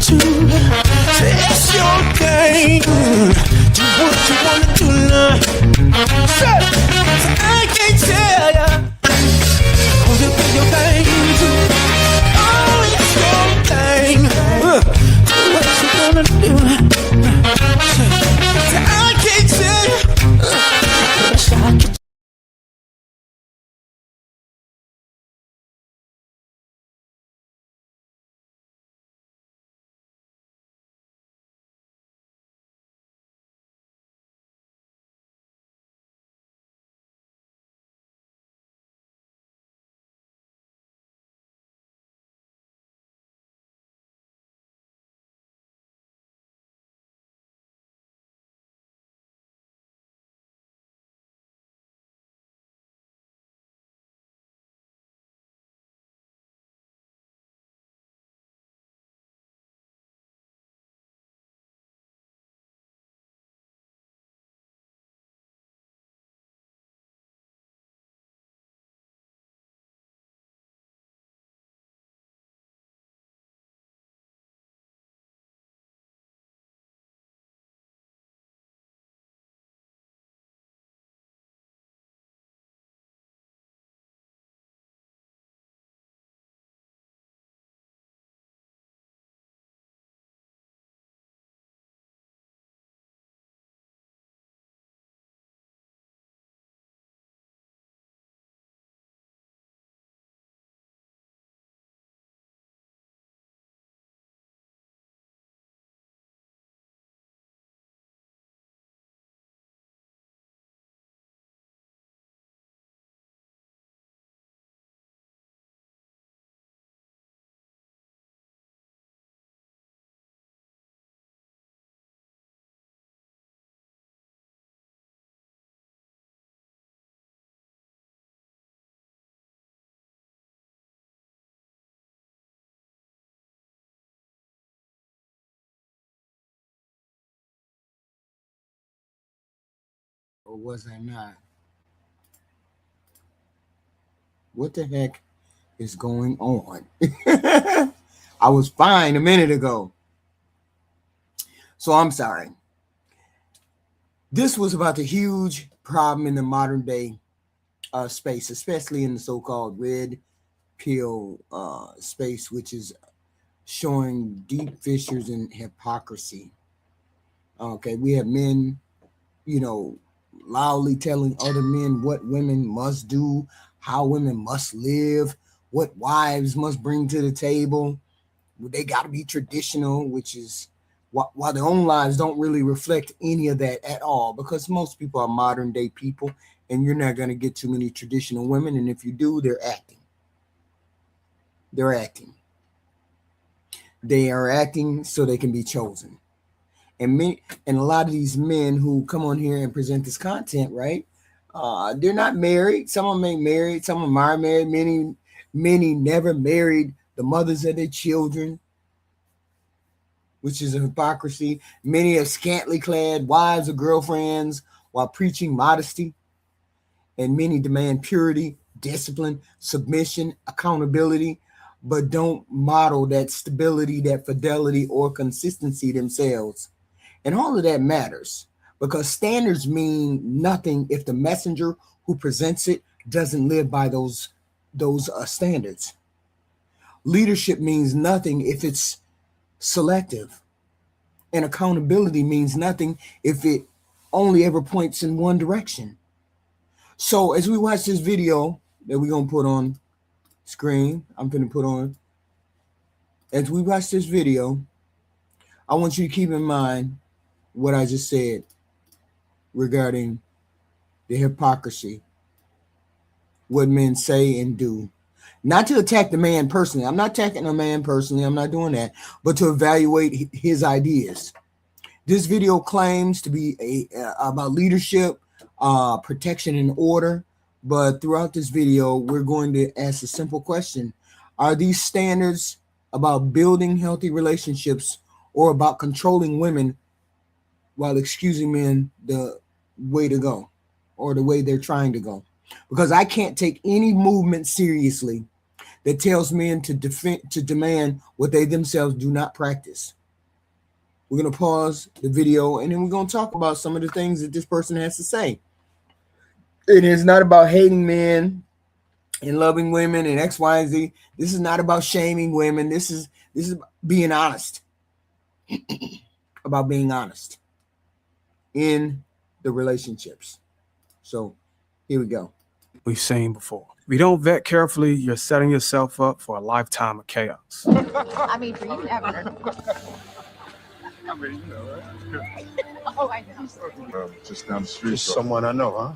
to. Say it's your thing. Do what you wanna do, love. Say, I can't tell ya. Cause you do your thing too. Oh, it's your thing. Do what you wanna do. Say, I can't tell ya. Wish I could. Or was I not? What the heck is going on? I was fine a minute ago. So I'm sorry. This was about the huge problem in the modern day space, especially in the so-called red pill space, which is showing deep fissures in hypocrisy. Okay, we have men, you know, loudly telling other men what women must do, how women must live, what wives must bring to the table. They got to be traditional, which is while their own lives don't really reflect any of that at all, because most people are modern day people, and you're not going to get too many traditional women. And if you do, they're acting. They're acting. They are acting so they can be chosen. And a lot of these men who come on here and present this content, right? They're not married. Some of them ain't married. Some of them are married. Many never married the mothers of their children, which is a hypocrisy. Many have scantily clad wives or girlfriends while preaching modesty. And many demand purity, discipline, submission, accountability, but don't model that stability, that fidelity, or consistency themselves. And all of that matters because standards mean nothing if the messenger who presents it doesn't live by those standards. Leadership means nothing if it's selective, and accountability means nothing if it only ever points in one direction. So as we watch this video that we're gonna put on screen, I'm gonna put on. As we watch this video, I want you to keep in mind what I just said regarding the hypocrisy, what men say and do. Not to attack the man personally. I'm not attacking a man personally. I'm not doing that. But to evaluate his ideas. This video claims to be about leadership, protection, and order. But throughout this video, we're going to ask a simple question. Are these standards about building healthy relationships or about controlling women while excusing men the way to go or the way they're trying to go? Because I can't take any movement seriously that tells men to demand what they themselves do not practice. We're going to pause the video and then we're going to talk about some of the things that this person has to say. It is not about hating men and loving women and X, Y, and Z. This is not about shaming women. This is being honest. About being honest in the relationships. So here we go. We've seen before. If you don't vet carefully, you're setting yourself up for a lifetime of chaos. I mean, for you never. I mean, you know, right? Oh, I know. Just down the street. Just someone I know,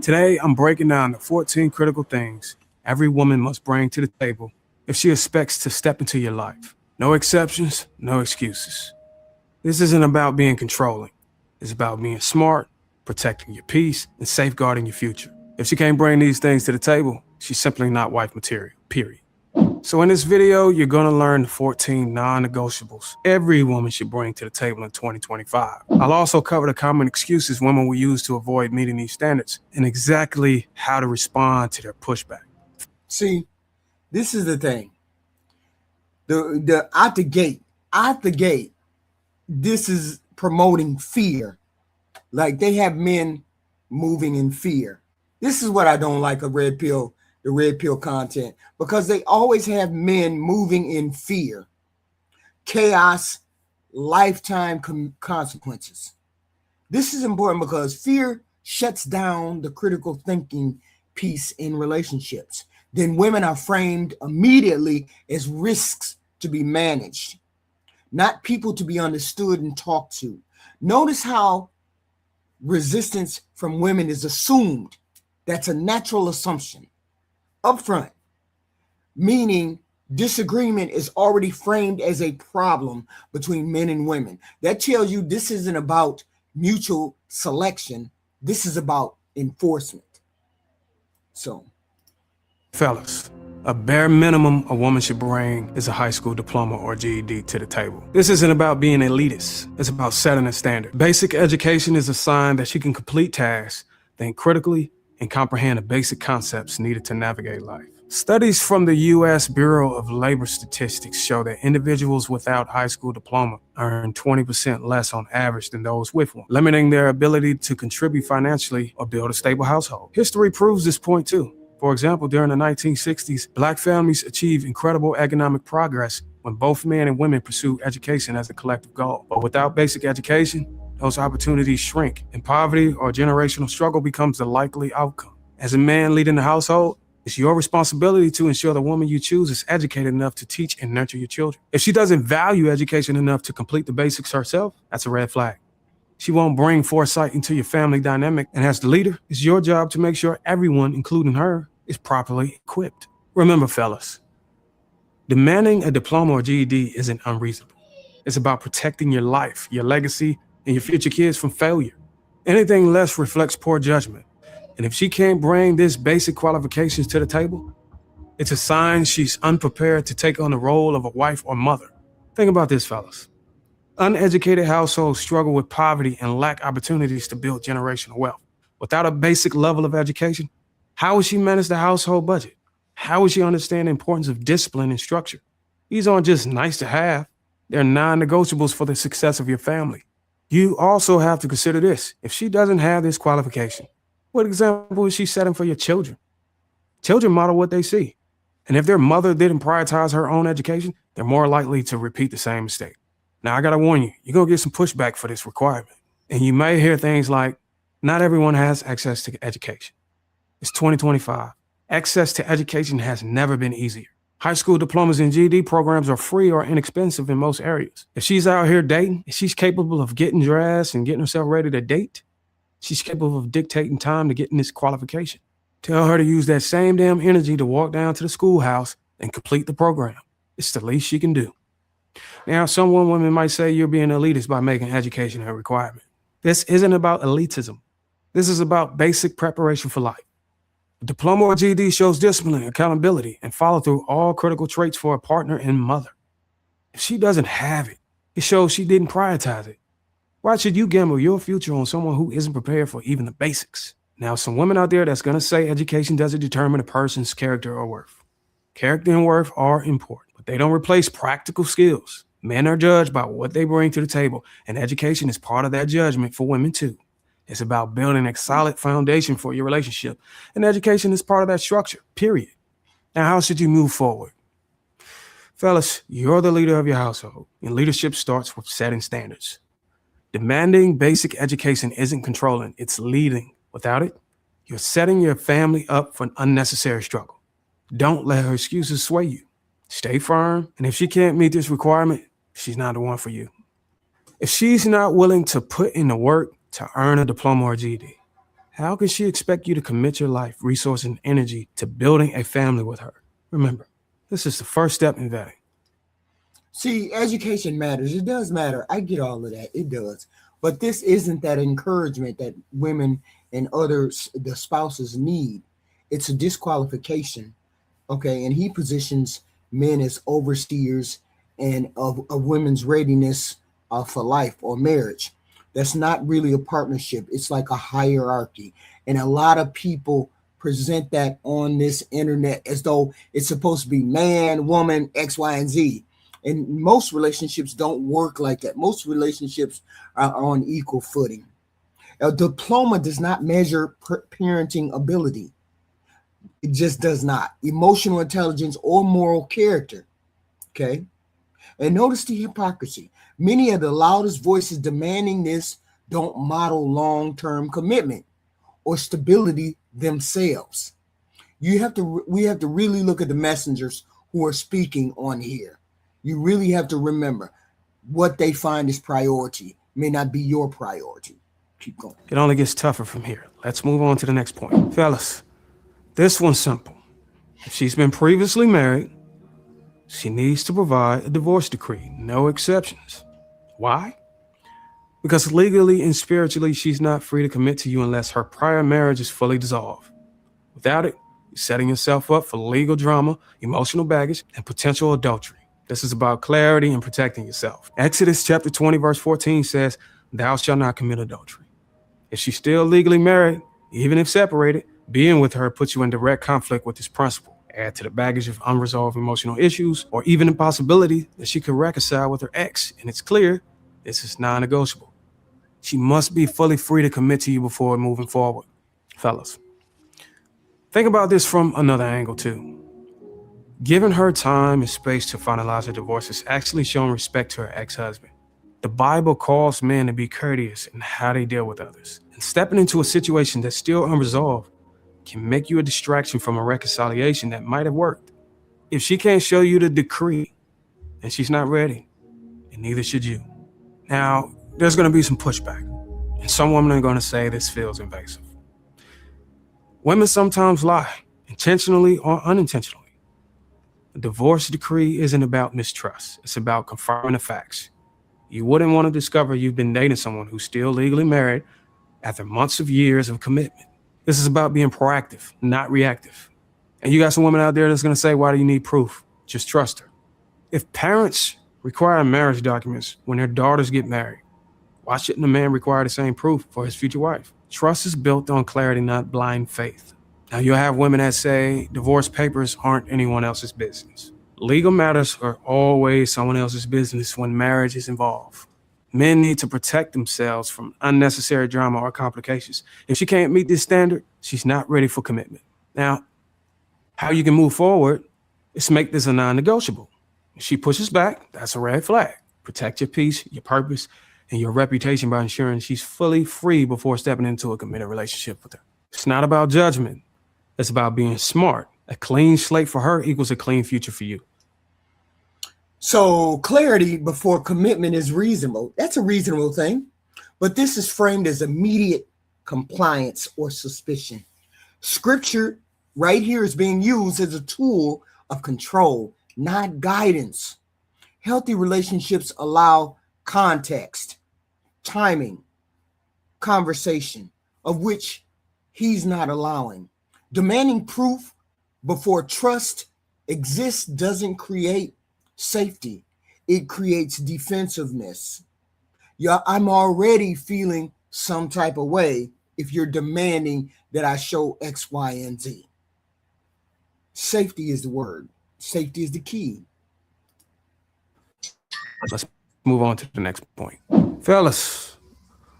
Today, I'm breaking down the 14 critical things every woman must bring to the table if she expects to step into your life. No exceptions, no excuses. This isn't about being controlling. It's about being smart, protecting your peace, and safeguarding your future. If she can't bring these things to the table, she's simply not wife material, period. So in this video, you're gonna learn the 14 non-negotiables every woman should bring to the table in 2025. I'll also cover the common excuses women will use to avoid meeting these standards and exactly how to respond to their pushback. See, this is the thing. The out the gate, this is promoting fear. Like they have men moving in fear. This is what I don't like of the red pill content, because they always have men moving in fear, chaos, lifetime consequences. This is important because fear shuts down the critical thinking piece in relationships. Then women are framed immediately as risks to be managed, not people to be understood and talked to. Notice how resistance from women is assumed. That's a natural assumption up front, meaning disagreement is already framed as a problem between men and women. That tells you this isn't about mutual selection. This is about enforcement. So, fellas, a bare minimum a woman should bring is a high school diploma or GED to the table. This isn't about being elitist. It's about setting a standard. Basic education is a sign that she can complete tasks, think critically, and comprehend the basic concepts needed to navigate life. Studies from the U.S. Bureau of Labor Statistics show that individuals without high school diploma earn 20% less on average than those with one, limiting their ability to contribute financially or build a stable household. History proves this point too. For example, during the 1960s, Black families achieved incredible economic progress when both men and women pursued education as a collective goal. But without basic education, those opportunities shrink, and poverty or generational struggle becomes the likely outcome. As a man leading the household, it's your responsibility to ensure the woman you choose is educated enough to teach and nurture your children. If she doesn't value education enough to complete the basics herself, that's a red flag. She won't bring foresight into your family dynamic, and as the leader, it's your job to make sure everyone, including her, is properly equipped. Remember, fellas, demanding a diploma or GED isn't unreasonable. It's about protecting your life, your legacy, and your future kids from failure. Anything less reflects poor judgment. And if she can't bring this basic qualifications to the table, it's a sign she's unprepared to take on the role of a wife or mother. Think about this, fellas. Uneducated households struggle with poverty and lack opportunities to build generational wealth. Without a basic level of education, how will she manage the household budget? How will she understand the importance of discipline and structure? These aren't just nice to have. They're non-negotiables for the success of your family. You also have to consider this. If she doesn't have this qualification, what example is she setting for your children? Children model what they see. And if their mother didn't prioritize her own education, they're more likely to repeat the same mistake. Now, I gotta warn you, you're gonna get some pushback for this requirement. And you may hear things like, not everyone has access to education. It's 2025. Access to education has never been easier. High school diplomas and GED programs are free or inexpensive in most areas. If she's out here dating, if she's capable of getting dressed and getting herself ready to date, she's capable of dictating time to getting this qualification. Tell her to use that same damn energy to walk down to the schoolhouse and complete the program. It's the least she can do. Now, some women might say you're being elitist by making education a requirement. This isn't about elitism. This is about basic preparation for life. A diploma or GED shows discipline, accountability, and follow through, all critical traits for a partner and mother. If she doesn't have it, it shows she didn't prioritize it. Why should you gamble your future on someone who isn't prepared for even the basics? Now, some women out there that's going to say education doesn't determine a person's character or worth. Character and worth are important, but they don't replace practical skills. Men are judged by what they bring to the table, and education is part of that judgment for women too. It's about building a solid foundation for your relationship, and education is part of that structure, period. Now, how should you move forward? Fellas, you're the leader of your household, and leadership starts with setting standards. Demanding basic education isn't controlling, it's leading. Without it, you're setting your family up for an unnecessary struggle. Don't let her excuses sway you. Stay firm, and if she can't meet this requirement, she's not the one for you. If she's not willing to put in the work to earn a diploma or GED, how can she expect you to commit your life, resources, and energy to building a family with her? Remember, this is the first step in vetting. See, education matters. It does matter. I get all of that. It does. But this isn't that encouragement that women and others, the spouses, need. It's a disqualification. Okay. And he positions men as overseers and of women's readiness for life or marriage. That's not really a partnership. It's like a hierarchy. And a lot of people present that on this internet as though it's supposed to be man, woman, X, Y, and Z. And most relationships don't work like that. Most relationships are on equal footing. A diploma does not measure parenting ability. It just does not. Emotional intelligence or moral character. Okay. And notice the hypocrisy. Many of the loudest voices demanding this don't model long-term commitment or stability themselves. We have to really look at the messengers who are speaking on here. You really have to remember what they find is priority may not be your priority. Keep going. It only gets tougher from here. Let's move on to the next point. Fellas, this one's simple. If she's been previously married, she needs to provide a divorce decree, no exceptions. Why? Because legally and spiritually, she's not free to commit to you unless her prior marriage is fully dissolved. Without it, you're setting yourself up for legal drama, emotional baggage, and potential adultery. This is about clarity and protecting yourself. Exodus chapter 20, verse 14 says, "Thou shalt not commit adultery." If she's still legally married, even if separated, being with her puts you in direct conflict with this principle. Add to the baggage of unresolved emotional issues, or even the possibility that she could reconcile with her ex, and it's clear this is non-negotiable. She must be fully free to commit to you before moving forward. Fellas, think about this from another angle too. Giving her time and space to finalize her divorce is actually showing respect to her ex-husband. The Bible calls men to be courteous in how they deal with others. And stepping into a situation that's still unresolved can make you a distraction from a reconciliation that might have worked. If she can't show you the decree, then she's not ready, and neither should you. Now, there's going to be some pushback, and some women are going to say this feels invasive. Women sometimes lie, intentionally or unintentionally. A divorce decree isn't about mistrust. It's about confirming the facts. You wouldn't want to discover you've been dating someone who's still legally married after months of years of commitment. This is about being proactive, not reactive. And you got some women out there that's going to say, why do you need proof? Just trust her. If parents require marriage documents when their daughters get married, why shouldn't a man require the same proof for his future wife? Trust is built on clarity, not blind faith. Now, you'll have women that say divorce papers aren't anyone else's business. Legal matters are always someone else's business when marriage is involved. Men need to protect themselves from unnecessary drama or complications. If she can't meet this standard, she's not ready for commitment. Now, how you can move forward is make this a non-negotiable. If she pushes back, that's a red flag. Protect your peace, your purpose, and your reputation by ensuring she's fully free before stepping into a committed relationship with her. It's not about judgment. It's about being smart. A clean slate for her equals a clean future for you. So clarity before commitment is reasonable. That's a reasonable thing. But this is framed as immediate compliance or suspicion. Scripture right here is being used as a tool of control, not guidance. Healthy relationships allow context, timing, conversation, of which he's not allowing. Demanding proof before trust exists doesn't create safety. It creates defensiveness. Yeah, I'm already feeling some type of way if you're demanding that I show X, Y, and Z. Safety is the word. Safety is the key. Let's move on to the next point. Fellas,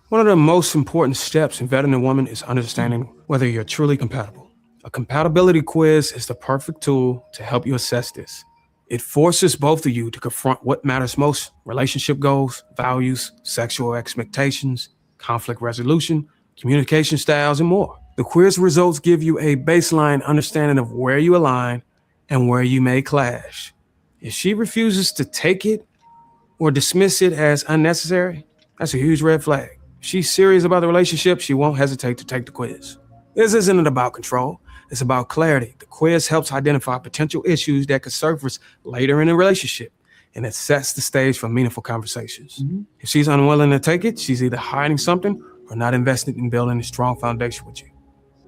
one of the most important steps in vetting a woman is understanding whether you're truly compatible. A compatibility quiz is the perfect tool to help you assess this. It forces both of you to confront what matters most: relationship goals, values, sexual expectations, conflict resolution, communication styles, and more. The quiz results give you a baseline understanding of where you align and where you may clash. If she refuses to take it or dismiss it as unnecessary, that's a huge red flag. If she's serious about the relationship, she won't hesitate to take the quiz. This isn't about control. It's about clarity. The quiz helps identify potential issues that could surface later in a relationship, and it sets the stage for meaningful conversations. If she's unwilling to take it, she's either hiding something or not invested in building a strong foundation with you.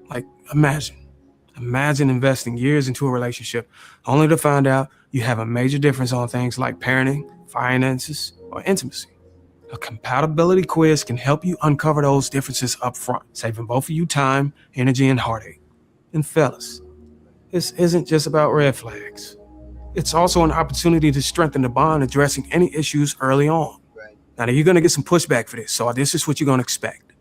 Like, imagine investing years into a relationship only to find out you have a major difference on things like parenting, finances, or intimacy. A compatibility quiz can help you uncover those differences up front, saving both of you time, energy, and heartache. And fellas, this isn't just about red flags. It's also an opportunity to strengthen the bond, addressing any issues early on. Right. Now, you're going to get some pushback for this, so this is what you're going to expect.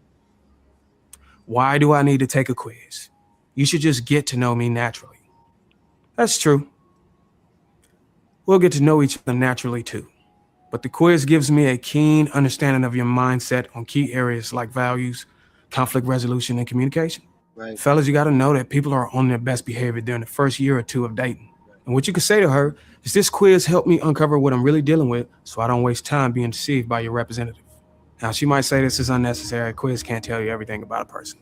Why do I need to take a quiz? You should just get to know me naturally. That's true. We'll get to know each other naturally too. But the quiz gives me a keen understanding of your mindset on key areas like values, conflict resolution, and communication. Right. Fellas, you got to know that people are on their best behavior during the first year or two of dating. And what you can say to her is, this quiz helped me uncover what I'm really dealing with, so I don't waste time being deceived by your representative. Now, she might say this is unnecessary. A quiz can't tell you everything about a person.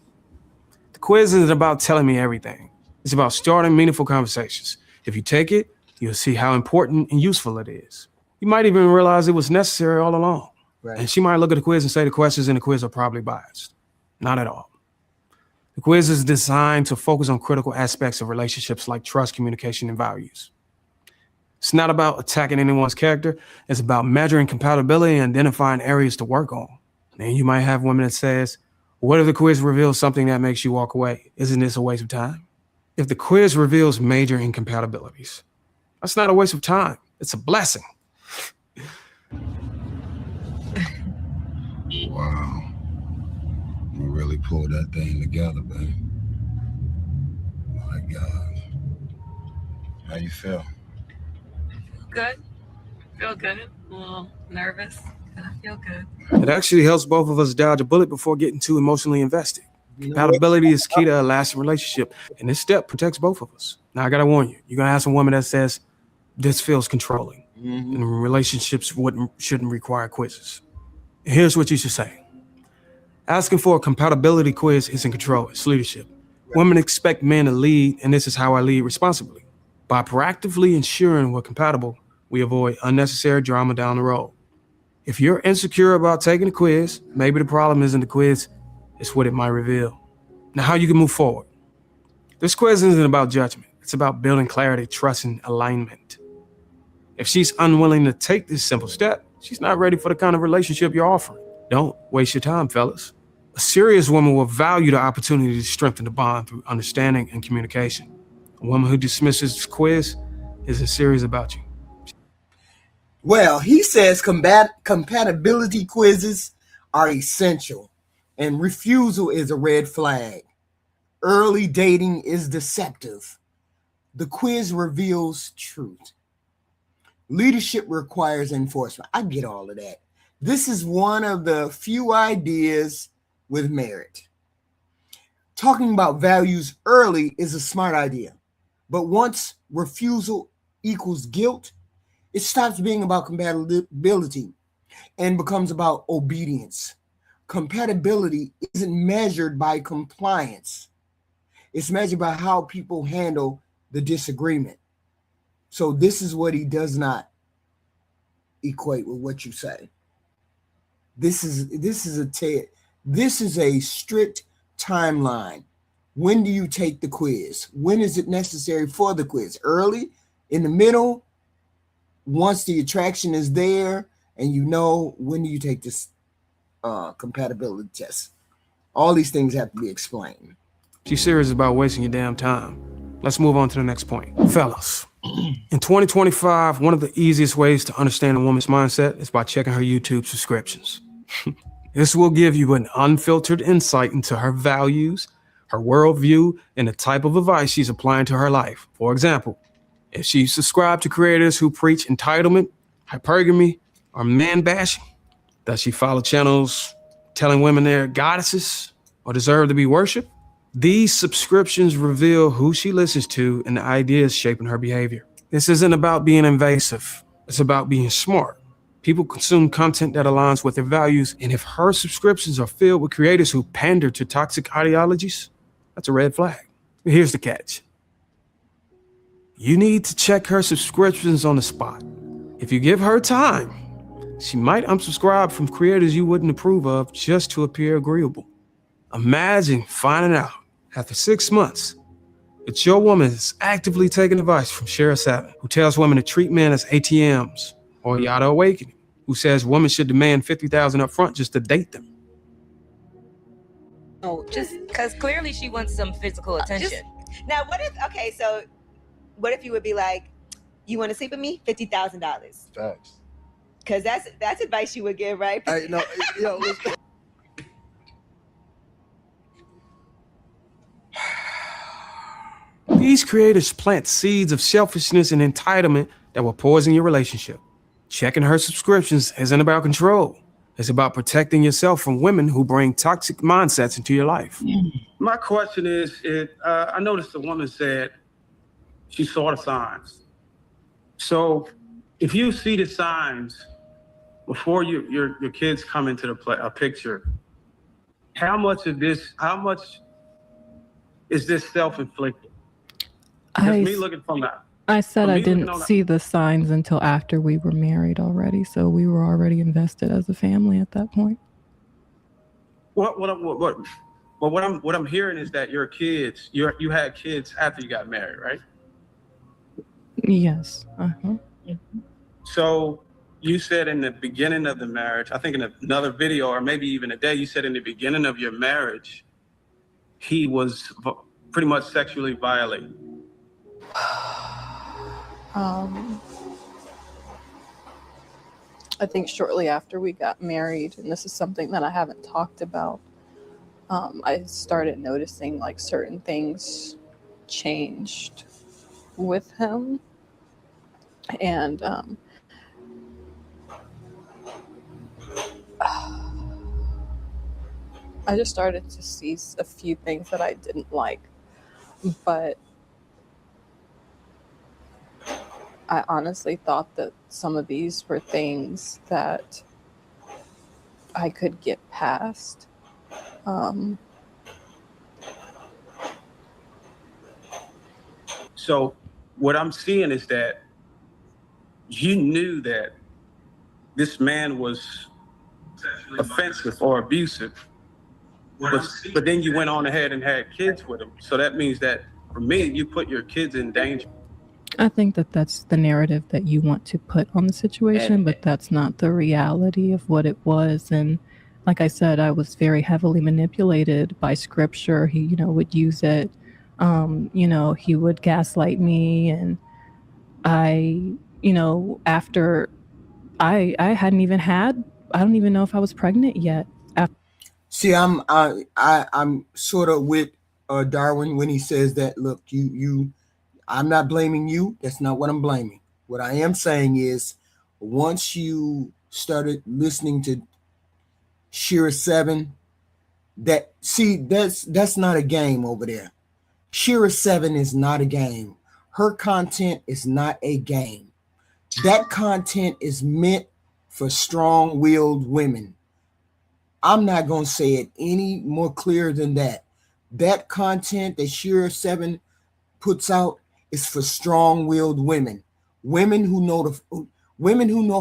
The quiz isn't about telling me everything. It's about starting meaningful conversations. If you take it, you'll see how important and useful it is. You might even realize it was necessary all along. Right. And she might look at the quiz and say the questions in the quiz are probably biased. Not at all. The quiz is designed to focus on critical aspects of relationships like trust, communication, and values. It's not about attacking anyone's character. It's about measuring compatibility and identifying areas to work on. And then you might have women that says, what if the quiz reveals something that makes you walk away? Isn't this a waste of time? If the quiz reveals major incompatibilities, that's not a waste of time. It's a blessing. Wow. You really pulled that thing together, babe. My God. How you feel? Good. Feel good. A little nervous. But I feel good. It actually helps both of us dodge a bullet before getting too emotionally invested. Compatibility is key to a lasting relationship, and this step protects both of us. Now, I gotta warn you, you're gonna have some woman that says, this feels controlling, and relationships shouldn't require quizzes. Here's what you should say. Asking for a compatibility quiz isn't control, it's leadership. Women expect men to lead, and this is how I lead responsibly. By proactively ensuring we're compatible, we avoid unnecessary drama down the road. If you're insecure about taking the quiz, maybe the problem isn't the quiz, it's what it might reveal. Now, how you can move forward. This quiz isn't about judgment. It's about building clarity, trust, and alignment. If she's unwilling to take this simple step, she's not ready for the kind of relationship you're offering. Don't waste your time, fellas. A serious woman will value the opportunity to strengthen the bond through understanding and communication. A woman who dismisses this quiz isn't serious about you. Well, he says compatibility quizzes are essential, and refusal is a red flag. Early dating is deceptive. The quiz reveals truth. Leadership requires enforcement. I get all of that. This is one of the few ideas with merit. Talking about values early is a smart idea, but once refusal equals guilt, it stops being about compatibility and becomes about obedience. Compatibility isn't measured by compliance. It's measured by how people handle the disagreement. So this is what he does not equate with what you say. This is a strict timeline. When do you take the quiz? When is it necessary for the quiz? Early, in the middle, once the attraction is there, and you know, when do you take this compatibility test? All these things have to be explained. She's serious about wasting your damn time. Let's move on to the next point. Fellas, in 2025, one of the easiest ways to understand a woman's mindset is by checking her YouTube subscriptions. This will give you an unfiltered insight into her values, her worldview, and the type of advice she's applying to her life. For example, if she subscribed to creators who preach entitlement, hypergamy, or man bashing, does she follow channels telling women they're goddesses or deserve to be worshipped? These subscriptions reveal who she listens to and the ideas shaping her behavior. This isn't about being invasive. It's about being smart. People consume content that aligns with their values, and if her subscriptions are filled with creators who pander to toxic ideologies, that's a red flag. But here's the catch. You need to check her subscriptions on the spot. If you give her time, she might unsubscribe from creators you wouldn't approve of just to appear agreeable. Imagine finding out after 6 months that your woman is actively taking advice from Shara Savin, who tells women to treat men as ATMs, or Yada Awakening, who says women should demand $50,000 up front just to date them. Oh, just because clearly she wants some physical attention. Now, what if you would be like, you want to sleep with me? $50,000. Facts. Because that's advice you would give, right? Listen. These creators plant seeds of selfishness and entitlement that will poison your relationship. Checking her subscriptions isn't about control. It's about protecting yourself from women who bring toxic mindsets into your life. My question is, I noticed the woman said she saw the signs. So if you see the signs before your kids come into a picture, how much is this self-inflicted? Me looking from that. I said I didn't see the signs until after we were married already, so we were already invested as a family at that point. What I'm hearing is that your kids, you had kids after you got married, right? Yes. So you said in the beginning of the marriage, I think in another video or maybe even a day, you said in the beginning of your marriage, he was pretty much sexually violated. I think shortly after we got married, and this is something that I haven't talked about, I started noticing like certain things changed with him. And I just started to see a few things that I didn't like, but I honestly thought that some of these were things that I could get past. So what I'm seeing is that you knew that this man was offensive or abusive, but then you went on ahead and had kids with him. So that means that, for me, you put your kids in danger. I think that that's the narrative that you want to put on the situation, but that's not the reality of what it was. And like I said, I was very heavily manipulated by scripture. He, would use it. He would gaslight me, and after I hadn't even had, I don't even know if I was pregnant yet. See, I'm sort of with Darwin when he says that, look, I'm not blaming you. That's not what I'm blaming. What I am saying is, once you started listening to Shara Savin, that's not a game over there. Shara Savin is not a game. Her content is not a game. That content is meant for strong-willed women. I'm not going to say it any more clear than that. That content that Shara Savin puts out is for strong-willed women. Women who know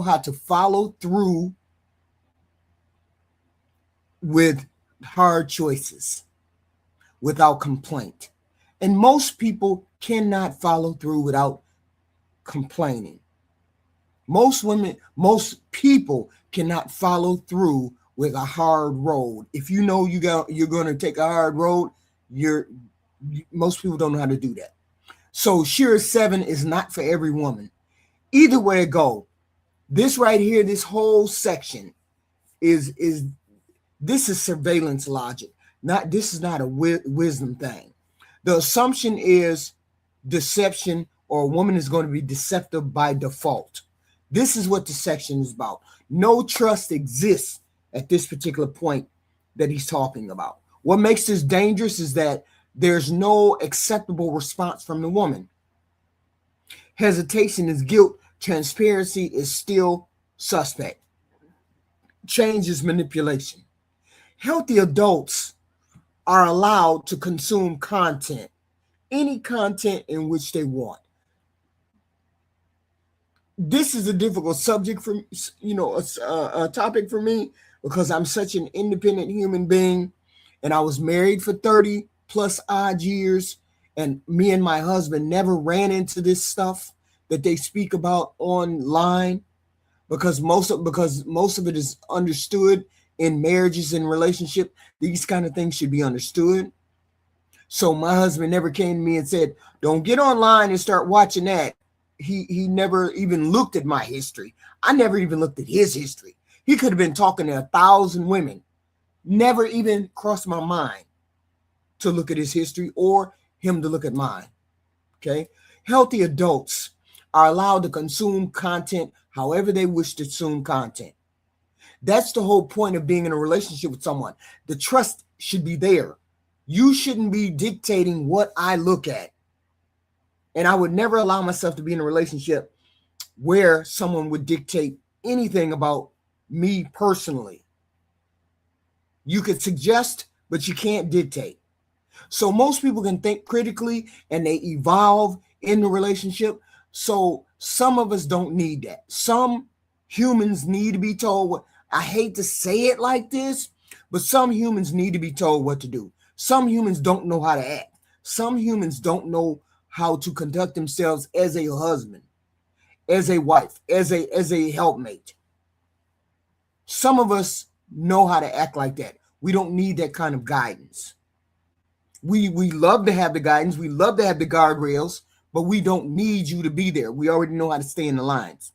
how to follow through with hard choices without complaint. And most people cannot follow through without complaining. Most people cannot follow through with a hard road. If you know you're going to take a hard road, most people don't know how to do that. So Shira 7 is not for every woman. Either way it go, this right here, this whole section is surveillance logic. This is not a wisdom thing. The assumption is deception, or a woman is going to be deceptive by default. This is what the section is about. No trust exists at this particular point that he's talking about. What makes this dangerous is that there's no acceptable response from the woman. Hesitation is guilt. Transparency is still suspect. Change is manipulation. Healthy adults are allowed to consume content, any content in which they want. This is a difficult subject for, a topic for me, because I'm such an independent human being, and I was married for 30 plus odd years, and me and my husband never ran into this stuff that they speak about online, because most of it is understood in marriages and relationship. These kind of things should be understood. So my husband never came to me and said, don't get online and start watching that. He never even looked at my history. I never even looked at his history. He could have been talking to 1,000 women. Never even crossed my mind to look at his history or him to look at mine. Okay. Healthy adults are allowed to consume content however they wish to consume content. That's the whole point of being in a relationship with someone. The trust should be there. You shouldn't be dictating what I look at. And I would never allow myself to be in a relationship where someone would dictate anything about me personally. You could suggest, but you can't dictate. So most people can think critically and they evolve in the relationship. So some of us don't need that. Some humans need to be told what, I hate to say it like this, but some humans need to be told what to do. Some humans don't know how to act. Some humans don't know how to conduct themselves as a husband, as a wife, as a helpmate. Some of us know how to act like that. We don't need that kind of guidance. We love to have the guidance. We love to have the guardrails, but we don't need you to be there. We already know how to stay in the lines.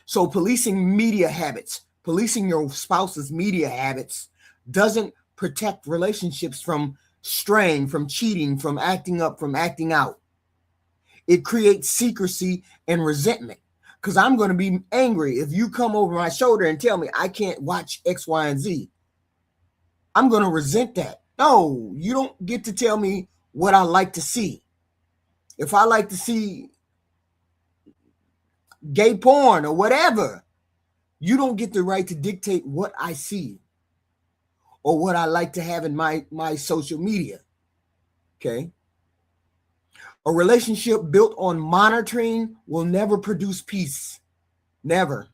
So policing media habits, policing your spouse's media habits doesn't protect relationships from straying, from cheating, from acting up, from acting out. It creates secrecy and resentment, because I'm going to be angry if you come over my shoulder and tell me I can't watch X, Y, and Z. I'm going to resent that. No, you don't get to tell me what I like to see. If I like to see gay porn or whatever, you don't get the right to dictate what I see or what I like to have in my social media. Okay. A relationship built on monitoring will never produce peace. Never.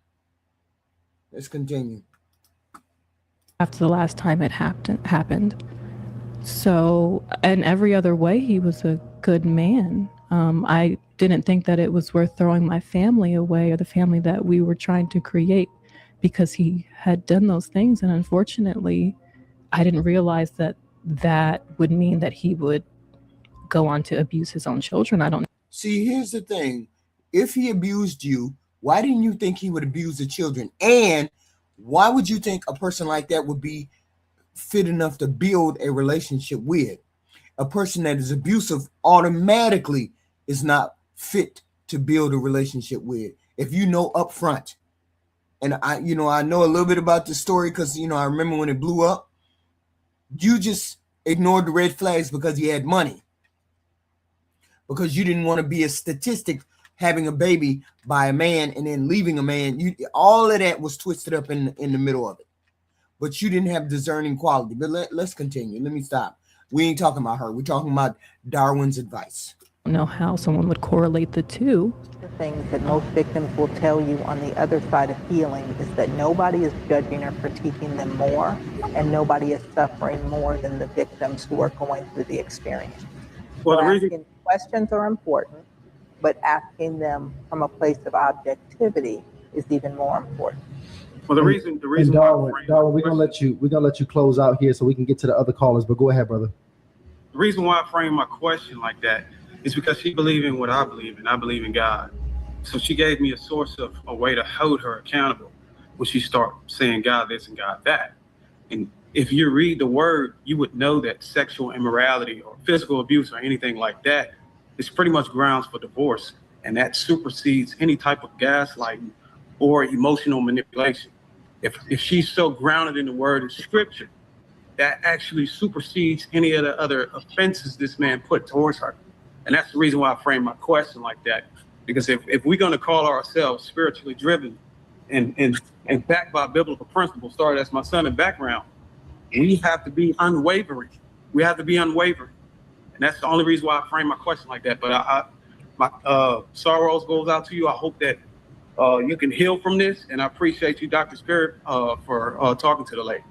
Let's continue. After the last time it happened. So, in every other way, he was a good man. I didn't think that it was worth throwing my family away, or the family that we were trying to create, because he had done those things. And unfortunately, I didn't realize that that would mean that he would go on to abuse his own children. I don't. See, here's the thing. If he abused you, why didn't you think he would abuse the children? And why would you think a person like that would be fit enough to build a relationship with? A person that is abusive automatically is not fit to build a relationship with. If you know up front. And I know a little bit about the story because, I remember when it blew up. You just ignored the red flags because he had money. Because you didn't want to be a statistic having a baby by a man and then leaving a man. All of that was twisted up in the middle of it. But you didn't have discerning quality. But let's continue. Let me stop. We ain't talking about her. We're talking about Darwin's advice. I don't know how someone would correlate the two. The things that most victims will tell you on the other side of healing is that nobody is judging or critiquing them more, and nobody is suffering more than the victims who are going through the experience. Well, so asking questions are important, but asking them from a place of objectivity is even more important. Well, the reason And why Darwin, I framed Darwin, my we're gonna let you close out here so we can get to the other callers. But go ahead, brother. The reason why I frame my question like that is because she believed in what I believe in. I believe in God. So she gave me a source of a way to hold her accountable when she started saying God this and God that. And if you read the word, you would know that sexual immorality or physical abuse or anything like that is pretty much grounds for divorce. And that supersedes any type of gaslighting or emotional manipulation. If she's so grounded in the word and scripture, that actually supersedes any of the other offenses this man put towards her. And that's the reason why I framed my question like that. Because if we're going to call ourselves spiritually driven and backed by biblical principles, started as my son in background, we have to be unwavering. We have to be unwavering. And that's the only reason why I frame my question like that. But my sorrows goes out to you. I hope that you can heal from this. And I appreciate you, Dr. Spirit, for talking to the lady.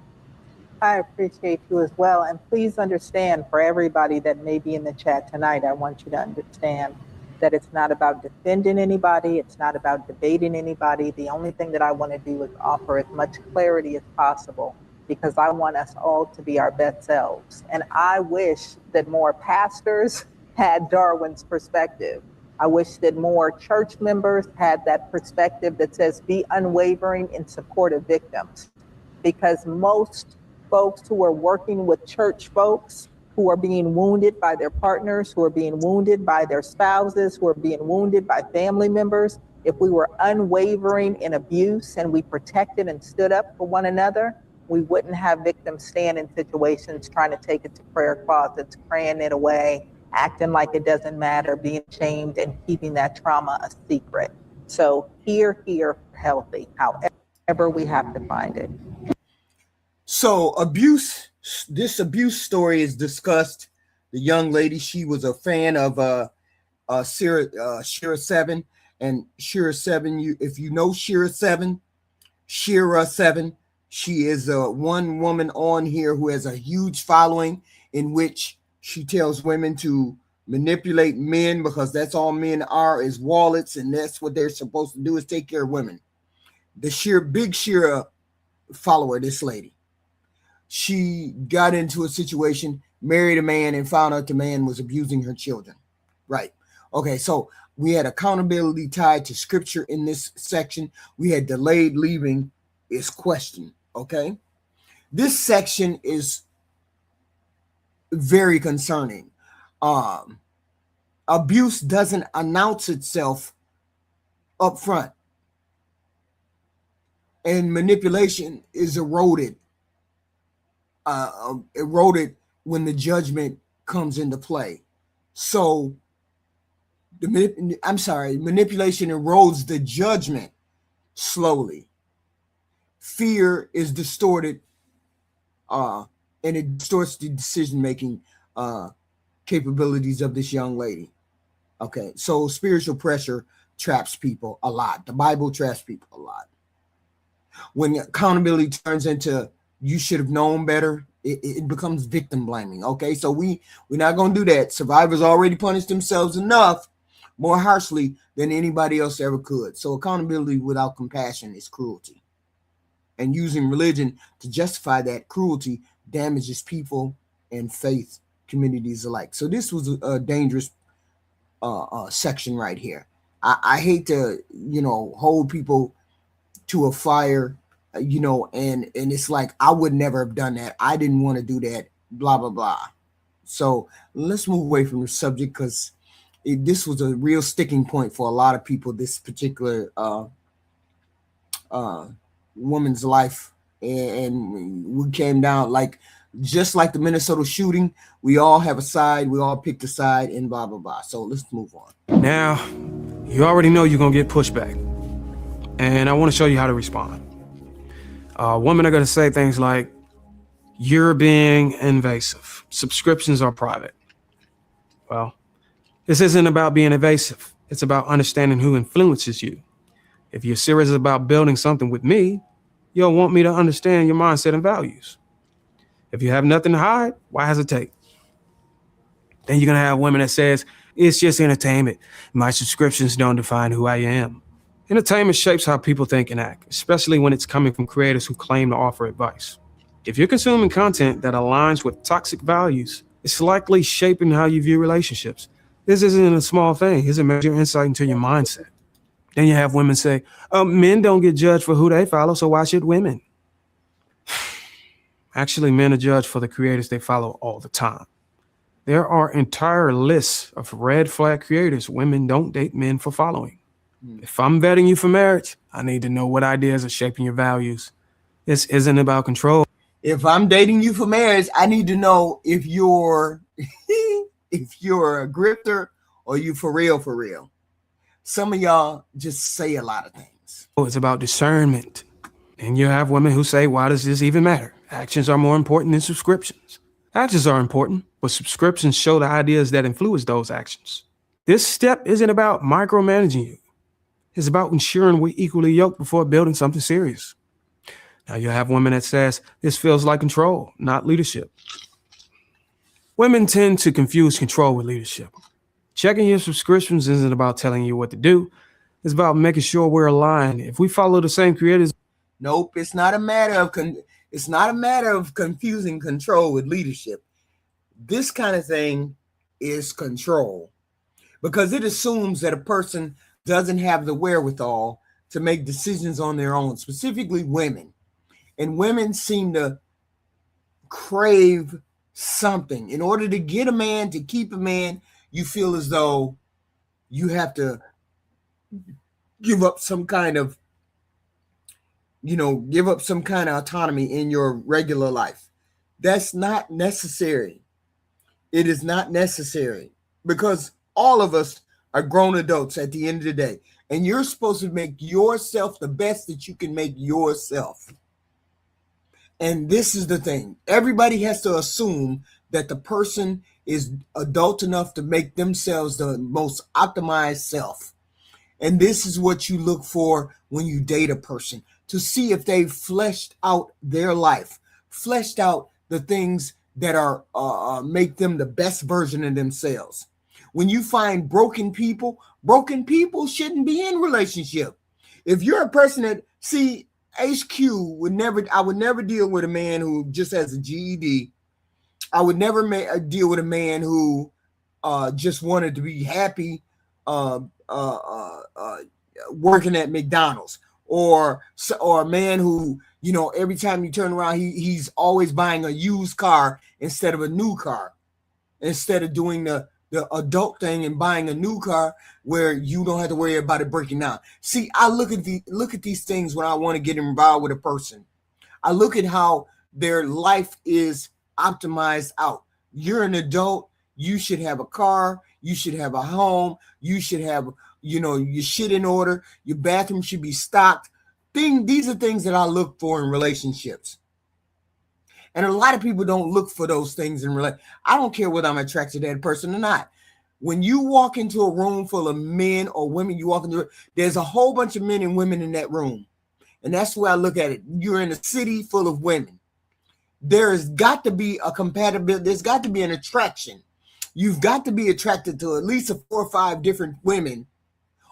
I appreciate you as well. And please understand, for everybody that may be in the chat tonight, I want you to understand that it's not about defending anybody. It's not about debating anybody. The only thing that I want to do is offer as much clarity as possible, because I want us all to be our best selves. And I wish that more pastors had Darwin's perspective. I wish that more church members had that perspective that says be unwavering in support of victims, because most folks who are working with church folks who are being wounded by their partners, who are being wounded by their spouses, who are being wounded by family members, if we were unwavering in abuse and we protected and stood up for one another, we wouldn't have victims stand in situations trying to take it to prayer closets, praying it away, acting like it doesn't matter, being shamed and keeping that trauma a secret. So here, healthy, however we have to find it. So this abuse story is discussed. The young lady, she was a fan of Shira 7, and Shira 7, if you know Shira 7, she is one woman on here who has a huge following, in which she tells women to manipulate men, because that's all men are, is wallets, and that's what they're supposed to do, is take care of women. The big Shira follower, this lady, she got into a situation, married a man, and found out the man was abusing her children. Right. Okay, so we had accountability tied to scripture in this section. We had delayed leaving is questioned. Okay. This section is very concerning. Abuse doesn't announce itself up front, and manipulation is eroded when the judgment comes into play. So manipulation erodes the judgment slowly. Fear is distorted, and it distorts the decision-making capabilities of this young lady. Okay, so spiritual pressure traps people a lot. The Bible traps people a lot. When accountability turns into you should have known better, it becomes victim blaming. Okay, so we're not going to do that. Survivors already punished themselves enough, more harshly than anybody else ever could. So accountability without compassion is cruelty. And using religion to justify that cruelty damages people and faith communities alike. So this was a dangerous section right here. I hate to, hold people to a fire, and it's like, I would never have done that. I didn't want to do that, blah, blah, blah. So let's move away from the subject, because this was a real sticking point for a lot of people, this particular woman's life. And we came down, just like the Minnesota shooting, we all have a side, we all picked a side, and blah, blah, blah. So let's move on. Now, you already know you're going to get pushback, and I want to show you how to respond. Women are going to say things like, you're being invasive. Subscriptions are private. Well, this isn't about being invasive. It's about understanding who influences you. If you're serious about building something with me, you'll want me to understand your mindset and values. If you have nothing to hide, why hesitate? Then you're going to have women that says, it's just entertainment. My subscriptions don't define who I am. Entertainment shapes how people think and act, especially when it's coming from creators who claim to offer advice. If you're consuming content that aligns with toxic values, it's likely shaping how you view relationships. This isn't a small thing. It's a major insight into your mindset. Then you have women say, men don't get judged for who they follow, so why should women? Actually, men are judged for the creators they follow all the time. There are entire lists of red flag creators women don't date men for following. If I'm vetting you for marriage, I need to know what ideas are shaping your values. This isn't about control. If I'm dating you for marriage, I need to know if you're if you're a grifter or you for real, for real. Some of y'all just say a lot of things. It's about discernment. And you have women who say, why does this even matter? Actions are more important than subscriptions. Actions are important, but subscriptions show the ideas that influence those actions. This step isn't about micromanaging you. It's about ensuring we're equally yoked before building something serious. Now you have women that says this feels like control, not leadership. Women tend to confuse control with leadership. Checking your subscriptions isn't about telling you what to do. It's about making sure we're aligned. If we follow the same creators. Nope, it's not a matter of confusing control with leadership. This kind of thing is control because it assumes that a person doesn't have the wherewithal to make decisions on their own, specifically women. And women seem to crave something. In order to get a man, to keep a man, you feel as though you have to give up some kind of, autonomy in your regular life. That's not necessary. It is not necessary because all of us are grown adults at the end of the day. And you're supposed to make yourself the best that you can make yourself. And this is the thing. Everybody has to assume that the person is adult enough to make themselves the most optimized self. And this is what you look for when you date a person, to see if they've fleshed out their life, fleshed out the things that are make them the best version of themselves. When you find broken people shouldn't be in relationship. If you're a person that, see, HQ I would never deal with a man who just has a GED. I would never deal with a man who just wanted to be happy working at McDonald's, or a man who, every time you turn around, he's always buying a used car instead of a new car, instead of doing the adult thing and buying a new car where you don't have to worry about it breaking down. See, I look at these things when I want to get involved with a person. I look at how their life is optimized out. You're an adult. You should have a car. You should have a home. You should have, your shit in order. Your bathroom should be stocked. These are things that I look for in relationships. And a lot of people don't look for those things in relationships. I don't care whether I'm attracted to that person or not. When you walk into a room full of men or women, there's a whole bunch of men and women in that room. And that's the way I look at it. You're in a city full of women. There's got to be a compatibility. There's got to be an attraction. You've got to be attracted to at least 4 or 5 different women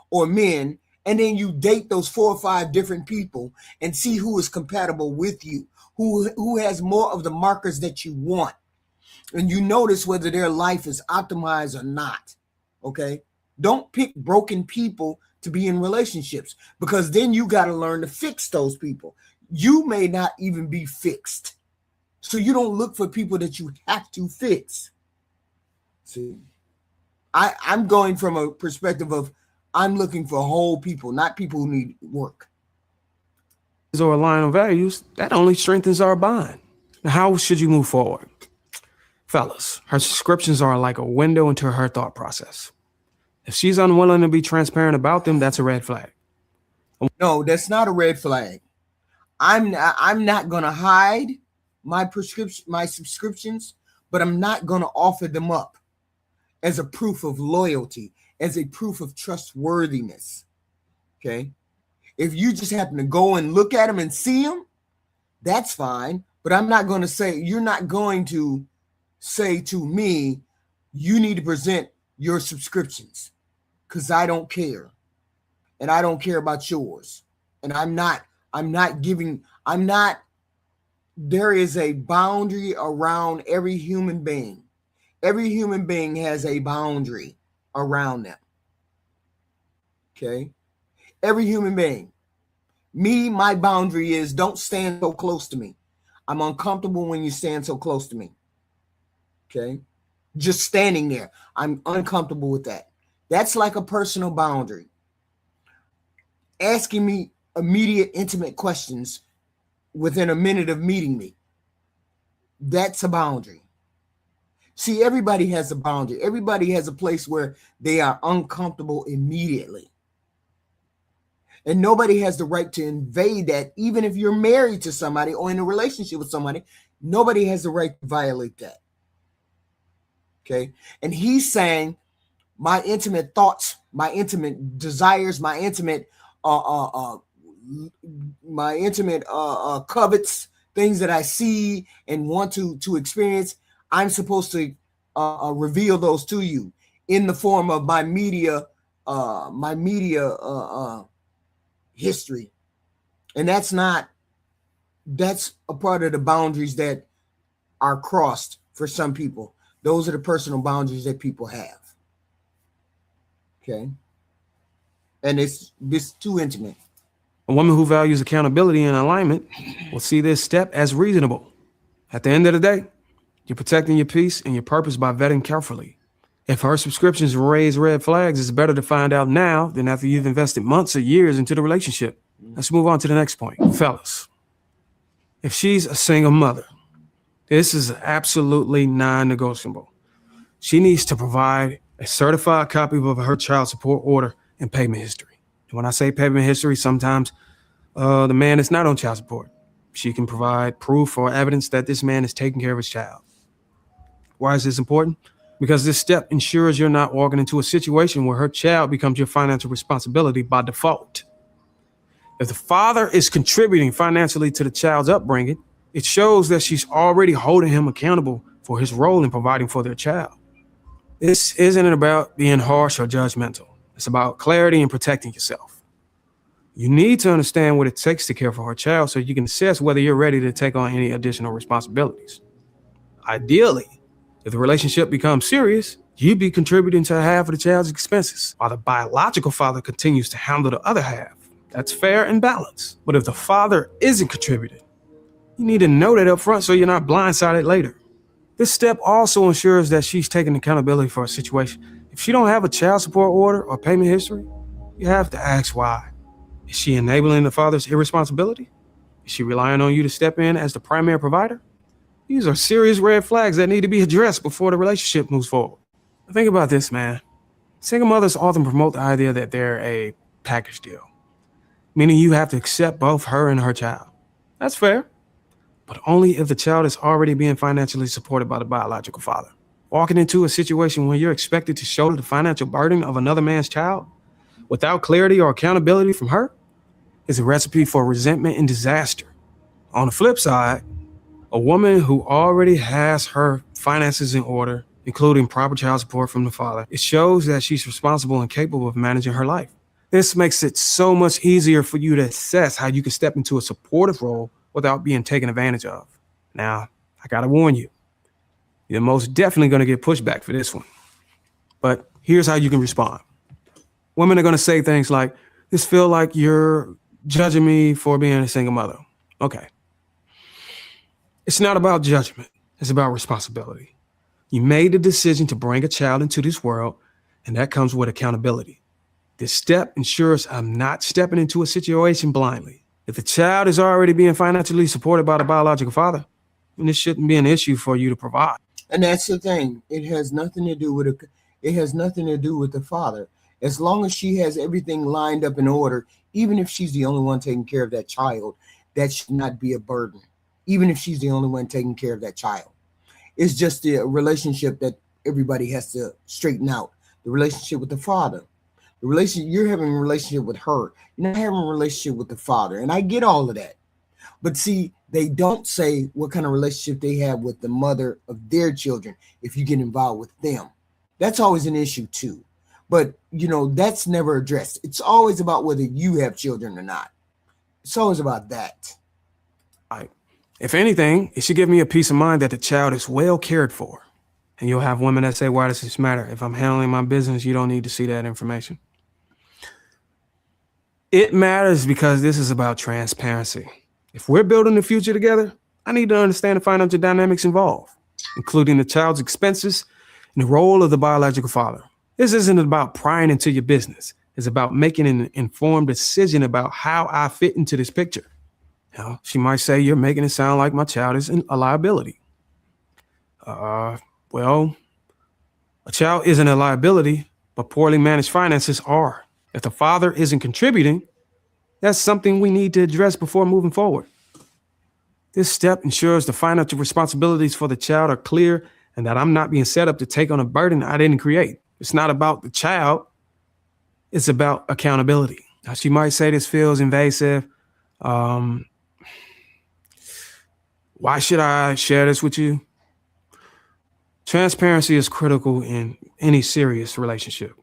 or men. And then you date those 4 or 5 different people and see who is compatible with you, who has more of the markers that you want. And you notice whether their life is optimized or not. Okay? Don't pick broken people to be in relationships, because then you got to learn to fix those people. You may not even be fixed. So you don't look for people that you have to fix. See, I'm going from a perspective of I'm looking for whole people, not people who need work. Or align on values, that only strengthens our bond. Now, how should you move forward? Fellas, her subscriptions are like a window into her thought process. If she's unwilling to be transparent about them, that's a red flag. No, that's not a red flag. I'm not going to hide my subscriptions, but I'm not going to offer them up as a proof of loyalty, as a proof of trustworthiness. Okay? If you just happen to go and look at them and see them, that's fine. But I'm not going to say, you're not going to say to me, you need to present your subscriptions, because I don't care. and I don't care about yours. And there is a boundary around every human being. Every human being has a boundary around them. Okay? Every human being. Me, my boundary is don't stand so close to me. I'm uncomfortable when you stand so close to me. Okay? Just standing there. I'm uncomfortable with that. That's like a personal boundary. Asking me immediate, intimate questions within a minute of meeting me. That's a boundary. See, everybody has a boundary. Everybody has a place where they are uncomfortable immediately. And nobody has the right to invade that, even if you're married to somebody or in a relationship with somebody. Nobody has the right to violate that. Okay? And he's saying my intimate thoughts, my intimate desires, my intimate covets, things that I see and want to experience, I'm supposed to reveal those to you in the form of my media history. And that's a part of the boundaries that are crossed for some people. Those are the personal boundaries that people have. Okay. And it's too intimate. A woman who values accountability and alignment will see this step as reasonable. At the end of the day, you're protecting your peace and your purpose by vetting carefully. If her subscriptions raise red flags, it's better to find out now than after you've invested months or years into the relationship. Let's move on to the next point. Fellas, if she's a single mother, this is absolutely non-negotiable. She needs to provide a certified copy of her child support order and payment history. And when I say payment history, sometimes the man is not on child support. She can provide proof or evidence that this man is taking care of his child. Why is this important? Because this step ensures you're not walking into a situation where her child becomes your financial responsibility by default. If the father is contributing financially to the child's upbringing, it shows that she's already holding him accountable for his role in providing for their child. This isn't about being harsh or judgmental. It's about clarity and protecting yourself. You need to understand what it takes to care for her child so you can assess whether you're ready to take on any additional responsibilities. Ideally, if the relationship becomes serious, you'd be contributing to half of the child's expenses, while the biological father continues to handle the other half. That's fair and balanced. But if the father isn't contributing, you need to know that up front so you're not blindsided later. This step also ensures that she's taking accountability for a situation. If she don't have a child support order or payment history, you have to ask why. Is she enabling the father's irresponsibility? Is she relying on you to step in as the primary provider? These are serious red flags that need to be addressed before the relationship moves forward. Think about this, man. Single mothers often promote the idea that they're a package deal, meaning you have to accept both her and her child. That's fair, but only if the child is already being financially supported by the biological father. Walking into a situation where you're expected to shoulder the financial burden of another man's child without clarity or accountability from her is a recipe for resentment and disaster. On the flip side, a woman who already has her finances in order, including proper child support from the father, it shows that she's responsible and capable of managing her life. This makes it so much easier for you to assess how you can step into a supportive role without being taken advantage of. Now, I gotta warn you, you're most definitely gonna get pushback for this one. But here's how you can respond. Women are gonna say things like, "This feel like you're judging me for being a single mother." Okay. It's not about judgment. It's about responsibility. You made the decision to bring a child into this world, and that comes with accountability. This step ensures I'm not stepping into a situation blindly. If the child is already being financially supported by the biological father, then this shouldn't be an issue for you to provide. And that's the thing. It has nothing to do with the father. As long as she has everything lined up in order, even if she's the only one taking care of that child, that should not be a burden. Even if she's the only one taking care of that child. It's just the relationship that everybody has to straighten out. The relationship with the father. The relationship, you're having a relationship with her. You're not having a relationship with the father. And I get all of that. But see, they don't say what kind of relationship they have with the mother of their children if you get involved with them. That's always an issue too. But, that's never addressed. It's always about whether you have children or not. It's always about that. If anything, it should give me a peace of mind that the child is well cared for. And you'll have women that say, why does this matter? If I'm handling my business, you don't need to see that information. It matters because this is about transparency. If we're building the future together, I need to understand the financial dynamics involved, including the child's expenses and the role of the biological father. This isn't about prying into your business. It's about making an informed decision about how I fit into this picture. She might say, you're making it sound like my child is a liability. Well, a child isn't a liability, but poorly managed finances are. If the father isn't contributing, that's something we need to address before moving forward. This step ensures the financial responsibilities for the child are clear and that I'm not being set up to take on a burden I didn't create. It's not about the child. It's about accountability. Now, she might say this feels invasive. Why should I share this with you? Transparency is critical in any serious relationship.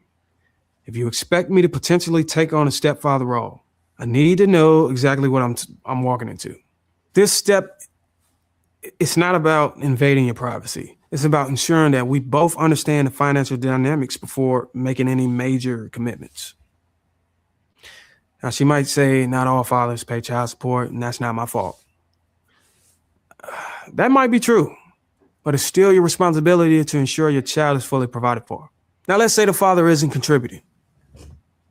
If you expect me to potentially take on a stepfather role, I need to know exactly what I'm walking into. This step, it's not about invading your privacy. It's about ensuring that we both understand the financial dynamics before making any major commitments. Now, she might say not all fathers pay child support, and that's not my fault. That might be true, but it's still your responsibility to ensure your child is fully provided for. Now, let's say the father isn't contributing.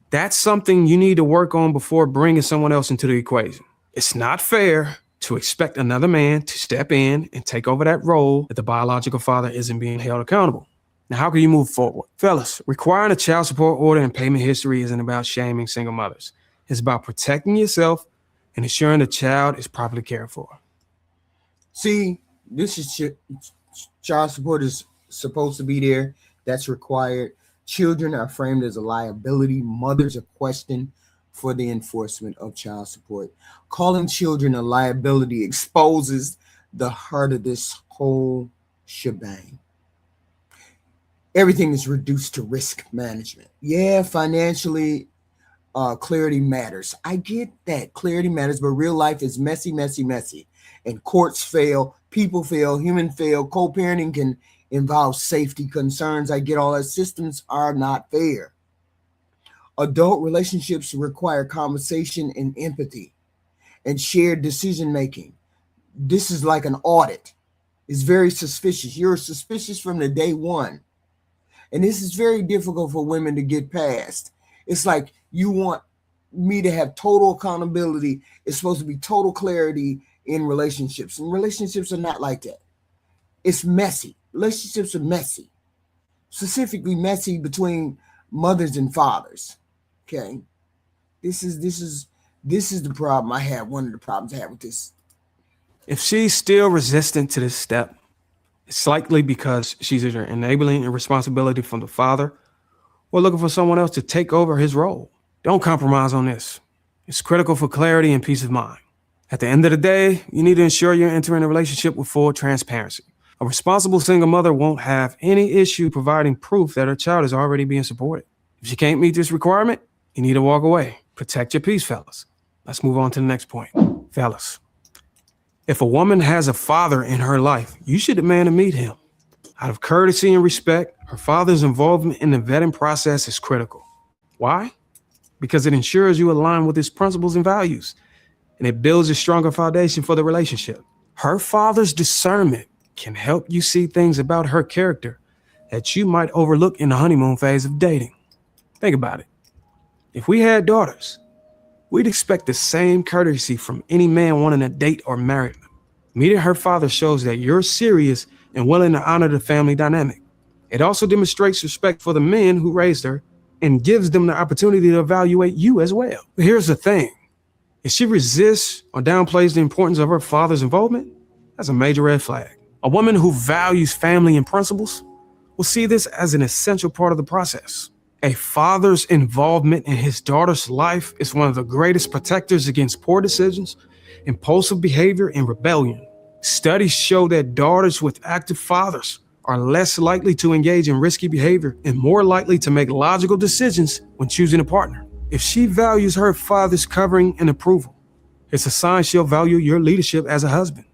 That's something you need to work on before bringing someone else into the equation. It's not fair to expect another man to step in and take over that role if the biological father isn't being held accountable. Now, how can you move forward? Fellas, requiring a child support order and payment history isn't about shaming single mothers. It's about protecting yourself and ensuring the child is properly cared for. See, this is child support is supposed to be there. That's required. Children are framed as a liability. Mothers are questioned for the enforcement of child support. Calling children a liability exposes the heart of this whole shebang. Everything is reduced to risk management. Yeah, financially, clarity matters. I get that clarity matters, but real life is messy, messy, messy. And courts fail, people fail, human fail. Co-parenting can involve safety concerns. I get all that. Systems are not fair. Adult relationships require conversation and empathy and shared decision making. This is like an audit. It's very suspicious. You're suspicious from the day one. And this is very difficult for women to get past. It's like you want me to have total accountability. It's supposed to be total clarity in relationships. And relationships are not like that. It's messy. Relationships are messy. Specifically messy between mothers and fathers. Okay. This is the problem I have. One of the problems I have with this. If she's still resistant to this step, it's likely because she's either enabling a responsibility from the father or looking for someone else to take over his role. Don't compromise on this. It's critical for clarity and peace of mind. At the end of the day, you need to ensure you're entering a relationship with full transparency. A responsible single mother won't have any issue providing proof that her child is already being supported. If she can't meet this requirement, you need to walk away. Protect your peace, fellas. Let's move on to the next point. Fellas, if a woman has a father in her life, you should demand to meet him. Out of courtesy and respect, her father's involvement in the vetting process is critical. Why? Because it ensures you align with his principles and values, and it builds a stronger foundation for the relationship. Her father's discernment can help you see things about her character that you might overlook in the honeymoon phase of dating. Think about it. If we had daughters, we'd expect the same courtesy from any man wanting to date or marry them. Meeting her father shows that you're serious and willing to honor the family dynamic. It also demonstrates respect for the men who raised her and gives them the opportunity to evaluate you as well. But here's the thing. If she resists or downplays the importance of her father's involvement, that's a major red flag. A woman who values family and principles will see this as an essential part of the process. A father's involvement in his daughter's life is one of the greatest protectors against poor decisions, impulsive behavior, and rebellion. Studies show that daughters with active fathers are less likely to engage in risky behavior and more likely to make logical decisions when choosing a partner. If she values her father's covering and approval, it's a sign she'll value your leadership as a husband.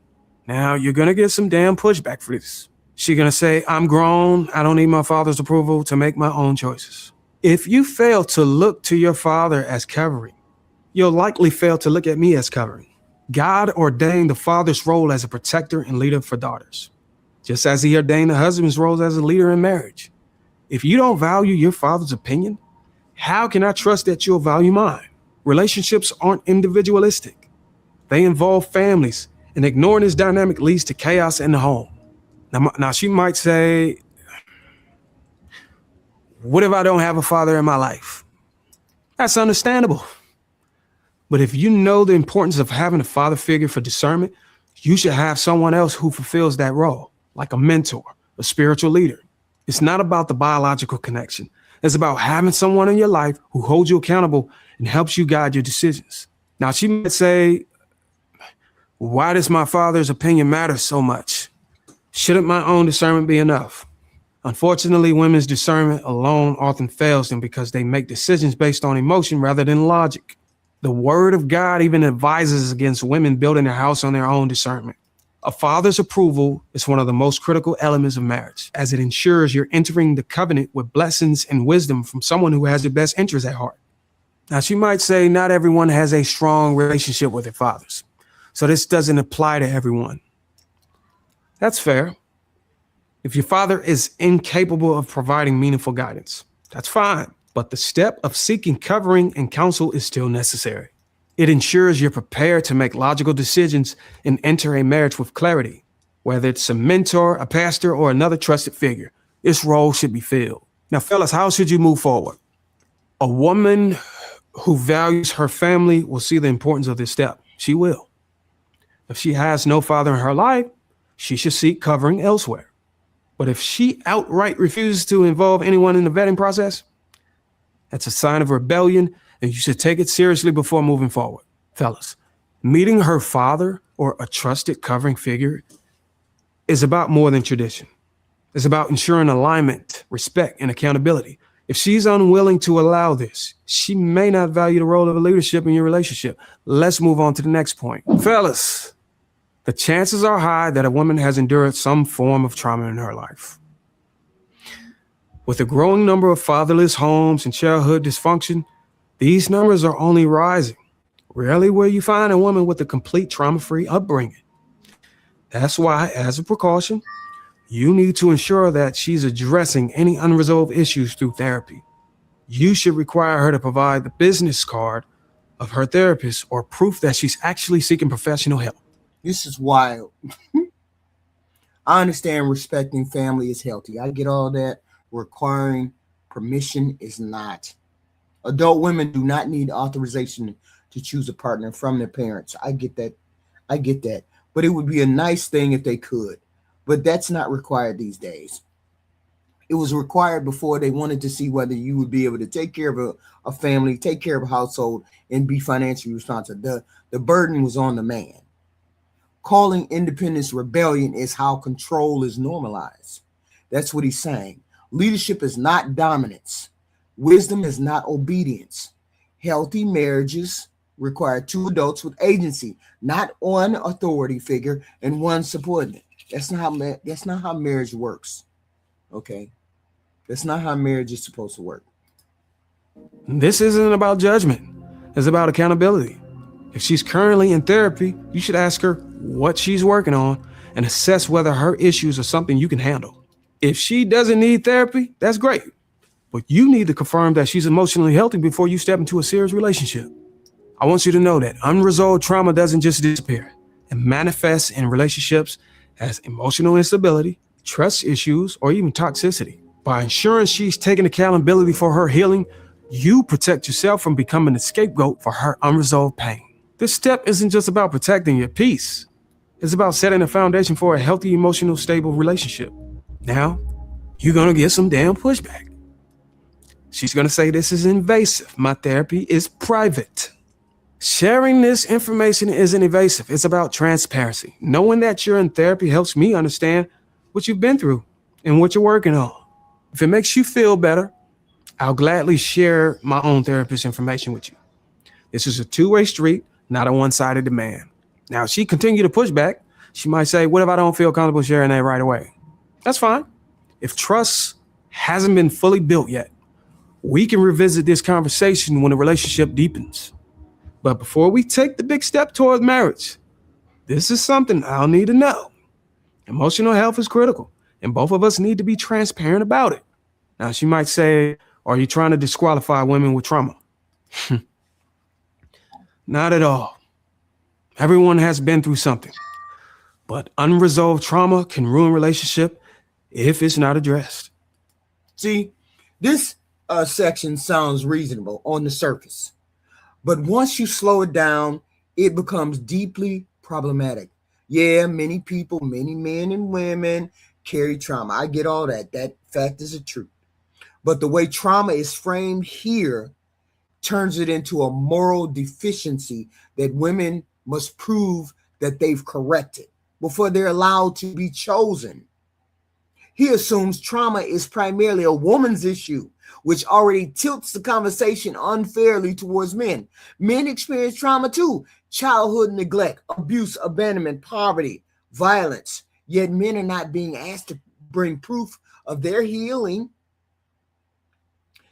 Now, you're gonna get some damn pushback for this. She's gonna say, I'm grown, I don't need my father's approval to make my own choices. If you fail to look to your father as covering, you'll likely fail to look at me as covering. God ordained the father's role as a protector and leader for daughters, just as he ordained the husband's role as a leader in marriage. If you don't value your father's opinion, how can I trust that you'll value mine? Relationships aren't individualistic. They involve families, and ignoring this dynamic leads to chaos in the home. Now she might say, what if I don't have a father in my life? That's understandable. But if you know the importance of having a father figure for discernment, you should have someone else who fulfills that role, like a mentor, a spiritual leader. It's not about the biological connection. It's about having someone in your life who holds you accountable and helps you guide your decisions. Now, she might say, why does my father's opinion matter so much? Shouldn't my own discernment be enough? Unfortunately, women's discernment alone often fails them because they make decisions based on emotion rather than logic. The word of God even advises against women building their house on their own discernment. A father's approval is one of the most critical elements of marriage, as it ensures you're entering the covenant with blessings and wisdom from someone who has your best interests at heart. Now, she might say not everyone has a strong relationship with their fathers, so this doesn't apply to everyone. That's fair. If your father is incapable of providing meaningful guidance, that's fine. But the step of seeking covering and counsel is still necessary. It ensures you're prepared to make logical decisions and enter a marriage with clarity. Whether it's a mentor, a pastor, or another trusted figure, this role should be filled. Now, fellas, how should you move forward? A woman who values her family will see the importance of this step. She will. If she has no father in her life, she should seek covering elsewhere. But if she outright refuses to involve anyone in the vetting process, that's a sign of rebellion, and you should take it seriously before moving forward. Fellas, meeting her father or a trusted covering figure is about more than tradition. It's about ensuring alignment, respect, and accountability. If she's unwilling to allow this, she may not value the role of a leadership in your relationship. Let's move on to the next point. Fellas, the chances are high that a woman has endured some form of trauma in her life. With a growing number of fatherless homes and childhood dysfunction, these numbers are only rising. Rarely will you find a woman with a complete trauma-free upbringing. That's why, as a precaution, you need to ensure that she's addressing any unresolved issues through therapy. You should require her to provide the business card of her therapist or proof that she's actually seeking professional help. This is wild. I understand respecting family is healthy. I get all that. Requiring permission is not. Adult women do not need authorization to choose a partner from their parents. I get that. But it would be a nice thing if they could. But that's not required these days. It was required before. They wanted to see whether you would be able to take care of a family, take care of a household, and be financially responsible. The burden was on the man. Calling independence rebellion is how control is normalized. That's what he's saying. Leadership is not dominance. Wisdom is not obedience. Healthy marriages require two adults with agency, not one authority figure and one subordinate. That's not how marriage works. Okay? That's not how marriage is supposed to work. This isn't about judgment. It's about accountability. If she's currently in therapy, you should ask her what she's working on and assess whether her issues are something you can handle. If she doesn't need therapy, that's great. But you need to confirm that she's emotionally healthy before you step into a serious relationship. I want you to know that unresolved trauma doesn't just disappear. It manifests in relationships as emotional instability, trust issues, or even toxicity. By ensuring she's taking accountability for her healing, you protect yourself from becoming a scapegoat for her unresolved pain. This step isn't just about protecting your peace. It's about setting a foundation for a healthy, emotional, stable relationship. Now, you're going to get some damn pushback. She's going to say this is invasive. My therapy is private. Sharing this information isn't invasive. It's about transparency. Knowing that you're in therapy helps me understand what you've been through and what you're working on. If it makes you feel better, I'll gladly share my own therapist information with you. This is a two-way street, not a one-sided demand. Now, if she continue to push back, she might say, what if I don't feel comfortable sharing that right away? That's fine. If trust hasn't been fully built yet, we can revisit this conversation when the relationship deepens. But before we take the big step towards marriage, this is something I'll need to know. Emotional health is critical, and both of us need to be transparent about it. Now, she might say, are you trying to disqualify women with trauma? Not at all. Everyone has been through something, but unresolved trauma can ruin relationship if it's not addressed. See, this section sounds reasonable on the surface, but once you slow it down, it becomes deeply problematic. Yeah, many people, many men and women carry trauma. I get all that. That fact is a truth. But the way trauma is framed here turns it into a moral deficiency that women must prove that they've corrected before they're allowed to be chosen. He assumes trauma is primarily a woman's issue, which already tilts the conversation unfairly towards men. Men experience trauma too: childhood neglect, abuse, abandonment, poverty, violence. Yet men are not being asked to bring proof of their healing,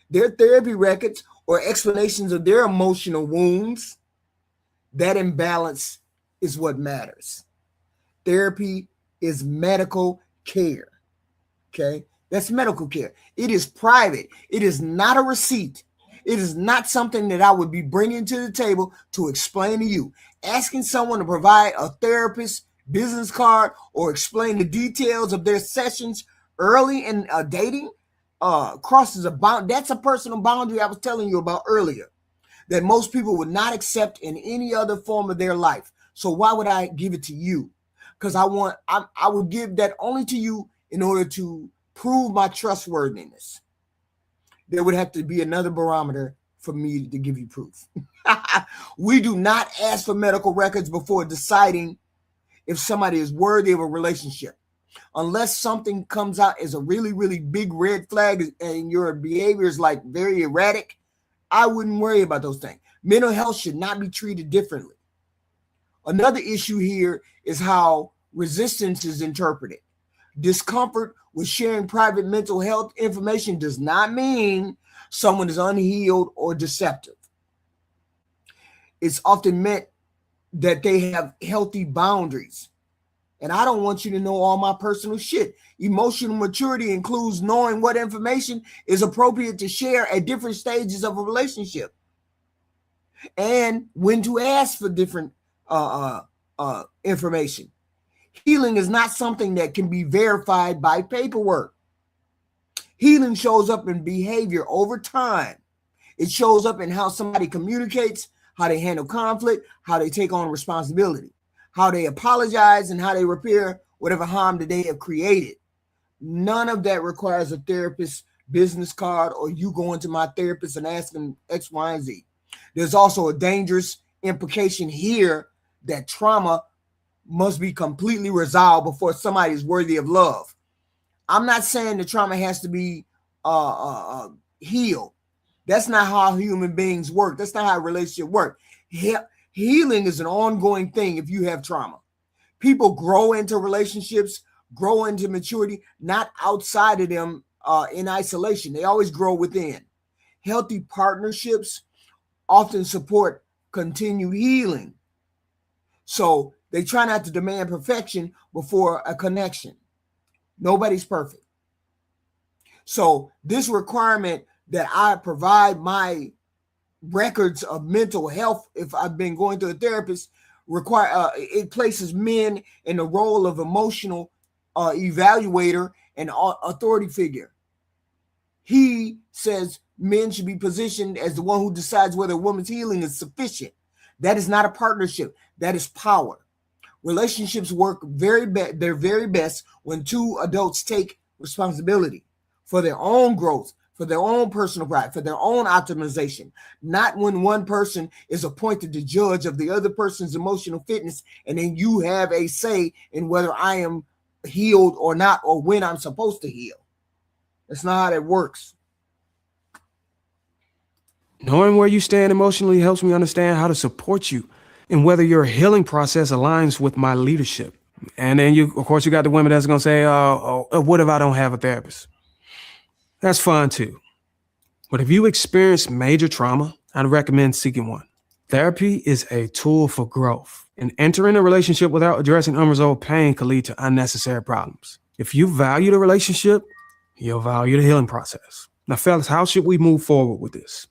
their therapy records, or explanations of their emotional wounds. That imbalance is what matters. Therapy is medical care. Okay, that's medical care. It is private. It is not a receipt. It is not something that I would be bringing to the table to explain to you. Asking someone to provide a therapist business card or explain the details of their sessions early in dating crosses a bound. That's a personal boundary I was telling you about earlier that most people would not accept in any other form of their life. So why would I give it to you? Because I would give that only to you in order to prove my trustworthiness. There would have to be another barometer for me to give you proof. We do not ask for medical records before deciding if somebody is worthy of a relationship. Unless something comes out as a really, really big red flag and your behavior is like very erratic, I wouldn't worry about those things. Mental health should not be treated differently. Another issue here is how resistance is interpreted. Discomfort with sharing private mental health information does not mean someone is unhealed or deceptive. It's often meant that they have healthy boundaries. And I don't want you to know all my personal shit. Emotional maturity includes knowing what information is appropriate to share at different stages of a relationship and when to ask for different information. Healing is not something that can be verified by paperwork. Healing shows up in behavior over time. It shows up in how somebody communicates, how they handle conflict, how they take on responsibility, how they apologize, and how they repair whatever harm that they have created. None of that requires a therapist business card or you going to my therapist and asking X, Y, and Z. There's also a dangerous implication here that trauma must be completely resolved before somebody is worthy of love. I'm not saying the trauma has to be healed. That's not how human beings work. That's not how a relationship works. Healing is an ongoing thing if you have trauma. People grow into relationships, grow into maturity, not outside of them in isolation. They always grow within. Healthy partnerships often support continued healing. So they try not to demand perfection before a connection. Nobody's perfect. So this requirement that I provide my records of mental health, if I've been going to a therapist, it places men in the role of emotional evaluator and authority figure. He says men should be positioned as the one who decides whether a woman's healing is sufficient. That is not a partnership. That is power. Relationships work their very best when two adults take responsibility for their own growth, for their own personal pride, for their own optimization, not when one person is appointed the judge of the other person's emotional fitness, and then you have a say in whether I am healed or not, or when I'm supposed to heal. That's not how that works. Knowing where you stand emotionally helps me understand how to support you and whether your healing process aligns with my leadership. And then of course, you got the women that's going to say, what if I don't have a therapist? That's fine too. But if you experience major trauma, I'd recommend seeking one. Therapy is a tool for growth, and entering a relationship without addressing unresolved pain could lead to unnecessary problems. If you value the relationship, you'll value the healing process. Now, fellas, how should we move forward with this?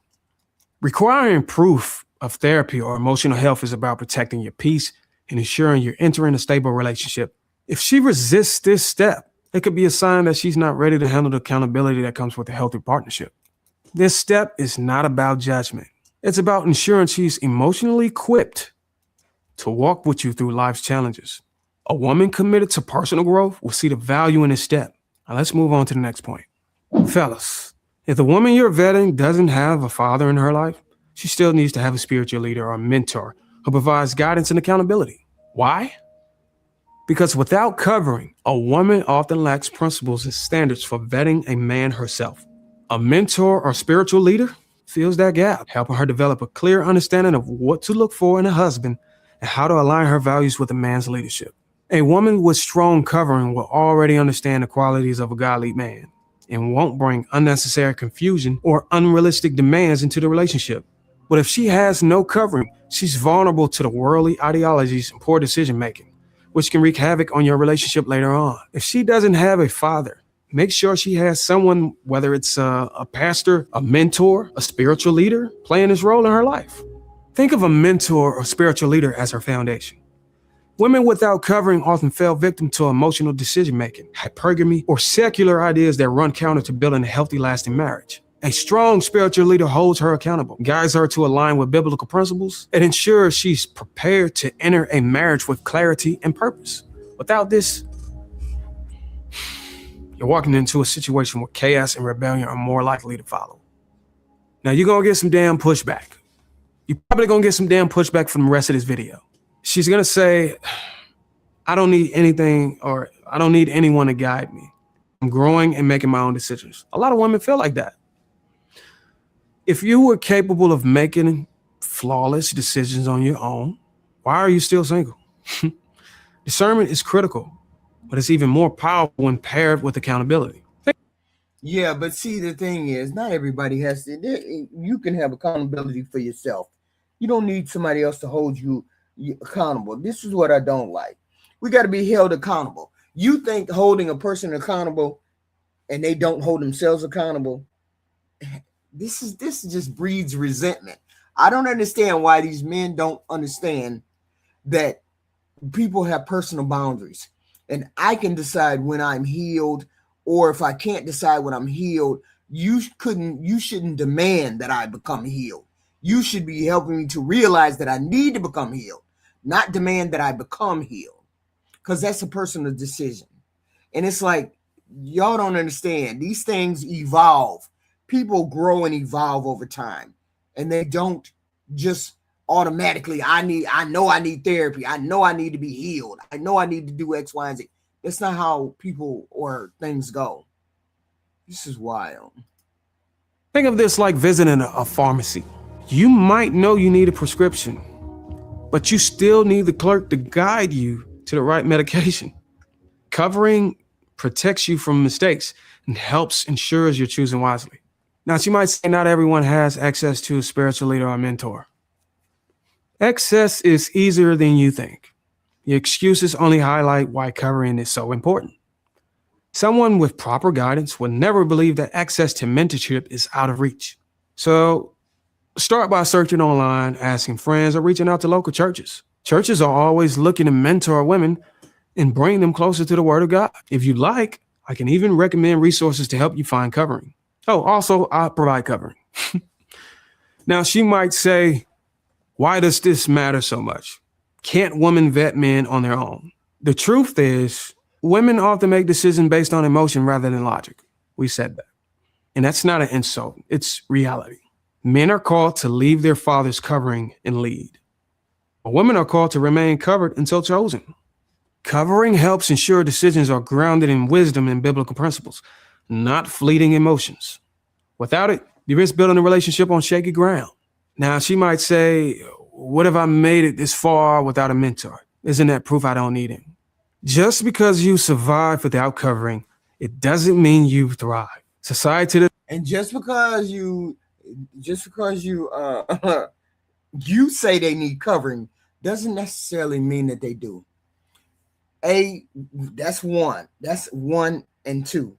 Requiring proof of therapy or emotional health is about protecting your peace and ensuring you're entering a stable relationship. If she resists this step, it could be a sign that she's not ready to handle the accountability that comes with a healthy partnership. This step is not about judgment. It's about ensuring she's emotionally equipped to walk with you through life's challenges. A woman committed to personal growth will see the value in this step. Now let's move on to the next point. Fellas, if the woman you're vetting doesn't have a father in her life, she still needs to have a spiritual leader or a mentor who provides guidance and accountability. Why? Because without covering, a woman often lacks principles and standards for vetting a man herself. A mentor or spiritual leader fills that gap, helping her develop a clear understanding of what to look for in a husband and how to align her values with a man's leadership. A woman with strong covering will already understand the qualities of a godly man and won't bring unnecessary confusion or unrealistic demands into the relationship. But if she has no covering, she's vulnerable to the worldly ideologies and poor decision-making, which can wreak havoc on your relationship later on. If she doesn't have a father, make sure she has someone, whether it's a pastor, a mentor, a spiritual leader, playing this role in her life. Think of a mentor or spiritual leader as her foundation. Women without covering often fall victim to emotional decision-making, hypergamy, or secular ideas that run counter to building a healthy, lasting marriage. A strong spiritual leader holds her accountable, guides her to align with biblical principles, and ensures she's prepared to enter a marriage with clarity and purpose. Without this, you're walking into a situation where chaos and rebellion are more likely to follow. Now, you're going to get some damn pushback. You're probably going to get some damn pushback from the rest of this video. She's going to say, I don't need anything, or I don't need anyone to guide me. I'm growing and making my own decisions. A lot of women feel like that. If you were capable of making flawless decisions on your own, why are you still single? Discernment is critical, but it's even more powerful when paired with accountability. Yeah, but see, the thing is, not everybody has to. You can have accountability for yourself. You don't need somebody else to hold you accountable. This is what I don't like. We got to be held accountable. You think holding a person accountable and they don't hold themselves accountable, this just breeds resentment. I don't understand why these men don't understand that people have personal boundaries, and I can decide when I'm healed, or if I can't decide when I'm healed, you shouldn't demand that I become healed. You should be helping me to realize that I need to become healed, not demand that I become healed, because that's a personal decision. And it's like, y'all don't understand. These things evolve. People grow and evolve over time, and they don't just automatically, I know I need therapy. I know I need to be healed. I know I need to do X, Y, and Z. That's not how people or things go. This is wild. Think of this like visiting a pharmacy. You might know you need a prescription, but you still need the clerk to guide you to the right medication. Covering protects you from mistakes and helps ensures you're choosing wisely. Now, she might say not everyone has access to a spiritual leader or mentor. Access is easier than you think. The excuses only highlight why covering is so important. Someone with proper guidance would never believe that access to mentorship is out of reach. So start by searching online, asking friends, or reaching out to local churches. Churches are always looking to mentor women and bring them closer to the Word of God. If you'd like, I can even recommend resources to help you find covering. Oh, also, I provide covering. Now, she might say, why does this matter so much? Can't women vet men on their own? The truth is, women often make decisions based on emotion rather than logic. We said that. And that's not an insult. It's reality. Men are called to leave their father's covering and lead. But women are called to remain covered until chosen. Covering helps ensure decisions are grounded in wisdom and biblical principles, not fleeting emotions. Without it, you risk building a relationship on shaky ground. Now, she might say, what if I made it this far without a mentor? Isn't that proof I don't need him? Just because you survive without covering, it doesn't mean you thrive. Society. And just because you you say they need covering doesn't necessarily mean that they do. That's one. That's 1 and 2.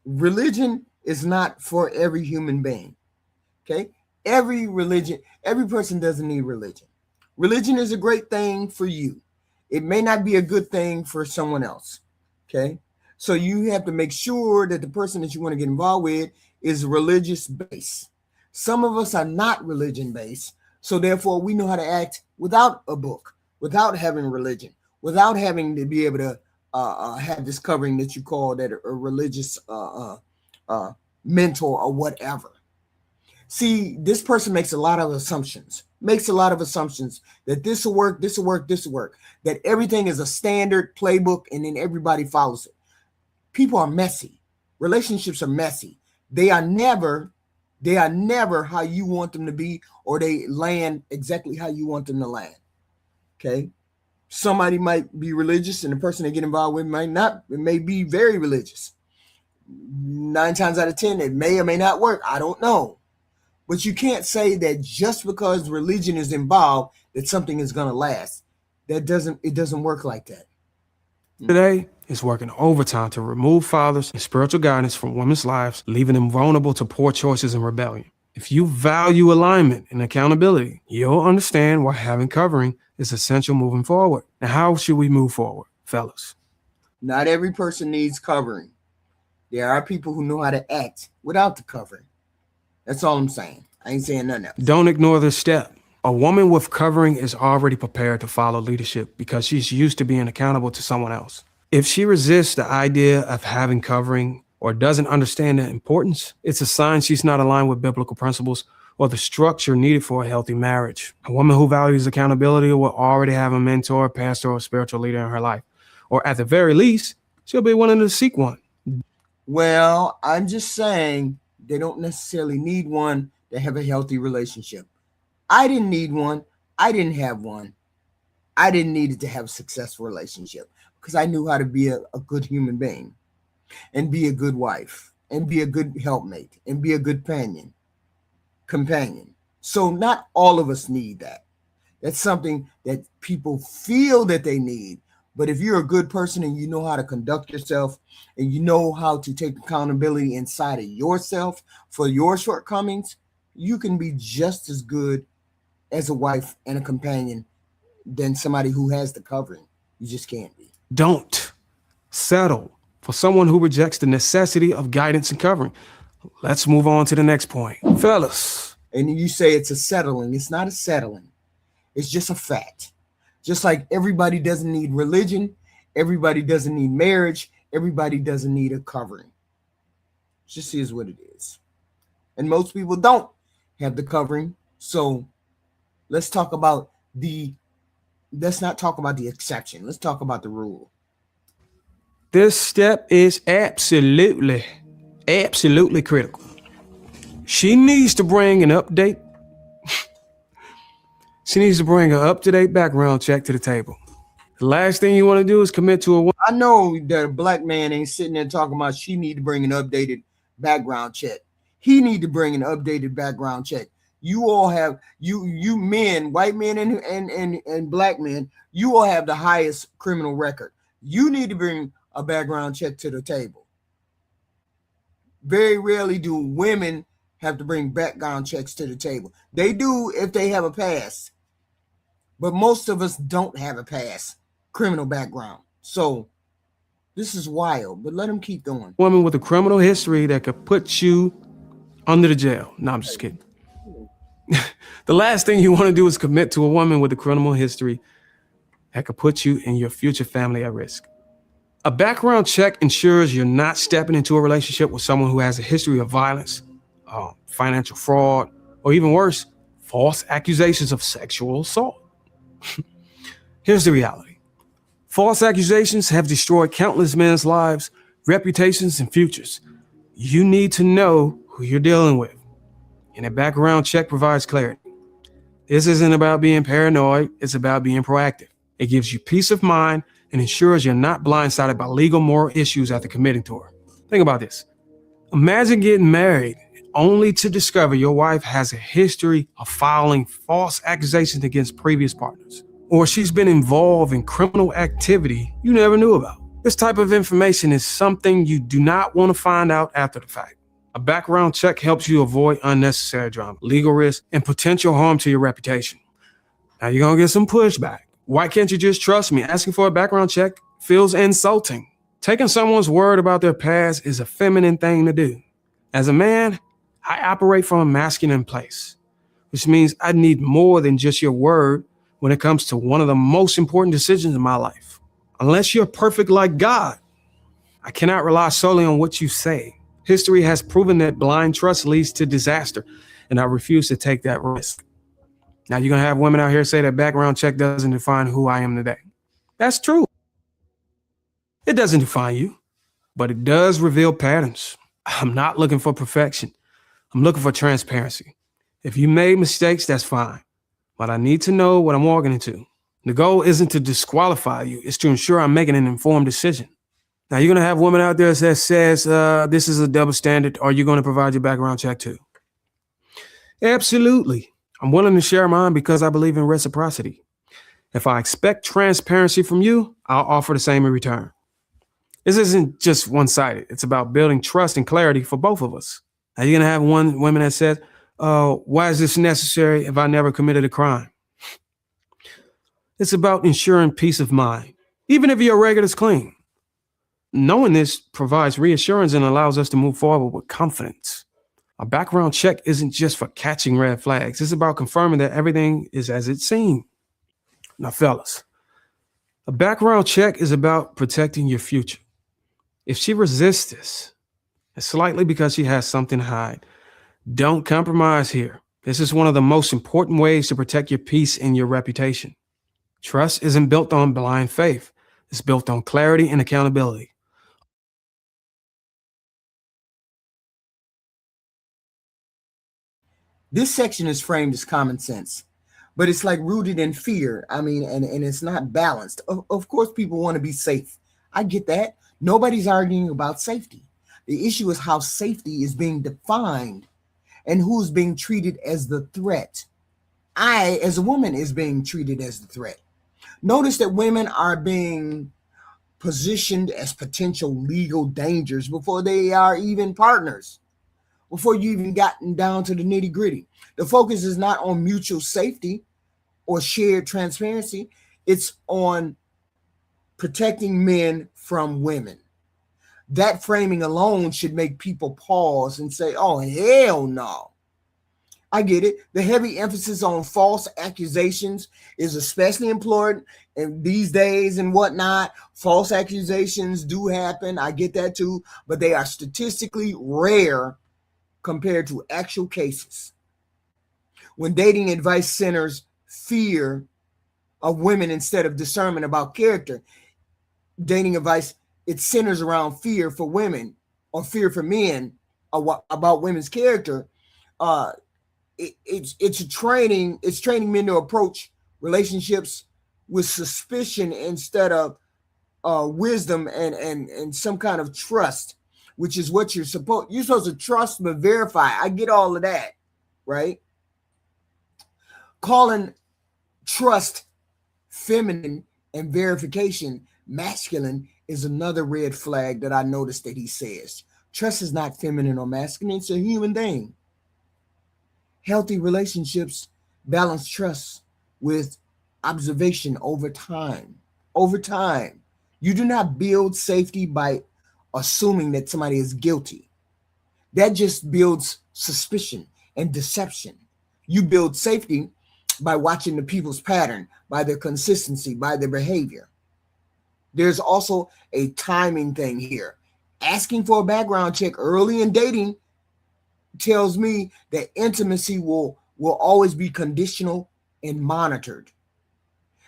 Religion is not for every human being. Okay? Every person doesn't need religion. Religion is a great thing for you. It may not be a good thing for someone else. Okay? So you have to make sure that the person that you want to get involved with is religious based. Some of us are not religion based. So therefore we know how to act without a book, without having religion, without having to be able to have this covering that you call that a religious mentor or whatever. See, this person makes a lot of assumptions, that this will work, that everything is a standard playbook and then everybody follows it. People are messy. Relationships are messy. They are never how you want them to be, or they land exactly how you want them to land. Okay. Somebody might be religious and the person they get involved with might not. It may be very religious. 9 times out of 10, it may or may not work. I don't know. But you can't say that just because religion is involved that something is going to last. It doesn't work like that. Today is working overtime to remove fathers and spiritual guidance from women's lives, leaving them vulnerable to poor choices and rebellion. If you value alignment and accountability, you'll understand why having covering is essential moving forward. Now, how should we move forward, fellas? Not every person needs covering. There are people who know how to act without the covering. That's all I'm saying. I ain't saying nothing else. Don't ignore this step. A woman with covering is already prepared to follow leadership because she's used to being accountable to someone else. If she resists the idea of having covering or doesn't understand the importance, it's a sign she's not aligned with biblical principles or the structure needed for a healthy marriage. A woman who values accountability will already have a mentor, pastor, or spiritual leader in her life. Or at the very least, she'll be willing to seek one. Well, I'm just saying they don't necessarily need one to have a healthy relationship. I didn't need one. I didn't have one. I didn't need it to have a successful relationship because I knew how to be a good human being and be a good wife and be a good helpmate and be a good companion. So not all of us need that. That's something that people feel that they need. But if you're a good person and you know how to conduct yourself and you know how to take accountability inside of yourself for your shortcomings, you can be just as good as a wife and a companion than somebody who has the covering. You just can't be. Don't settle for someone who rejects the necessity of guidance and covering. Let's move on to the next point. Fellas. And you say it's a settling. It's not a settling. It's just a fact. Just like everybody doesn't need religion, everybody doesn't need marriage, everybody doesn't need a covering. It just is what it is. And most people don't have the covering. So let's not talk about the exception. Let's talk about the rule. This step is absolutely critical. She needs to bring an update. She needs to bring an up-to-date background check to the table. The last thing you want to do is commit to a woman. I know that a black man ain't sitting there talking about she need to bring an updated background check. He need to bring an updated background check. You all have, you men, white men and black men, you all have the highest criminal record. You need to bring a background check to the table. Very rarely do women have to bring background checks to the table. They do if they have a past, but most of us don't have a past criminal background. So this is wild, but let them keep going. Woman with a criminal history that could put you under the jail. No, I'm just kidding. The last thing you want to do is commit to a woman with a criminal history that could put you and your future family at risk. A background check ensures you're not stepping into a relationship with someone who has a history of violence, financial fraud, or even worse, false accusations of sexual assault. Here's the reality. False accusations have destroyed countless men's lives, reputations, and futures. You need to know who you're dealing with, and a background check provides clarity. This isn't about being paranoid, it's about being proactive. It gives you peace of mind and ensures you're not blindsided by legal moral issues after committing to her. Think about this. Imagine getting married only to discover your wife has a history of filing false accusations against previous partners, or she's been involved in criminal activity you never knew about. This type of information is something you do not want to find out after the fact. A background check helps you avoid unnecessary drama, legal risk, and potential harm to your reputation. Now you're going to get some pushback. Why can't you just trust me? Asking for a background check feels insulting. Taking someone's word about their past is a feminine thing to do. As a man, I operate from a masculine place, which means I need more than just your word when it comes to one of the most important decisions in my life. Unless you're perfect like God, I cannot rely solely on what you say. History has proven that blind trust leads to disaster, and I refuse to take that risk. Now, you're going to have women out here say that background check doesn't define who I am today. That's true. It doesn't define you, but it does reveal patterns. I'm not looking for perfection. I'm looking for transparency. If you made mistakes, that's fine, but I need to know what I'm walking into. The goal isn't to disqualify you. It's to ensure I'm making an informed decision. Now, you're going to have women out there that says this is a double standard. Are you going to provide your background check too? Absolutely. I'm willing to share mine because I believe in reciprocity. If I expect transparency from you, I'll offer the same in return. This isn't just one-sided. It's about building trust and clarity for both of us. Now, you're going to have women that says, why is this necessary if I never committed a crime? It's about ensuring peace of mind, even if your record is clean. Knowing this provides reassurance and allows us to move forward with confidence. A background check isn't just for catching red flags. It's about confirming that everything is as it seemed. Now, fellas, a background check is about protecting your future. If she resists this, it's likely because she has something to hide. Don't compromise here. This is one of the most important ways to protect your peace and your reputation. Trust isn't built on blind faith. It's built on clarity and accountability. This section is framed as common sense, but it's like rooted in fear. I mean, and it's not balanced. Of course, people want to be safe. I get that. Nobody's arguing about safety. The issue is how safety is being defined and who's being treated as the threat. I, as a woman, is being treated as the threat. Notice that women are being positioned as potential legal dangers before they are even partners, before you even gotten down to the nitty gritty. The focus is not on mutual safety or shared transparency. It's on protecting men from women. That framing alone should make people pause and say, oh, hell no. I get it. The heavy emphasis on false accusations is especially important in these days and whatnot. False accusations do happen. I get that too, but they are statistically rare compared to actual cases. When dating advice centers fear of women instead of discernment about character, dating advice, it centers around fear for women or fear for men about women's character. It's training men to approach relationships with suspicion instead of wisdom and some kind of trust, which is what you're supposed to trust but verify. I get all of that, right? Calling trust feminine and verification masculine is another red flag that I noticed that he says. Trust is not feminine or masculine, it's a human thing. Healthy relationships balance trust with observation over time. Over time, you do not build safety by assuming that somebody is guilty. That just builds suspicion and deception. You build safety by watching the people's pattern, by their consistency, by their behavior. There's also a timing thing here. Asking for a background check early in dating tells me that intimacy will always be conditional and monitored.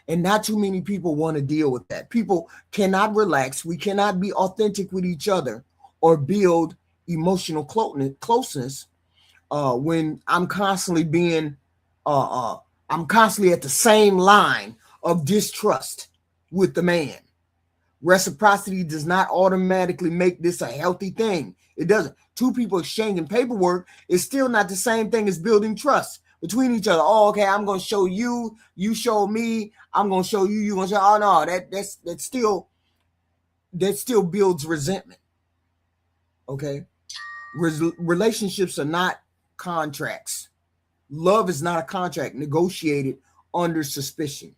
And not too many people want to deal with that. People cannot relax. We cannot be authentic with each other or build emotional closeness when I'm constantly being, I'm constantly at the same line of distrust with the man. Reciprocity does not automatically make this a healthy thing. It doesn't. Two people exchanging paperwork is still not the same thing as building trust between each other. Oh, okay, I'm going to show you, you show me, I'm going to show you, you going to show, oh no, that still builds resentment. Okay? Relationships are not contracts. Love is not a contract negotiated under suspicion.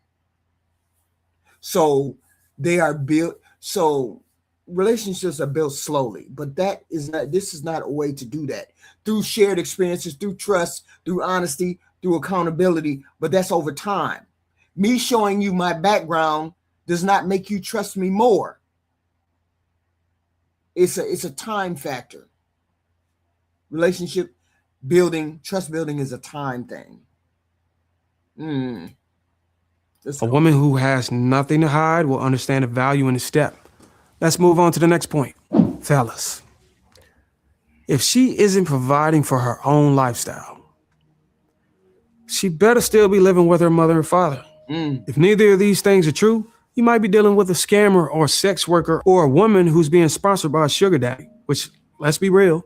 So they are built, so relationships are built slowly, but this is not a way to do that. Through shared experiences, through trust, through honesty, through accountability, but that's over time. Me showing you my background does not make you trust me more. It's a time factor. Relationship building, trust building is a time thing. A woman who has nothing to hide will understand the value in the step. Let's move on to the next point. Fellas, if she isn't providing for her own lifestyle, she better still be living with her mother and father. If neither of these things are true, you might be dealing with a scammer or sex worker or a woman who's being sponsored by a sugar daddy, which, let's be real,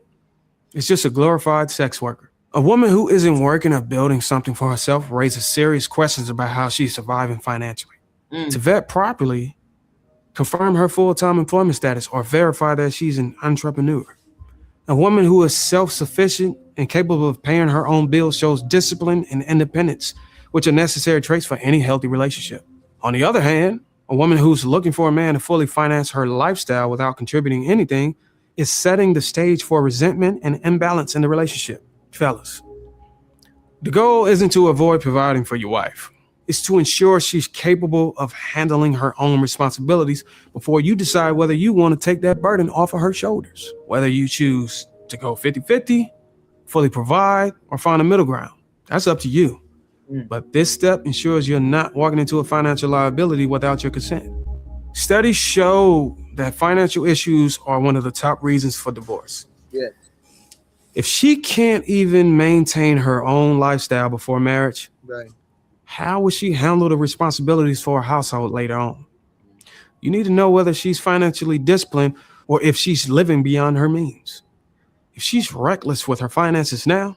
it's just a glorified sex worker. A woman who isn't working or building something for herself raises serious questions about how she's surviving financially. To vet properly, confirm her full-time employment status or verify that she's an entrepreneur. A woman who is self-sufficient and capable of paying her own bills shows discipline and independence, which are necessary traits for any healthy relationship. On the other hand, a woman who's looking for a man to fully finance her lifestyle without contributing anything is setting the stage for resentment and imbalance in the relationship. Fellas, the goal isn't to avoid providing for your wife. It's to ensure she's capable of handling her own responsibilities before you decide whether you want to take that burden off of her shoulders. Whether you choose to go 50-50, fully provide, or find a middle ground, that's up to you. But this step ensures you're not walking into a financial liability without your consent. Studies show that financial issues are one of the top reasons for divorce. Yes. If she can't even maintain her own lifestyle before marriage, Right. how will she handle the responsibilities for her household later on? You need to know whether she's financially disciplined or if she's living beyond her means. If she's reckless with her finances now,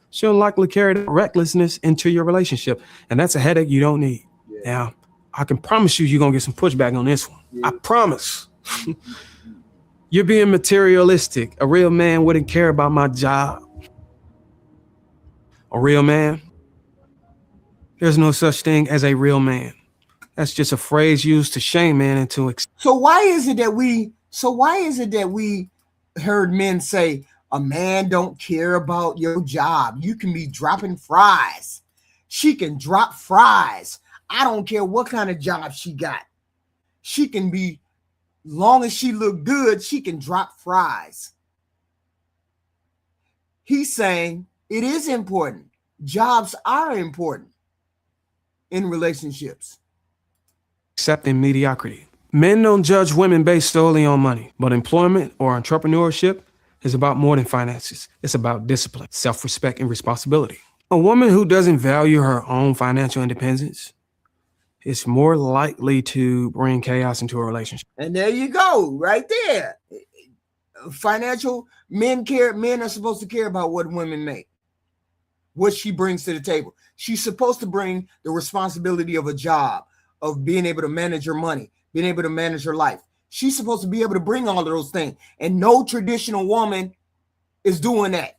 she'll likely carry that recklessness into your relationship, and that's a headache you don't need. Yeah. Now, I can promise you, you're going to get some pushback on this one. Yeah. I promise. You're being materialistic. A real man wouldn't care about my job. A real man? There's no such thing as a real man. That's just a phrase used to shame men into. So why is it that we heard men say a man don't care about your job? You can be dropping fries. She can drop fries. I don't care what kind of job she got. She can be, long as she look good, she can drop fries. He's saying it is important. Jobs are important in relationships. Accepting mediocrity. Men don't judge women based solely on money, but employment or entrepreneurship is about more than finances. It's about discipline, self-respect, and responsibility. A woman who doesn't value her own financial independence is more likely to bring chaos into a relationship. And there you go, right there. Financial men are supposed to care about what women make, what she brings to the table. She's supposed to bring the responsibility of a job, of being able to manage her money, being able to manage her life. She's supposed to be able to bring all of those things. And no traditional woman is doing that.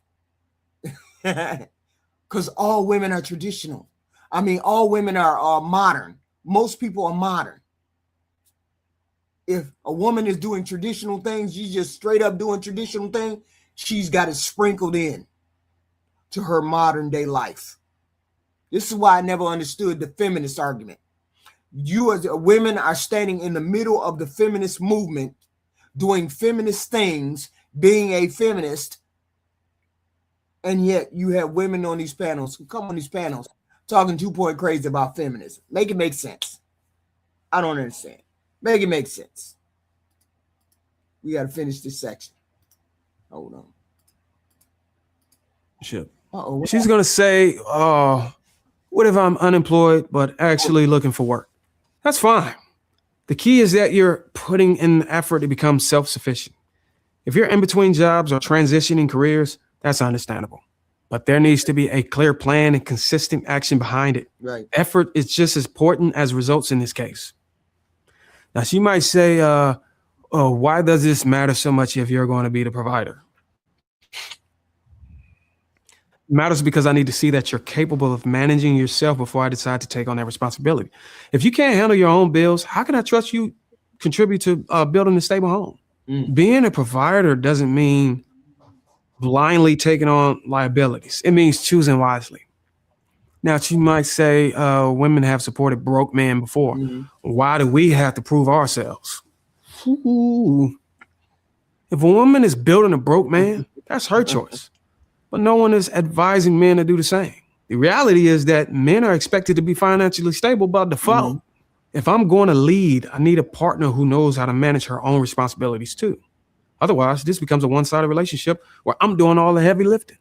Because all women are traditional. I mean, all women are modern. Most people are modern. If a woman is doing traditional things, she's just straight up doing traditional things, she's got it sprinkled in to her modern day life. This is why I never understood the feminist argument. You as women are standing in the middle of the feminist movement, doing feminist things, being a feminist, and yet you have women on these panels who come on these panels talking 2-point crazy about feminism. Make it make sense. I don't understand. Make it make sense. We got to finish this section. Hold on. Uh-oh. She's going to say, what if I'm unemployed but actually looking for work? That's fine. The key is that you're putting in the effort to become self-sufficient. If you're in between jobs or transitioning careers, that's understandable. But there needs to be a clear plan and consistent action behind it. Right. Effort is just as important as results in this case. Now, she might say, why does this matter so much if you're going to be the provider? It matters because I need to see that you're capable of managing yourself before I decide to take on that responsibility. If you can't handle your own bills, how can I trust you contribute to building a stable home? Being a provider doesn't mean blindly taking on liabilities. It means choosing wisely. Now, she might say, women have supported broke men before. Why do we have to prove ourselves? Ooh. If a woman is building a broke man, that's her choice. But no one is advising men to do the same. The reality is that men are expected to be financially stable by default. If I'm going to lead, I need a partner who knows how to manage her own responsibilities too. Otherwise, this becomes a one-sided relationship where I'm doing all the heavy lifting.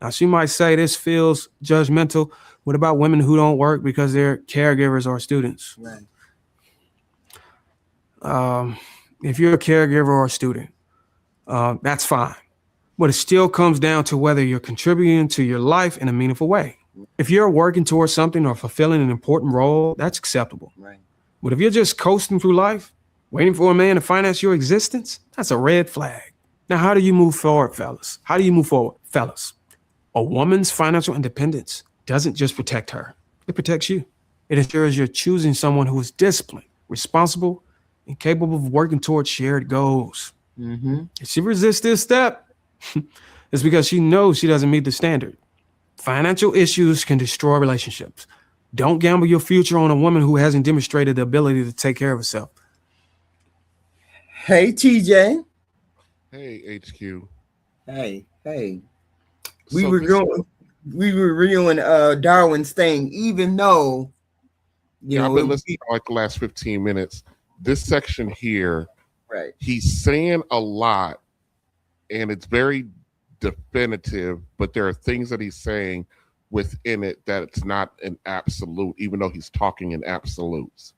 Now, she might say this feels judgmental. What about women who don't work because they're caregivers or students? Right. If you're a caregiver or a student, that's fine. But it still comes down to whether you're contributing to your life in a meaningful way. If you're working towards something or fulfilling an important role, that's acceptable. Right. But if you're just coasting through life, waiting for a man to finance your existence, that's a red flag. Now, how do you move forward, fellas? How do you move forward, fellas? A woman's financial independence doesn't just protect her. It protects you. It ensures you're choosing someone who is disciplined, responsible, and capable of working towards shared goals. If she resists this step, it's because she knows she doesn't meet the standard. Financial issues can destroy relationships. Don't gamble your future on a woman who hasn't demonstrated the ability to take care of herself. Hey, TJ. Hey, HQ. Hey. So We were reviewing Darwin's thing, even though I've been listening for like the last 15 minutes. This section here, right? He's saying a lot, and it's very definitive, but there are things that he's saying within it that it's not an absolute, even though he's talking in absolutes.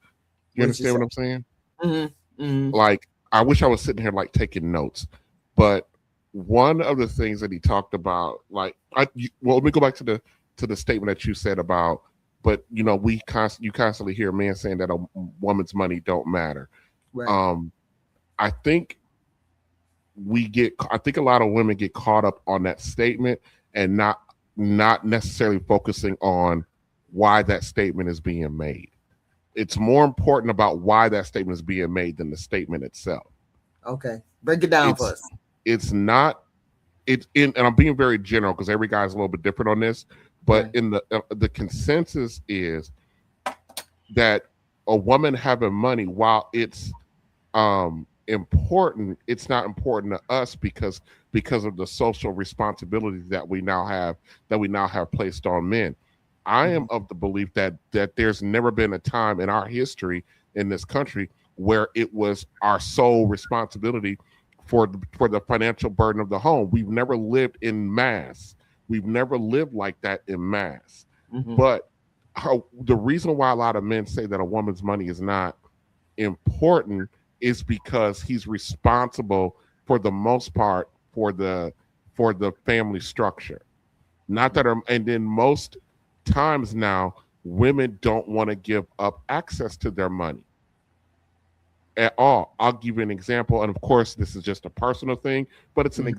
You understand what I'm saying? Like, I wish I was sitting here like taking notes, but one of the things that he talked about, like, let me go back to the statement that you said about, but you know, you constantly hear men saying that a woman's money don't matter. Right. I think a lot of women get caught up on that statement and not necessarily focusing on why that statement is being made. It's more important about why that statement is being made than the statement itself. Okay, break it down for us. And I'm being very general because every guy's a little bit different on this, but in the consensus is that a woman having money, while it's important, it's not important to us because of the social responsibilities that we now have placed on men. I am of the belief that there's never been a time in our history in this country where it was our sole responsibility for the financial burden of the home. We've never lived in mass. We've never lived like that in mass. But the reason why a lot of men say that a woman's money is not important is because he's responsible for the most part for the family structure. And then most times now, women don't want to give up access to their money at all. I'll give you an example, and of course, this is just a personal thing, but it's an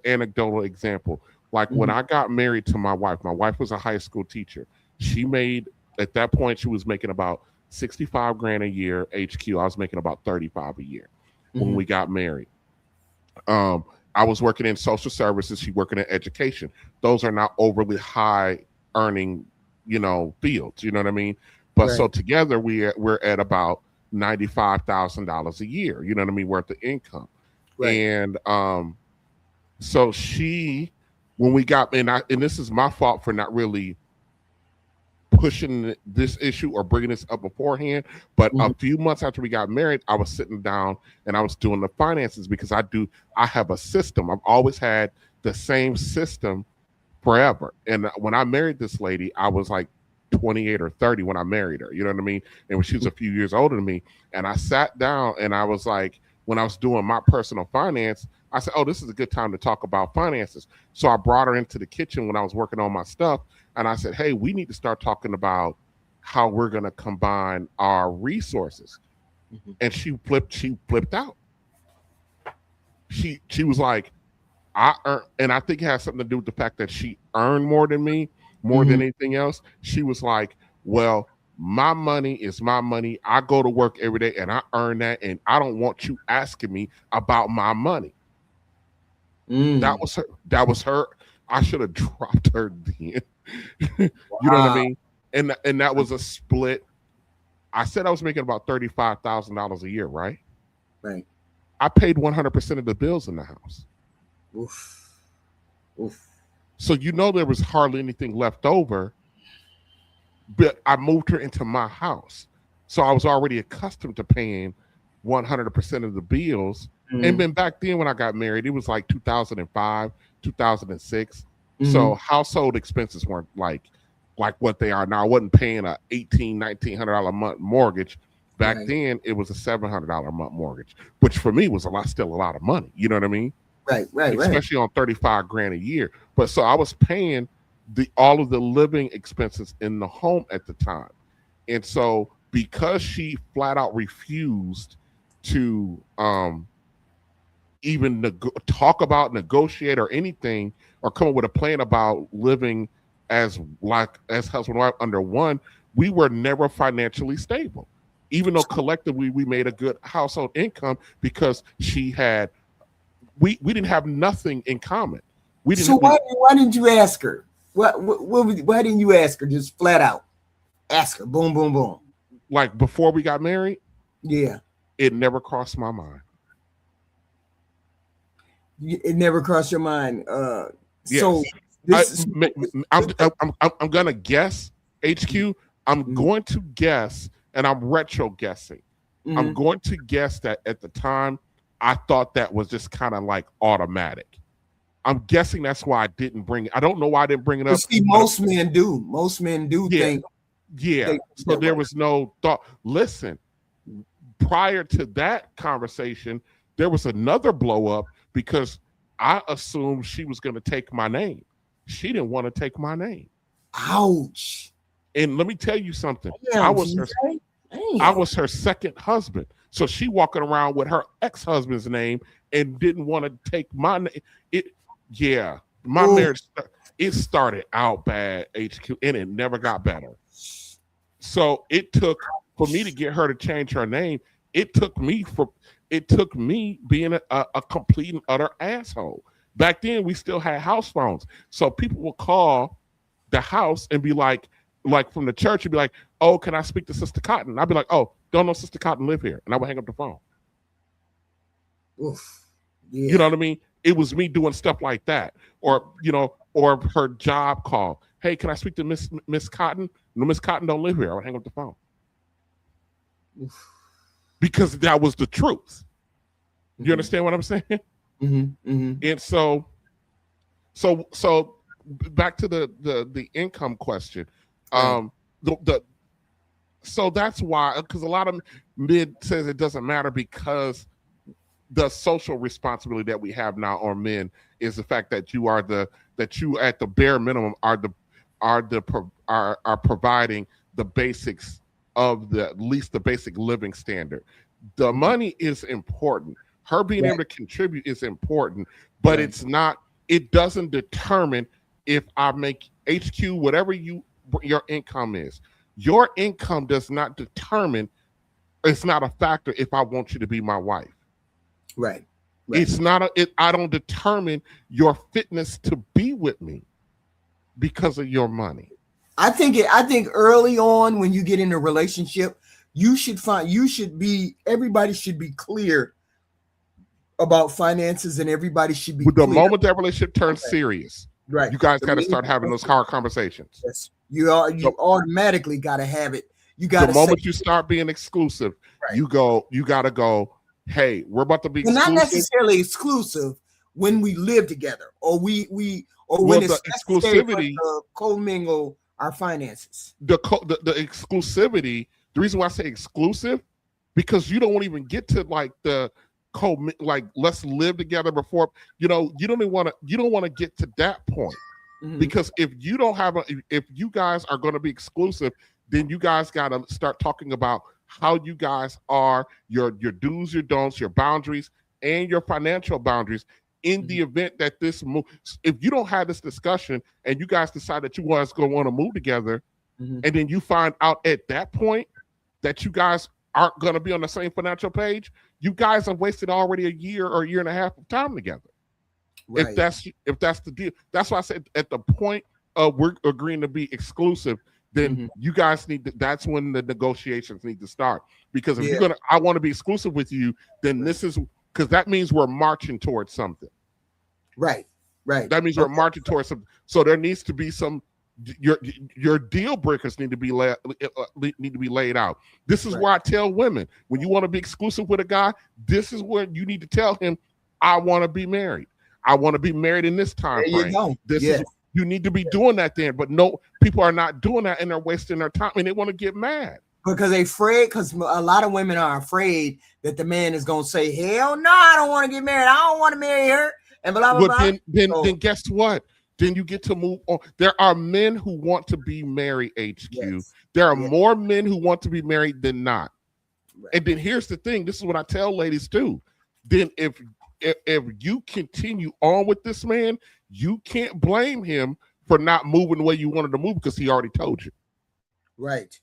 anecdotal example. Like when I got married to my wife was a high school teacher. She made, at that point, she was making about $65,000 a year. HQ, I was making about $35,000 a year when we got married. I was working in social services. She working in education. Those are not overly high earning, fields. You know what I mean? But so together we're at about $95,000 a year. You know what I mean? Worth of income. Right. And so she, when we got, and this is my fault for not really pushing this issue or bringing this up beforehand. But a few months after we got married, I was sitting down and I was doing the finances because I have a system. I've always had the same system forever. And when I married this lady, I was like 28 or 30 when I married her. You know what I mean? And when she was a few years older than me, and I sat down and I was like, when I was doing my personal finance, I said, oh, this is a good time to talk about finances. So I brought her into the kitchen when I was working on my stuff. And I said, hey, we need to start talking about how we're going to combine our resources. And she flipped out. She was like, I earn, and I think it has something to do with the fact that she earned more than me, more than anything else. She was like, well, my money is my money. I go to work every day and I earn that. And I don't want you asking me about my money. That was her. I should have dropped her then. You know what I mean? And that was a split. I said I was making about $35,000 a year, right? Right. I paid 100% of the bills in the house. Oof. Oof. So there was hardly anything left over. But I moved her into my house. So I was already accustomed to paying 100% of the bills. And then back then when I got married, it was like 2005, 2006. So household expenses weren't like what they are now. I wasn't paying a $1,900 a month mortgage. Back then it was a $700 a month mortgage, which for me was still a lot of money. You know what I mean? Right. Especially on $35,000 a year. But so I was paying all of the living expenses in the home at the time. And so because she flat out refused to even talk about, negotiate or anything, or come up with a plan about living as husband and wife under one, we were never financially stable. Even though collectively we made a good household income, because we didn't have nothing in common. Why didn't you ask her? Why didn't you ask her just flat out? Ask her, boom, boom, boom. Like before we got married? Yeah. It never crossed my mind. It never crossed your mind. Yes. So I'm gonna guess, HQ. I'm going to guess, and I'm retro guessing. I'm going to guess that at the time I thought that was just kind of like automatic. I'm guessing that's why I didn't bring it. I don't know why I didn't bring it up. See, most men do think. Yeah. So there was no thought. Listen, prior to that conversation, there was another blow up because I assumed she was going to take my name. She didn't want to take my name. Ouch. And let me tell you something. Yeah, I was her second husband. So she walking around with her ex-husband's name and didn't want to take my name. My marriage, it started out bad, HQ, and it never got better. So it took for me to get her to change her name. It took me being a complete and utter asshole. Back then, we still had house phones. So people would call the house and be like from the church, and be like, oh, can I speak to Sister Cotton? I'd be like, oh, don't know Sister Cotton live here. And I would hang up the phone. Oof. Yeah. You know what I mean? It was me doing stuff like that. Or her job call. Hey, can I speak to Miss Cotton? No, Miss Cotton don't live here. I would hang up the phone. Oof. Because that was the truth. You understand what I'm saying? And so back to the income question. So that's why, because a lot of men says it doesn't matter, because the social responsibility that we have now on men is the fact that you at the bare minimum are providing the basics of at least the basic living standard. The money is important. Her being able to contribute is important, but it doesn't determine if I make HQ, whatever your income is. Your income does not determine, it's not a factor if I want you to be my wife. Right. It's not I don't determine your fitness to be with me because of your money. I think early on when you get in a relationship, everybody should be clear about finances, and everybody should be With the clear. moment that relationship turns serious, Right. You guys The got to men- start having those hard conversations. Yes. You automatically got to have it. You got The to moment you start being exclusive, you got to go, hey, we're about to be well, exclusive. not necessarily exclusive when we live together, or when Well, it's the necessary for us exclusivity- to commingle our finances. The exclusivity, the reason why I say exclusive, because you don't even get to like the let's live together before, you don't want to get to that point. Because if you don't have if you guys are going to be exclusive, then you guys got to start talking about how you guys are, your do's, your don'ts, your boundaries, and your financial boundaries in the event that this move. If you don't have this discussion and you guys decide that you guys going to want to move together, and then you find out at that point that you guys aren't going to be on the same financial page, you guys have wasted already a year or a year and a half of time together. Right. If that's the deal, that's why I said at the point of we're agreeing to be exclusive, then you guys need to, that's when the negotiations need to start. Because if I want to be exclusive with you, then this is, because that means we're marching towards something. Right. That means we're marching towards something. So there needs to be some, your deal breakers need to be laid out. This is where I tell women, when you want to be exclusive with a guy, this is where you need to tell him, I want to be married. I want to be married in this time There you frame. go. This Yes. is, you need to be doing that then. But no, people are not doing that, and they're wasting their time, and they want to get mad. Because they afraid, because a lot of women are afraid that the man is going to say, hell no, I don't want to get married. I don't want to marry her. And blah, blah, But blah. then guess what? Then you get to move on. There are men who want to be married, HQ. Yes. There are more men who want to be married than not. Right. And then here's the thing. This is what I tell ladies too. Then if you continue on with this man, you can't blame him for not moving the way you wanted to move because he already told you. Right.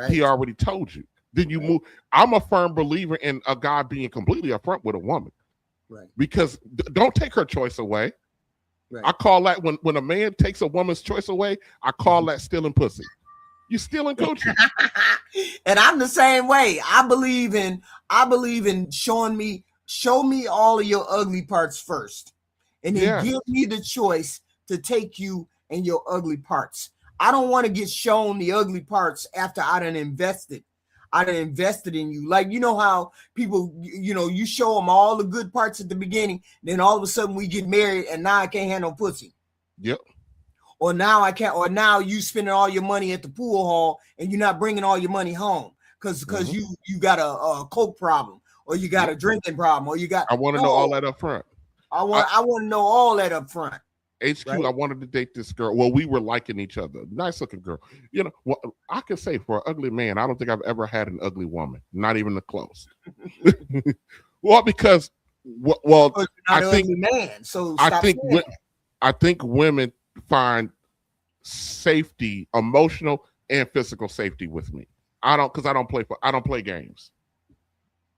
He already told you. Then you move. I'm a firm believer in a guy being completely upfront with a woman. Right. Because don't take her choice away. Right. I call that when a man takes a woman's choice away, I call that stealing pussy. You stealing coochie. And I'm the same way. I believe in show me all of your ugly parts first, and then give me the choice to take you and your ugly parts. I don't want to get shown the ugly parts after I done invested in you. Like, you know how people, you show them all the good parts at the beginning, then all of a sudden we get married and now I can't handle pussy. Yep. Or now I can't, or now you spending all your money at the pool hall and you're not bringing all your money home because you got a coke problem, or you got a drinking problem, or you got. I want to know all that up front. I want to know all that up front. HQ, right? I wanted to date this girl. Well, we were liking each other. Nice looking girl. Well, I can say for an ugly man, I don't think I've ever had an ugly woman. Not even the close. Well, because I think man. So I think women find safety, emotional and physical safety with me. I don't play games.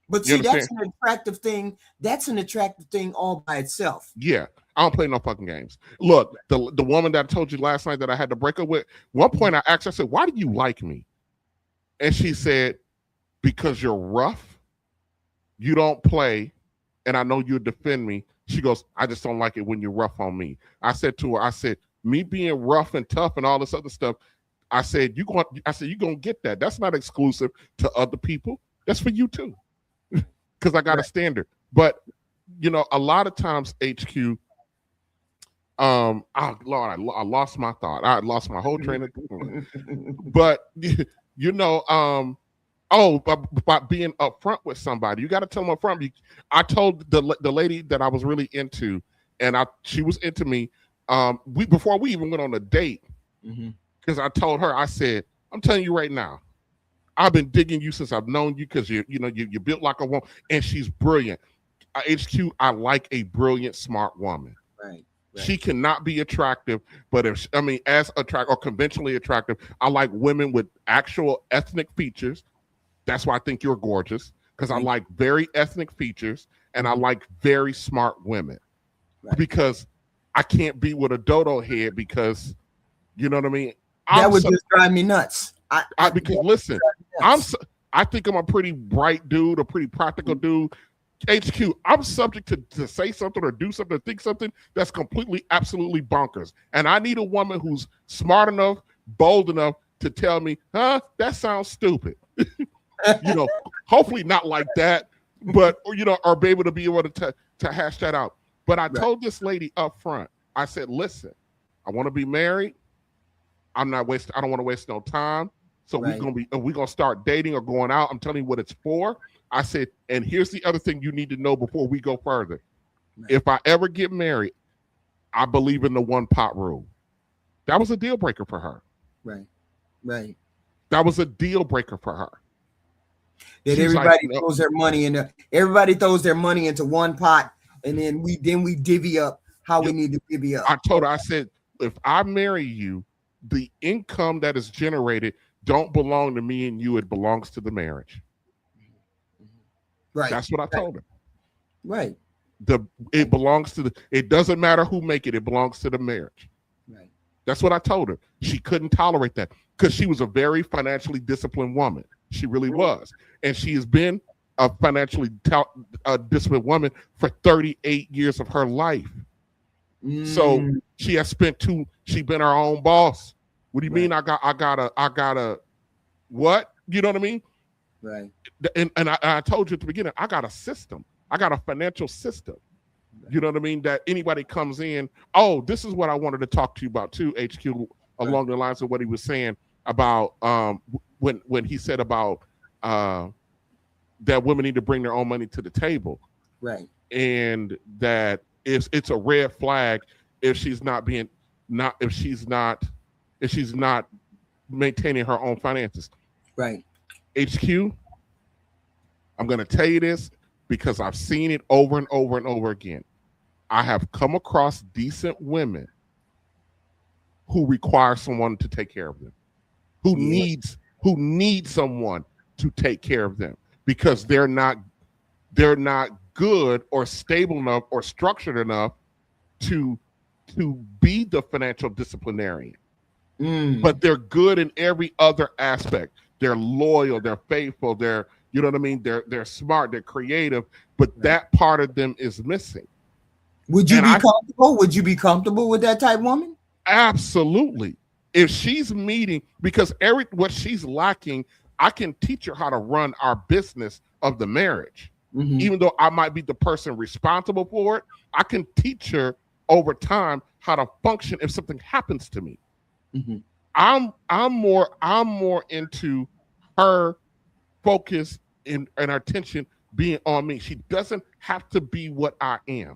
But see, that's an attractive thing. That's an attractive thing all by itself. Yeah. I don't play no fucking games. Look, the woman that I told you last night that I had to break up with, one point I asked her, I said, why do you like me? And she said, because you're rough, you don't play, and I know you defend me. She goes, I just don't like it when you're rough on me. I said to her, me being rough and tough and all this other stuff, I said, you're gonna get that. That's not exclusive to other people. That's for you too. Because I got a standard. But a lot of times, HQ, Lord, I lost my thought. I lost my whole train of thought. But about being upfront with somebody, you got to tell them upfront. I told the lady that I was really into, and she was into me. Before we even went on a date, because I told her, I said, I'm telling you right now, I've been digging you since I've known you because you're built like a woman, and she's brilliant. HQ, I like a brilliant, smart woman. Right. She cannot be attractive, but as attractive or conventionally attractive, I like women with actual ethnic features. That's why I think you're gorgeous, because I like very ethnic features, and I like very smart women. Right. Because I can't be with a dodo head because, you know what I mean? That would just drive me nuts. Because listen, I think I'm a pretty bright dude, a pretty practical dude. HQ, I'm subject to say something or do something or think something that's completely, absolutely bonkers. And I need a woman who's smart enough, bold enough to tell me, that sounds stupid. Hopefully not like that, but, or be able to hash that out. But I told this lady up front, I said, listen, I want to be married. I don't want to waste no time. So we're gonna start dating or going out. I'm telling you what it's for. I said, and here's the other thing you need to know before we go further. Right. If I ever get married, I believe in the one pot rule. That was a deal breaker for her. Right. That was a deal breaker for her. That everybody throws their money into one pot, and then we divvy up how we need to divvy up. I told her, I said, if I marry you, the income that is generated don't belong to me and you. It belongs to the marriage. Right. That's what I told her. Right. It belongs to it doesn't matter who make it. It belongs to the marriage. Right. That's what I told her. She couldn't tolerate that because she was a very financially disciplined woman. She really was. And she has been a financially disciplined woman for 38 years of her life. So she has she been her own boss. What do you mean? I gotta what? You know what I mean? Right. And I told you at the beginning, I got a system. I got a financial system. Right. You know what I mean? That anybody comes in, this is what I wanted to talk to you about too, HQ, along the lines of what he was saying about when he said about that women need to bring their own money to the table. Right. And that it's a red flag if she's not maintaining her own finances. Right. HQ, I'm going to tell you this because I've seen it over and over and over again. I have come across decent women who require someone to take care of them, who need someone to take care of them because they're not good or stable enough or structured enough to be the financial disciplinarian. But they're good in every other aspect. They're loyal, they're faithful, they're, you know what I mean? They're smart, they're creative, but that part of them is missing. Would you be comfortable? Would you be comfortable with that type woman? Absolutely. If she's meeting, because what she's lacking, I can teach her how to run our business of the marriage. Even though I might be the person responsible for it, I can teach her over time how to function if something happens to me. I'm more into her focus and her attention being on me. She doesn't have to be what I am.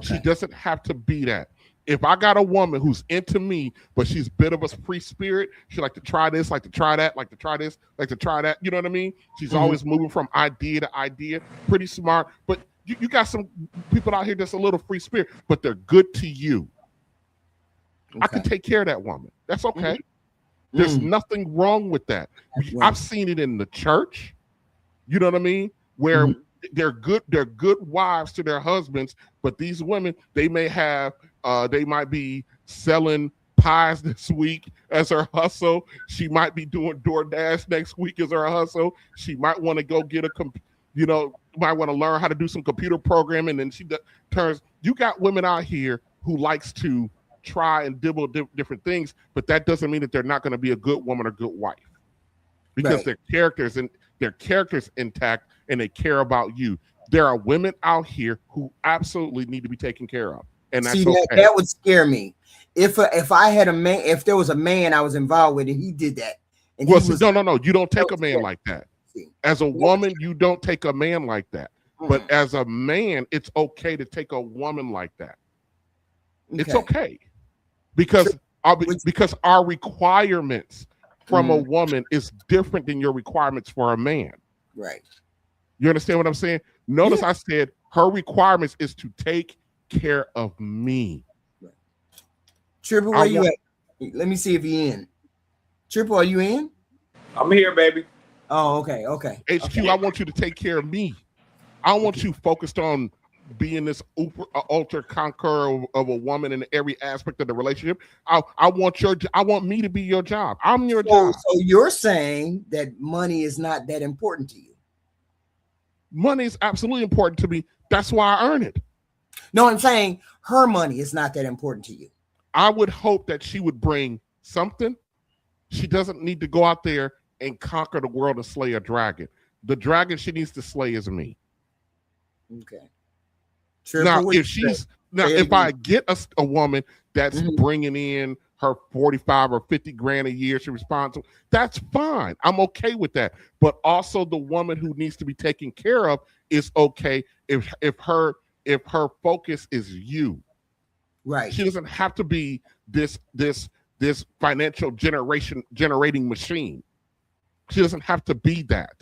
She doesn't have to be that. If I got a woman who's into me, but she's a bit of a free spirit, she like to try this, like to try that, like to try this, like to try that. You know what I mean? She's always moving from idea to idea, pretty smart. But you got some people out here that's a little free spirit, but they're good to you. I can take care of that woman. That's okay. There's nothing wrong with that. I've seen it in the church. You know what I mean? Where they're good wives to their husbands, but these women, they might be selling pies this week as her hustle. She might be doing DoorDash next week as her hustle. She might want to go get might want to learn how to do some computer programming. And she turns, you got women out here who likes to try and dibble different things, but that doesn't mean that they're not going to be a good woman or good wife because their character's intact and they care about you. There are women out here who absolutely need to be taken care of. And that's that would scare me. If I had a man, if there was a man I was involved with and he did that. And no. You don't take a man like that. As a woman, you don't take a man like that. But as a man, it's okay to take a woman like that. It's okay. Because our requirements from a woman is different than your requirements for a man. Right. You understand what I'm saying? Notice I said her requirements is to take care of me. Right. Triple, where you at? Let me see if you're in. Triple, are you in? I'm here, baby. Oh, okay. HQ, I want you to take care of me. I want you focused on being this ultra conqueror of a woman in every aspect of the relationship. I want me to be your job. I'm your job. So you're saying that money is not that important to you? money is absolutely important to me. That's why I earn it. No, I'm saying her money is not that important to you. I would hope that she would bring something. She doesn't need to go out there and conquer the world and slay a dragon. The dragon she needs to slay is me. Okay. Now, if I get a woman that's bringing in her 45 or 50 grand a year, she responds to, that's fine. I'm okay with that. But also the woman who needs to be taken care of is okay if her focus is you. Right. She doesn't have to be this financial generating machine. She doesn't have to be that.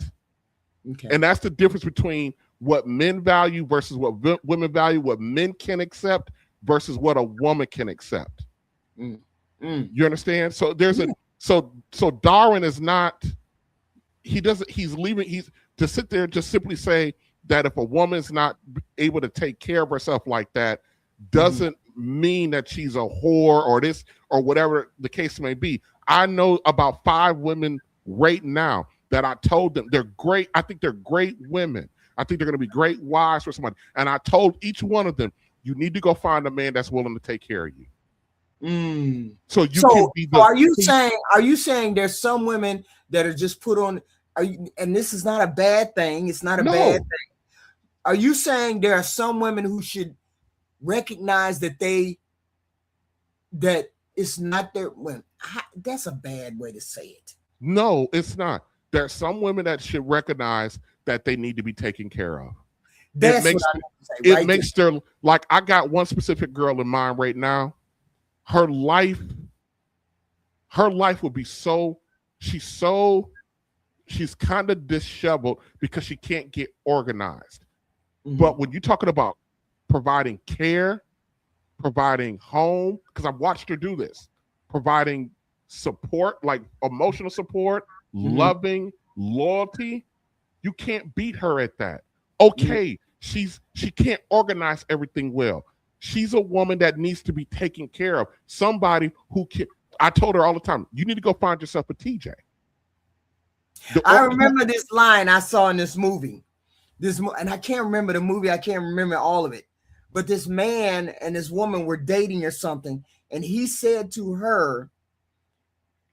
Okay. And that's the difference between what men value versus what women value, what men can accept versus what a woman can accept. You understand? So there's so Darwin is not, he's to sit there and just simply say that if a woman's not able to take care of herself like that, doesn't mean that she's a whore or this or whatever the case may be. I know about 5 women right now that I told them they're great. I think they're great women. I think they're going to be great wives for somebody. And I told each one of them, you need to go find a man that's willing to take care of you. So can be the, are you saying there's some women that are just put on, and this is not a bad thing. It's not a bad thing. Are you saying there are some women who should recognize that it's not their women? That's a bad way to say it. No, it's not. There are some women that should recognize that they need to be taken care of. That's it makes their, like, I got one specific girl in mind right now. Her life would be she's kind of disheveled because she can't get organized. But when you're talking about providing care, providing home, because I've watched her do this, providing support, like emotional support, loving, loyalty, you can't beat her at that. Okay, she can't organize everything well. She's a woman that needs to be taken care of. Somebody who can. I told her all the time, you need to go find yourself a TJ. I remember this line I saw in this movie. And I can't remember the movie. I can't remember all of it. But this man and this woman were dating or something. And he said to her,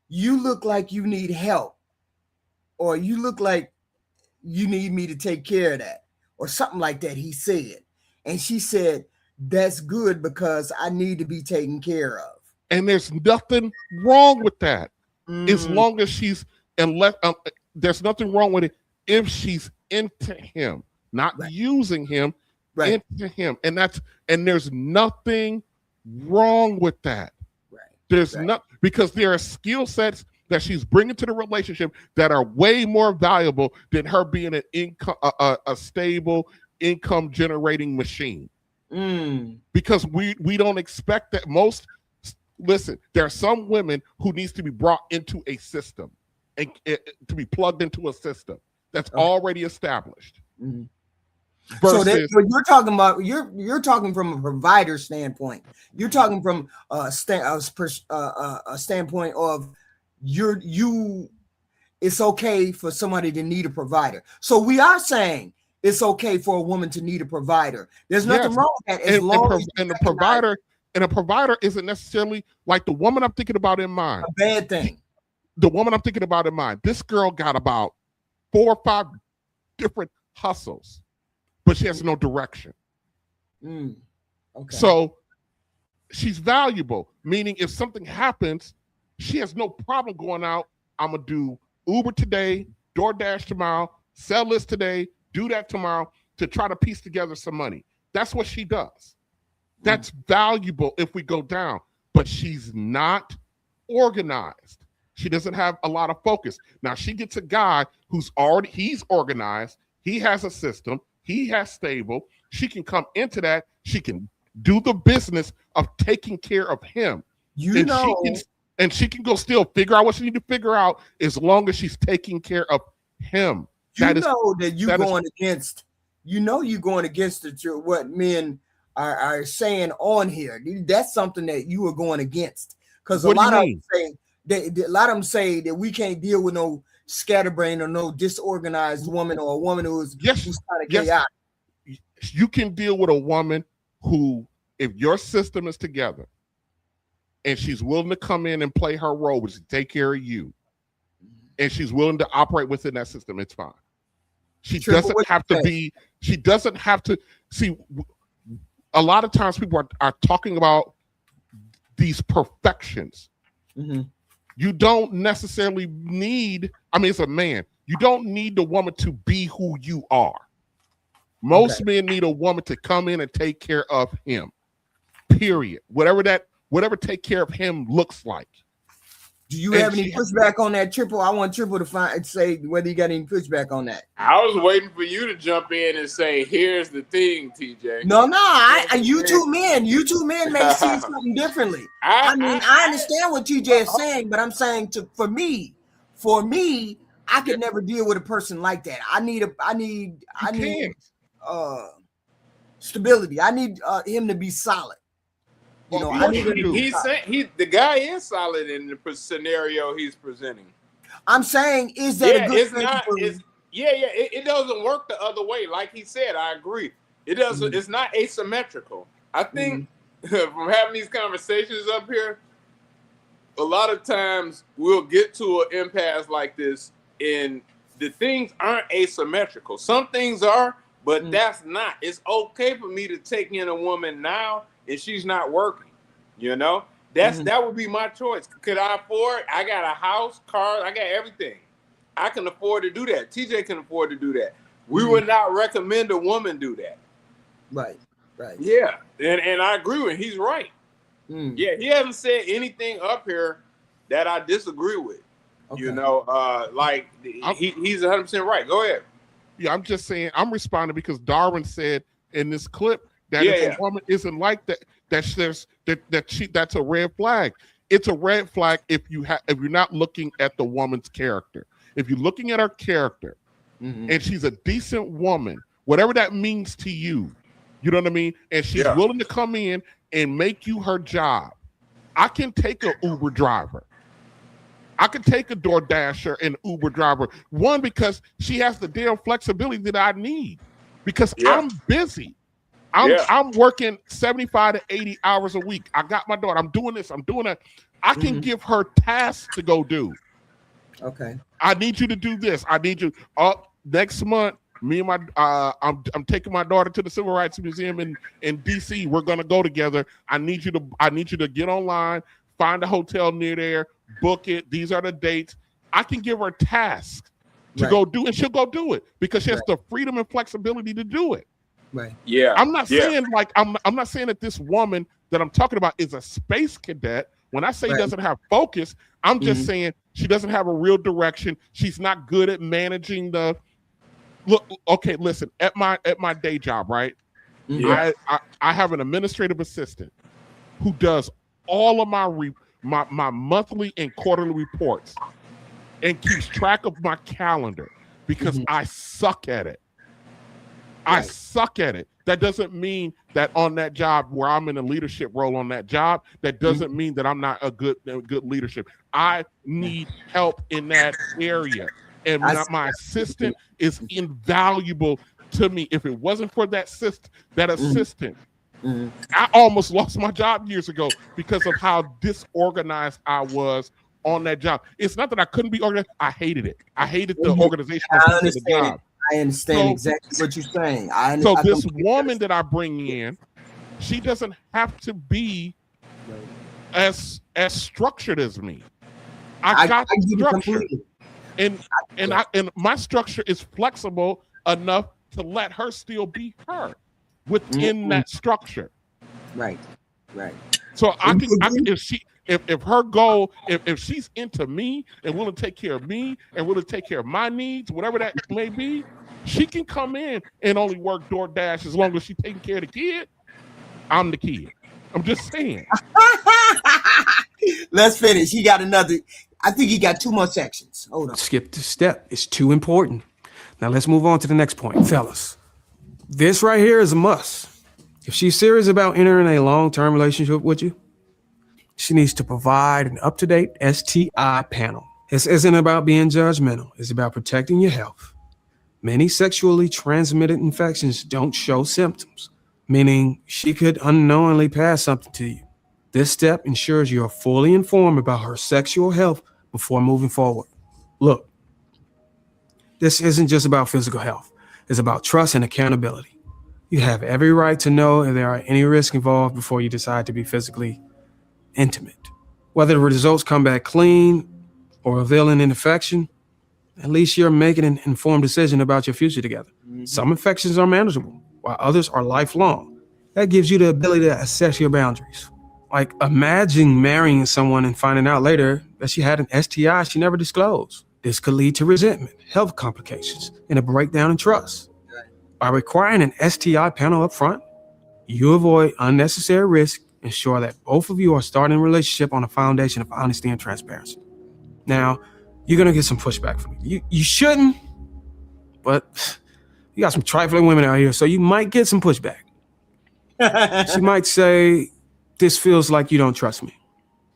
you look like you need help. Or you look like you need me to take care of that. Or something like that, he said. And she said, that's good because I need to be taken care of. And there's nothing wrong with that. As long as she's, there's nothing wrong with it if she's into him, not using him, into him. And there's nothing wrong with that. There's not, because there are skill sets that she's bringing to the relationship that are way more valuable than her being an income, a stable income generating machine. Because we don't expect that. Listen, there are some women who needs to be brought into a system and to be plugged into a system that's already established. So you're talking about you're talking from a provider standpoint. You're talking from a standpoint of it's okay for somebody to need a provider. So we are saying it's okay for a woman to need a provider. There's nothing wrong with that. A provider isn't necessarily like the woman I'm thinking about in mind. A bad thing. The woman I'm thinking about in mind. This girl got about 4 or 5 different hustles, but she has no direction. Okay. So she's valuable, meaning if something happens, she has no problem going out. I'm gonna do Uber today, DoorDash tomorrow, sell this today, do that tomorrow to try to piece together some money. That's what she does. That's valuable if we go down, but she's not organized. She doesn't have a lot of focus. Now she gets a guy he's organized. He has a system. He has stable. She can come into that. She can do the business of taking care of him. And she can go still figure out what she needs to figure out as long as she's taking care of him. You're going against what men are saying on here. That's something that you are going against. Because a lot of them say that we can't deal with no scatterbrained or no disorganized woman or a woman who's kind of Yes. chaotic. You can deal with a woman who, if your system is together and she's willing to come in and play her role, which is to take care of you, and she's willing to operate within that system, it's fine. She doesn't have to be, she doesn't have to, see, a lot of times people are talking about these perfections. You don't necessarily need, I mean, it's a man. You don't need the woman to be who you are. Most men need a woman to come in and take care of him. Period. Whatever take care of him looks like. Do you have any pushback on that, Triple? I want Triple to say whether you got any pushback on that. I was waiting for you to jump in and say, "Here's the thing, TJ." No, you two men may see something differently. I understand what TJ is saying, but I'm saying for me, I could never deal with a person like that. I need stability. I need him to be solid. The guy is solid in the scenario he's presenting. I'm saying, is that a good thing? It doesn't work the other way. Like he said, I agree. It doesn't. It's not asymmetrical. I think from having these conversations up here, a lot of times we'll get to an impasse like this, and the things aren't asymmetrical. Some things are, but that's not. It's okay for me to take in a woman now and she's not working, that would be my choice. Could I afford? I got a house, car, I got everything. I can afford to do that. TJ can afford to do that. We would not recommend a woman do that. Right. Yeah, and I agree with him. He's right. Yeah, he hasn't said anything up here that I disagree with. Okay. He's 100% right. Go ahead. Yeah, I'm just saying, I'm responding because Darwin said in this clip that if a woman isn't like that, that's a red flag. It's a red flag if you're not looking at the woman's character. If you're looking at her character and she's a decent woman, whatever that means to you, you know what I mean? And she's willing to come in and make you her job. I can take an Uber driver. I can take a DoorDasher and Uber driver. One, because she has the damn flexibility that I need. Because I'm busy. I'm working 75 to 80 hours a week. I got my daughter. I'm doing this. I'm doing that. I can give her tasks to go do. Okay. I need you to do this. I need you next month. Me and my I'm taking my daughter to the Civil Rights Museum in DC. We're gonna go together. I need you to get online, find a hotel near there, book it. These are the dates. I can give her tasks to go do, and she'll go do it because she has the freedom and flexibility to do it. Right. Yeah. I'm not saying I'm not saying that this woman that I'm talking about is a space cadet. When I say doesn't have focus, I'm just saying she doesn't have a real direction. She's not good at managing the look. Okay, listen, at my day job, right? I have an administrative assistant who does all of my monthly and quarterly reports and keeps track of my calendar because I suck at it. I suck at it. That doesn't mean that on that job where I'm in a leadership role on that job, that doesn't mean that I'm not a good leadership. I need help in that area. And my assistant is invaluable to me. If it wasn't for that assistant, I almost lost my job years ago because of how disorganized I was on that job. It's not that I couldn't be organized. I hated it. I hated the organizational piece of the job. I understand exactly what you're saying. So this woman that I bring in, she doesn't have to be as structured as me. I got structure, and my structure is flexible enough to let her still be her within that structure. Right. So I can if her goal, if she's into me and willing to take care of me and willing to take care of my needs, whatever that may be, she can come in and only work DoorDash as long as she's taking care of the kid. I'm the kid. I'm just saying. Let's finish. He got another. I think he got 2 more sections. Hold on. Skip the step. It's too important. Now let's move on to the next point, fellas. This right here is a must. If she's serious about entering a long-term relationship with you, she needs to provide an up-to-date STI panel This isn't about being judgmental. It's about protecting your health. Many sexually transmitted infections don't show symptoms, meaning she could unknowingly pass something to you. This step ensures you are fully informed about her sexual health before moving forward. Look, this isn't just about physical health. It's about trust and accountability. You have every right to know if there are any risks involved before you decide to be physically intimate. Whether the results come back clean or revealing an infection, at least you're making an informed decision about your future together. Some infections are manageable, while others are lifelong. That gives you the ability to assess your boundaries. Like, imagine marrying someone and finding out later that she had an STI she never disclosed. This could lead to resentment, health complications, and a breakdown in trust. By requiring an STI panel up front, you avoid unnecessary risk, ensure that both of you are starting a relationship on a foundation of honesty and transparency. Now, you're gonna get some pushback from me. You shouldn't, but you got some trifling women out here, so you might get some pushback. She might say, this feels like you don't trust me.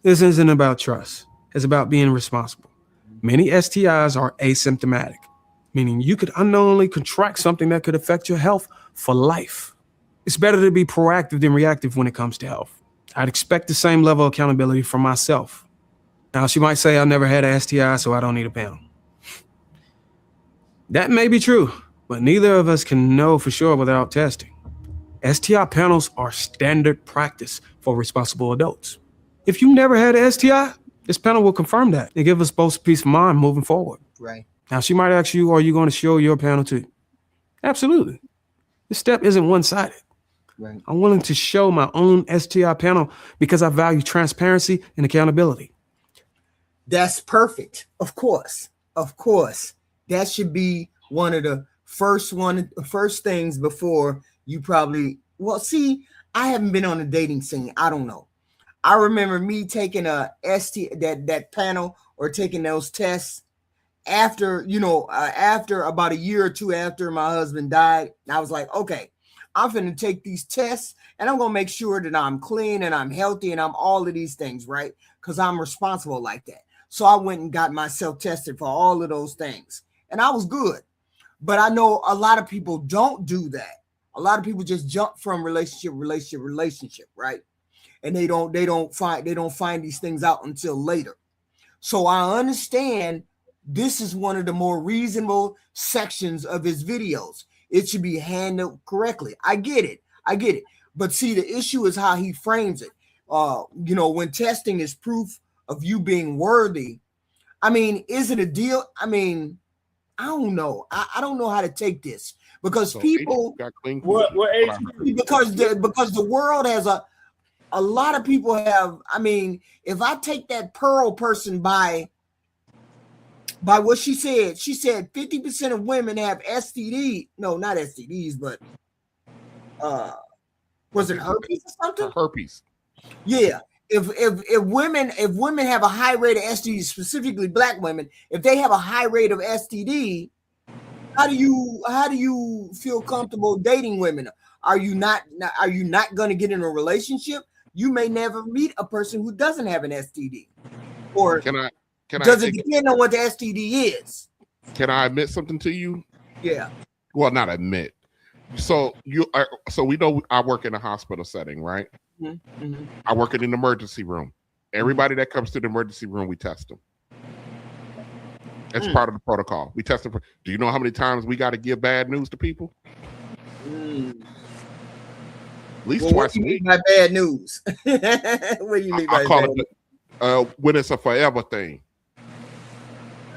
This isn't about trust. It's about being responsible. Many STIs are asymptomatic, meaning you could unknowingly contract something that could affect your health for life. It's better to be proactive than reactive when it comes to health. I'd expect the same level of accountability from myself. Now, she might say I never had an STI, so I don't need a panel. That may be true, but neither of us can know for sure without testing. STI panels are standard practice for responsible adults. If you never had an STI, this panel will confirm that and give us both peace of mind moving forward. Right. Now, she might ask you, are you going to show your panel too? Absolutely. This step isn't one-sided. Right. I'm willing to show my own STI panel because I value transparency and accountability. That's perfect. Of course. Of course. That should be one of the first things before you probably, well, see, I haven't been on the dating scene. I don't know. I remember me taking a that panel or taking those tests after about a year or two after my husband died. I was like, okay, I'm finna take these tests and I'm gonna make sure that I'm clean and I'm healthy and I'm all of these things, right? Because I'm responsible like that. So I went and got myself tested for all of those things and I was good. But I know a lot of people don't do that. A lot of people just jump from relationship, right? And they don't find these things out until later. So I understand this is one of the more reasonable sections of his videos. It should be handled correctly. I get it. But see, the issue is how he frames it. When testing is proof of you being worthy. I mean, is it a deal? I mean, I don't know. I don't know how to take this because people what age? because the world has a lot of people have. I mean, if I take that Pearl person by what she said 50% of women have STD. No, not STDs, but was it herpes or something? Herpes. Yeah. If women have a high rate of STD, specifically black women, if they have a high rate of STD, how do you feel comfortable dating women? Are you not going to get in a relationship? You may never meet a person who doesn't have an STD. Or does it depend on what the STD is? Can I admit something to you? Yeah. Well, not admit. So we know I work in a hospital setting, right? Mm-hmm. I work in an emergency room. Everybody that comes to the emergency room, we test them. It's part of the protocol. We test them. Do you know how many times we got to give bad news to people? At least twice a week. By bad news. What do you mean by bad news? When it's a forever thing.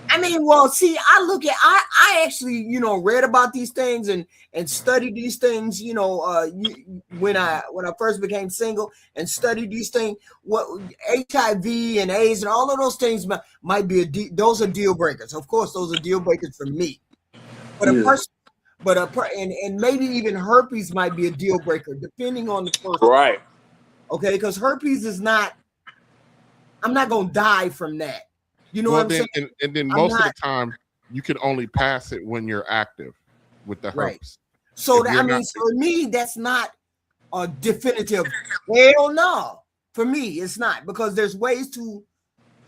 I mean, well, see, I actually, read about these things and studied these things, when I first became single and studied these things, what HIV and AIDS and all of those things might be those are deal breakers. Of course, those are deal breakers for me. But a person, and maybe even herpes might be a deal breaker, depending on the person. Right. Okay, because herpes is not. I'm not gonna die from that. You know what I'm saying? And then most of the time, you can only pass it when you're active with the herpes. Right. So for me, that's not a definitive. Hell no. For me, it's not, because there's ways to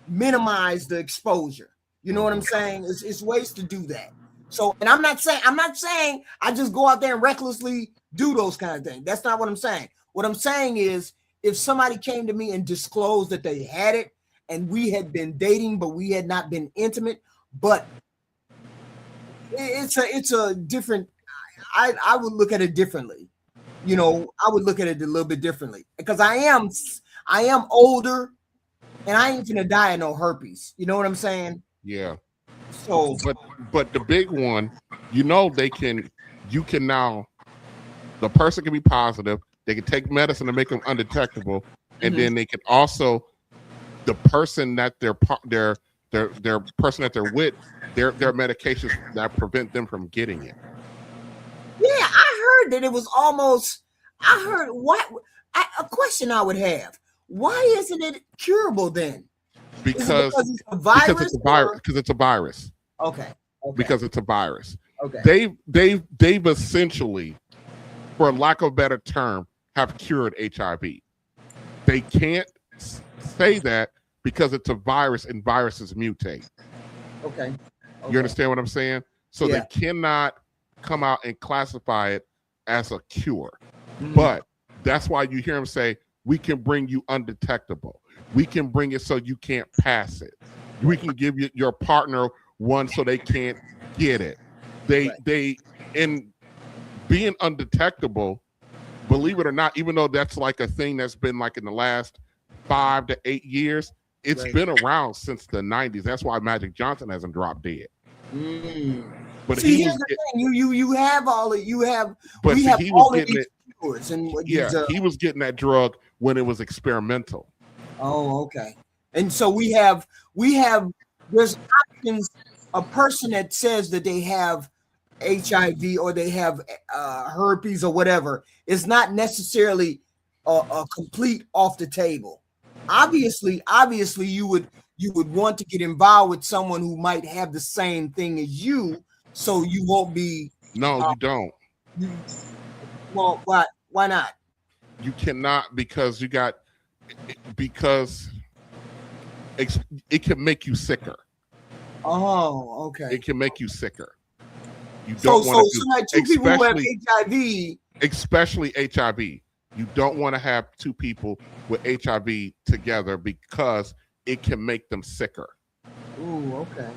minimize the exposure. You know what I'm saying? It's ways to do that. So, and I'm not saying I just go out there and recklessly do those kind of things. That's not what I'm saying. What I'm saying is, if somebody came to me and disclosed that they had it, and we had been dating, but we had not been intimate, but it's a different. I would look at it differently. You know, I would look at it a little bit differently because I am older, and I ain't gonna die of no herpes. You know what I'm saying? Yeah. So, but the big one, you know, you can now, the person can be positive. They can take medicine to make them undetectable, and then they can also, the person that they're person that they're with, their medications that prevent them from getting it. Yeah, I heard that it was almost. I heard a question I would have. Why isn't it curable then? Because it's a virus. Because it's a virus. Okay. Because it's a virus. Okay. They've essentially, for lack of a better term, have cured HIV. They can't say that because it's a virus and viruses mutate. Okay. You understand what I'm saying? So they cannot come out and classify it as a cure. But that's why you hear them say, we can bring you undetectable. We can bring it so you can't pass it. We can give your partner one so they can't get it. They in being undetectable, believe it or not, even though that's like a thing that's been like in the last 5 to 8 years, it's been around since the 90s. That's why Magic Johnson hasn't dropped dead. But see, here's the thing: you have all of you have. But we see, have he all was of getting these it. cures, and He was getting that drug when it was experimental. Oh, okay. And so we have there's options. A person that says that they have HIV or they have herpes or whatever is not necessarily a complete off the table. Obviously, you would want to get involved with someone who might have the same thing as you, so you won't be. No, you don't. Well, why not? You cannot because it can make you sicker. Oh, okay. It can make you sicker. You don't want to like two people who have HIV, especially HIV. You don't want to have two people with HIV together because it can make them sicker. Ooh, okay.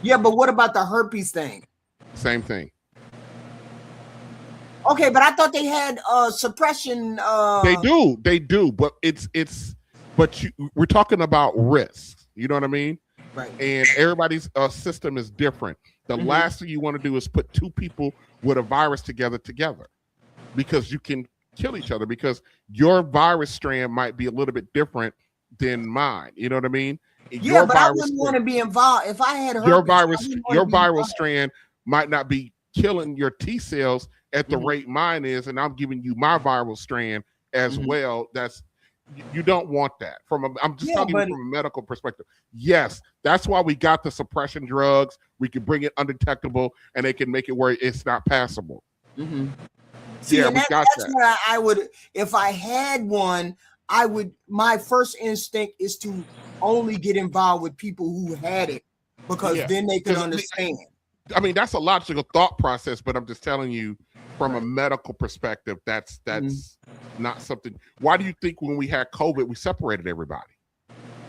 Yeah, but what about the herpes thing? Same thing. Okay, but I thought they had suppression. They do, but we're talking about risk. You know what I mean? Right. And everybody's system is different. The last thing you want to do is put two people with a virus together because you can kill each other because your virus strand might be a little bit different than mine. You know what I mean? Yeah, but I wouldn't want to be involved if I had herpes. Your viral strand might not be killing your T cells at the rate mine is, and I'm giving you my viral strand as well. You don't want that. I'm just talking from a medical perspective. Yes, that's why we got the suppression drugs. We can bring it undetectable, and they can make it where it's not passable. See, yeah, we got that's that. where I would, if I had one, I would. My first instinct is to only get involved with people who had it because then they can understand. I mean, that's a logical thought process, but I'm just telling you from a medical perspective, that's not something. Why do you think when we had COVID, we separated everybody?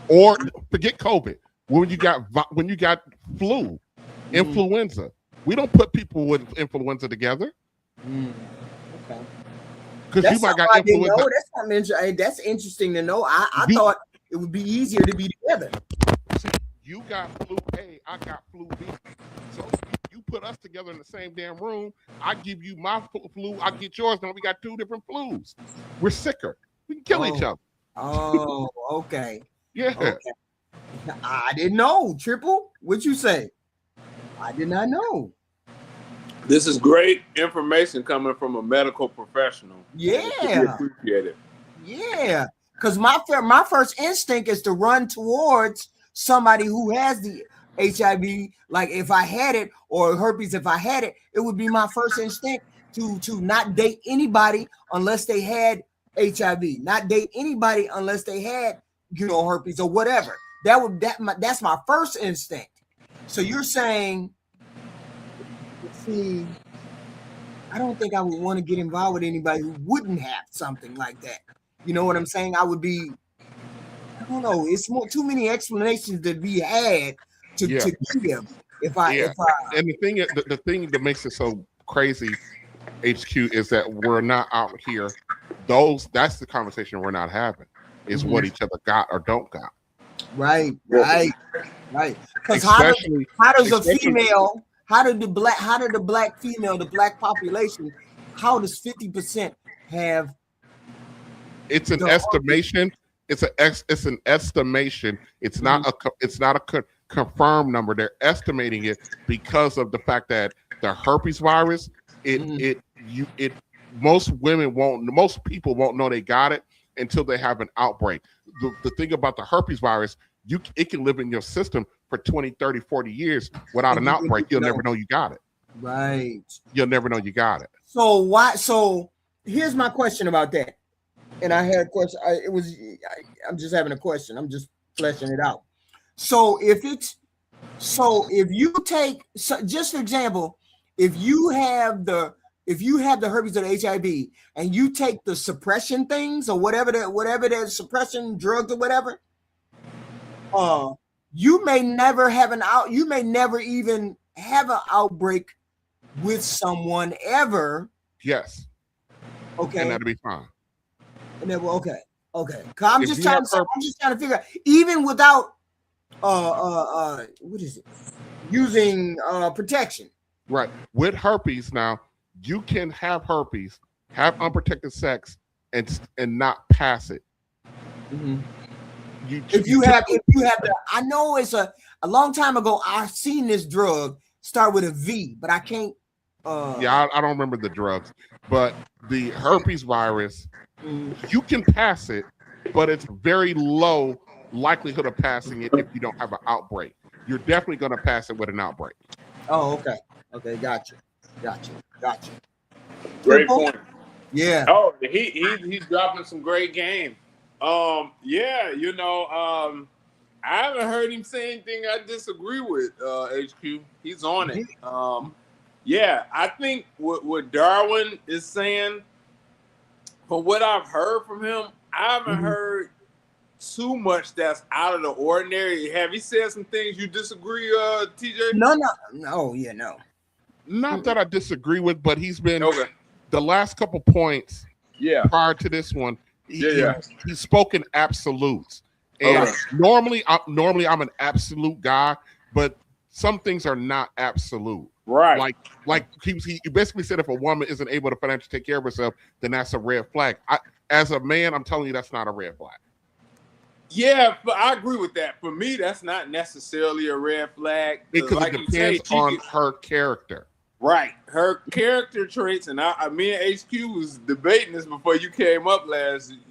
Or forget COVID, when you got flu, influenza, we don't put people with influenza together. Okay. Because you might got influenza. That's interesting to know. I thought it would be easier to be together. You got flu A, I got flu B. So you put us together in the same damn room. I give you my flu, I get yours. Now we got two different flus. We're sicker. We can kill each other. Oh, okay. Yeah. Okay. I didn't know. Triple, what'd you say? I did not know. This is great information coming from a medical professional. Yeah. Appreciate it. Yeah. Because my first instinct is to run towards somebody who has the HIV. Like if I had it, or herpes, if I had it, it would be my first instinct to not date anybody unless they had HIV. Not date anybody unless they had, herpes or whatever. that's my first instinct. So you're saying, see, I don't think I would want to get involved with anybody who wouldn't have something like that. You know what I'm saying? I would be, I don't know. It's too many explanations to be had to give. If I and the thing that makes it so crazy, HQ, is that we're not out here. That's the conversation we're not having. Is what each other got or don't got. Right. Because how does a female? How did the black female, the black population, how does 50% have? It's an estimation. It's an estimation. It's not a confirmed number. They're estimating it because of the fact that the herpes virus. Most people won't know they got it until they have an outbreak. The thing about the herpes virus, it can live in your system for 20, 30, 40 years without an outbreak. You'll never know you got it. Right. You'll never know you got it. So here's my question about that. And I had a question. I'm just having a question. I'm just fleshing it out. So if you take, just for example, if you have the herpes or the HIV and you take the suppression things or whatever the suppression drugs or whatever, you may never even have an outbreak with someone ever. Yes. Okay. And that'll be fine. And then, okay. I'm just trying to figure out, even without what is it? Using protection. Right. With herpes now, you can have herpes, have unprotected sex, and not pass it. Mm-hmm. If you have the, I know it's a long time ago. I've seen this drug start with a V, but I can't. I don't remember the drugs, but the herpes virus, you can pass it, but it's very low likelihood of passing it if you don't have an outbreak. You're definitely going to pass it with an outbreak. Oh, okay, gotcha. Great point. Yeah. Oh, he's dropping some great game. I haven't heard him say anything I disagree with. HQ, he's on it. I think what Darwin is saying, from what I've heard from him, I haven't heard too much that's out of the ordinary. Have you said some things you disagree, TJ? No. Not that I disagree with, but he's been the last couple points. Yeah. Prior to this one, he's spoken absolutes. And normally I'm an absolute guy, but some things are not absolute. Right. Like he basically said, if a woman isn't able to financially take care of herself, then that's a red flag. As a man, I'm telling you, that's not a red flag. Yeah, but I agree with that. For me, that's not necessarily a red flag. Because it depends on her character. Right. Her character traits, and me and HQ was debating this before you came up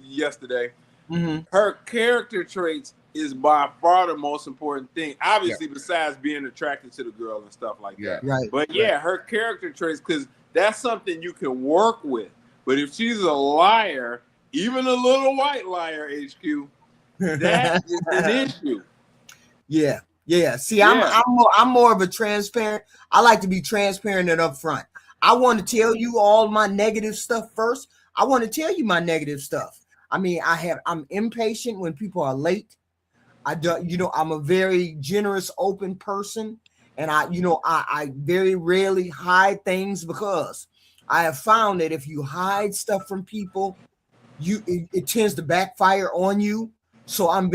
yesterday. Mm-hmm. Her character traits is by far the most important thing. Obviously, besides being attracted to the girl and stuff like that. Right. But her character traits, because that's something you can work with. But if she's a liar, even a little white liar, HQ, that is an issue. Yeah. See, I'm more of a transparent. I like to be transparent and upfront. I want to tell you all my negative stuff first. I want to tell you my negative stuff. I mean, I'm impatient when people are late. I'm a very generous, open person, and I very rarely hide things, because I have found that if you hide stuff from people, it tends to backfire on you. So I'm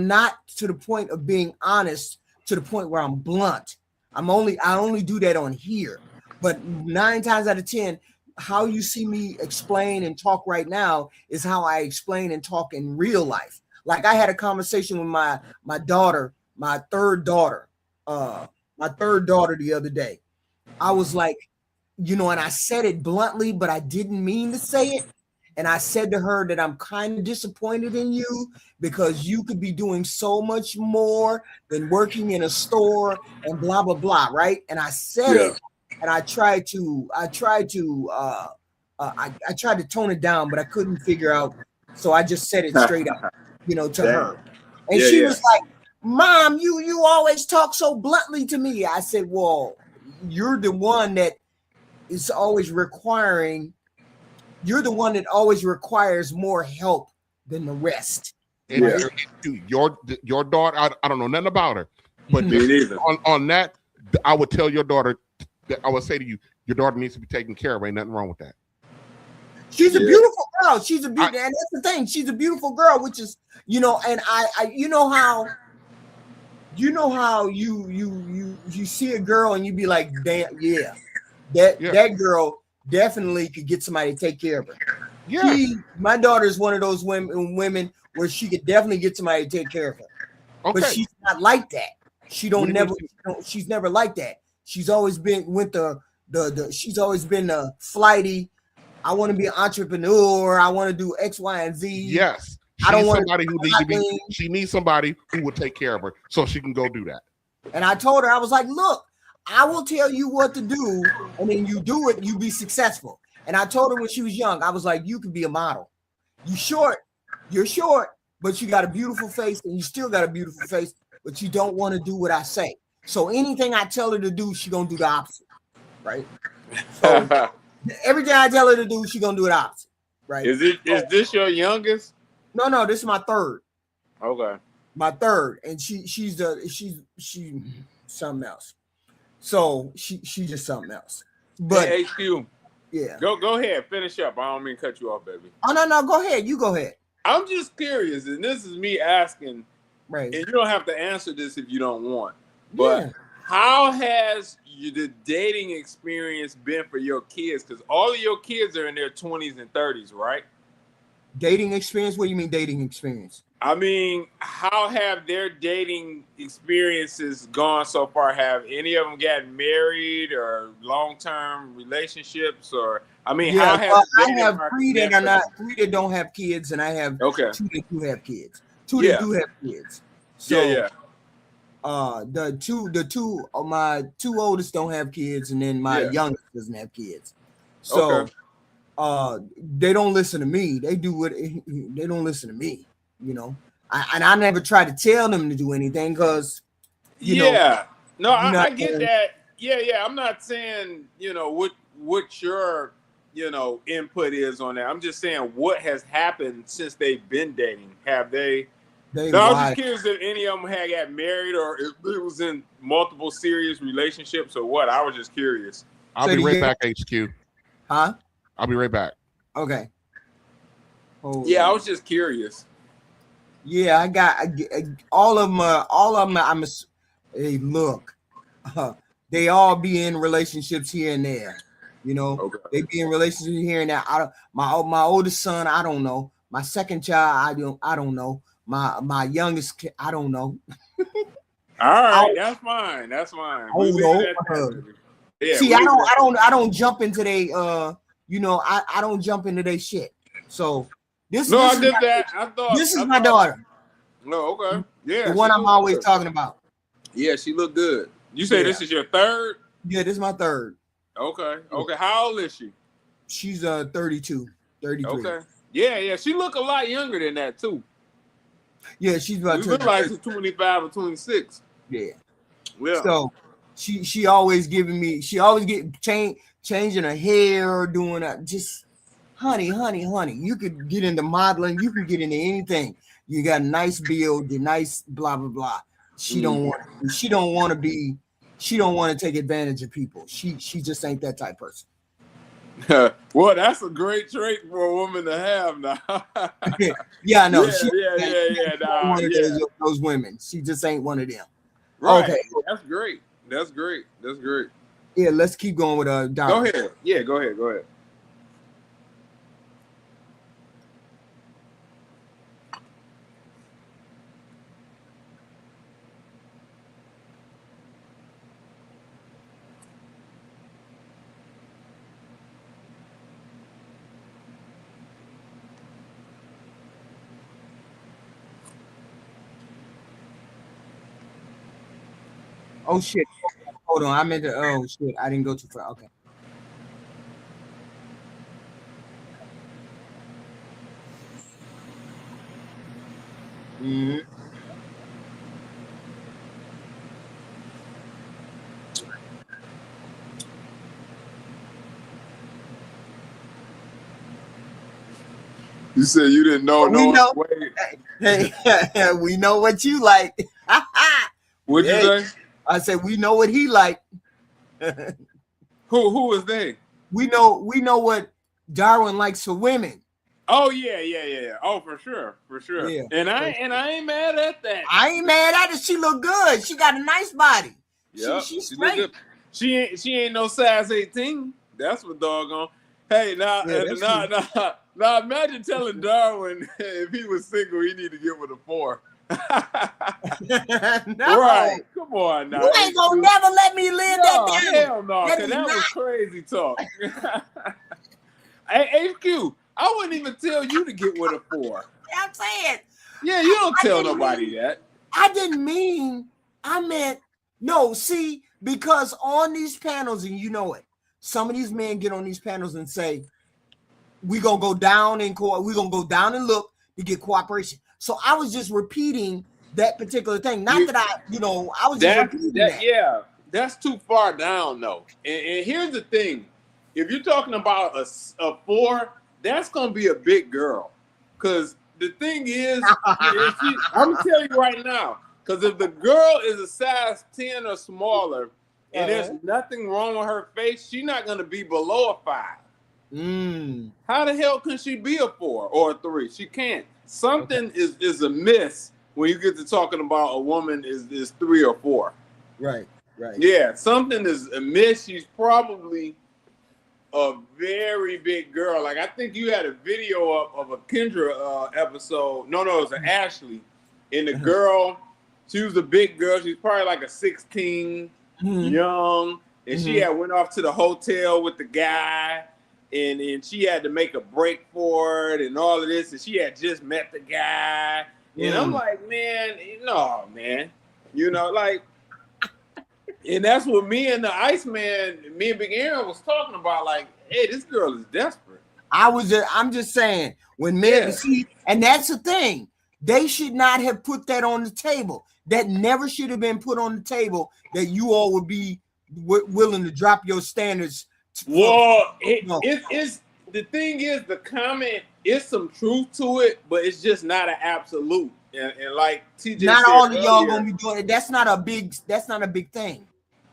not to the point of being honest, to the point where I'm blunt. I only do that on here. But 9 times out of 10, how you see me explain and talk right now is how I explain and talk in real life. Like I had a conversation with my daughter, my third daughter the other day. I was like, and I said it bluntly, but I didn't mean to say it. And I said to her that I'm kind of disappointed in you, because you could be doing so much more than working in a store and blah, blah, blah. Right. And I said it, and I tried to tone it down, but I couldn't figure out. So I just said it straight up, to her. And she was like, Mom, you always talk so bluntly to me. I said, well, you're the one that is always requiring. You're the one that always requires more help than the rest. And your daughter, I don't know nothing about her, but on that, I would tell your daughter, I would say to you, your daughter needs to be taken care of. Ain't nothing wrong with that. She's a beautiful girl. She's a beautiful, and that's the thing. She's a beautiful girl, which is, and I you know how you see a girl and you be like, damn, that girl definitely could get somebody to take care of her. Yeah, my daughter is one of those women where she could definitely get somebody to take care of her. Okay. But she's not like that. She's never like that. She's always been she's always been flighty. I want to be an entrepreneur. I want to do X, Y, and Z. Yes. She needs somebody who will take care of her so she can go do that. And I told her, I was like, look, I will tell you what to do, and then you do it, you be successful. And I told her when she was young, I was like, you can be a model. You're short, but you got a beautiful face, and you still got a beautiful face, but you don't want to do what I say. So anything I tell her to do, she's gonna do the opposite, right? So everything I tell her to do, she's gonna do the opposite, right? Is this your youngest? No, this is my third. Okay. My third, and she's something else. So she just something else. But hey, HQ. Yeah. Go ahead, finish up. I don't mean to cut you off, baby. Oh no, go ahead. You go ahead. I'm just curious, and this is me asking, right? And you don't have to answer this if you don't want. But how has the dating experience been for your kids? Because all of your kids are in their 20s and 30s, right? Dating experience? What do you mean dating experience? I mean, how have their dating experiences gone so far? Have any of them gotten married or long-term relationships? Or I mean, how have I have three that don't have kids, and I have two that do have kids. Two that do have kids. So my two oldest don't have kids, and then my youngest doesn't have kids. So they don't listen to me. They don't listen to me. I never try to tell them to do anything because I get that. Yeah. I'm not saying what your input is on that. I'm just saying what has happened since they've been dating. Have they? I was just curious if any of them had got married or if it was in multiple serious relationships or what. I was just curious. I'll be right back, HQ. Huh? I'll be right back. Okay. I was just curious. Yeah, I got all of them. Hey, look, they all be in relationships here and there. They be in relationships here and there. My oldest son, I don't know. My second child, I don't know. My youngest kid, I don't know. All right, that's fine. That's fine. I don't jump into they I don't jump into their shit. So this is my daughter. No, okay. Yeah. The one I'm always talking about. Yeah, she looked good. You say this is your third? Yeah, this is my third. Okay. How old is she? She's 32, 33. Okay. Yeah. She look a lot younger than that too. Yeah, she's about look like 25 or 26. Yeah. Well. So she always giving me. She always changing her hair, doing that. Just honey. You could get into modeling. You can get into anything. You got a nice build. You're nice. Blah blah blah. She don't want to take advantage of people. She just ain't that type person. Well, that's a great trait for a woman to have now. Yeah, I know. Those women. She just ain't one of them. Right. Okay. That's great. Yeah, let's keep going with Dr. Go ahead. Yeah, go ahead. Oh shit. Hold on. I meant to. Oh shit. I didn't go too far. Okay. You said you didn't know. We know. Way. Hey, we know what you like. What'd you say? I said we know what he like. Who is they? We know what Darwin likes for women. Oh yeah. Oh, for sure. Yeah. And I ain't mad at that. I ain't mad at it. She look good. She got a nice body. Yep. She's She look straight. good. She ain't no size 18. That's what doggone. Hey, now imagine telling Darwin if he was single, he need to get with a 4. No. Right. Come on now. You ain't gonna never let me live that down. Hell no, That cause is that was not- crazy talk. Hey, HQ, I wouldn't even tell you to get with a 4. I'm saying. Yeah, you don't I tell didn't nobody that. I didn't mean, I meant, no, see, because on these panels, and you know it, some of these men get on these panels and say, we're going to go down and we're going to go down and look to get cooperation. So I was just repeating that particular thing. Not that I was just repeating that. Yeah, that's too far down though. And here's the thing. If you're talking about a 4, that's going to be a big girl. Because the thing is, I'm gonna tell you right now, because if the girl is a size 10 or smaller, and there's nothing wrong with her face, she's not gonna be below a 5. How the hell can she be a 4 or a 3? She can't. Something is amiss when you get to talking about a woman is 3 or 4. Right. Yeah, something is amiss. She's probably a very big girl. Like I think you had a video of a Kendra episode. No, it was an Ashley. And the girl, she was a big girl. She's probably like a 16, young. And she had went off to the hotel with the guy. And she had to make a break for it and all of this. And she had just met the guy. And I'm like, man, no, man. Like, and that's what me and the Iceman, me and Big Aaron was talking about. Like, hey, this girl is desperate. I'm just saying, when men see, and that's the thing, they should not have put that on the table. That never should have been put on the table. That you all would be willing to drop your standards. Well, it's the thing is, the comment is some truth to it, but it's just not an absolute. And like TJ, not said all of y'all earlier, gonna be doing it. That's not a big thing.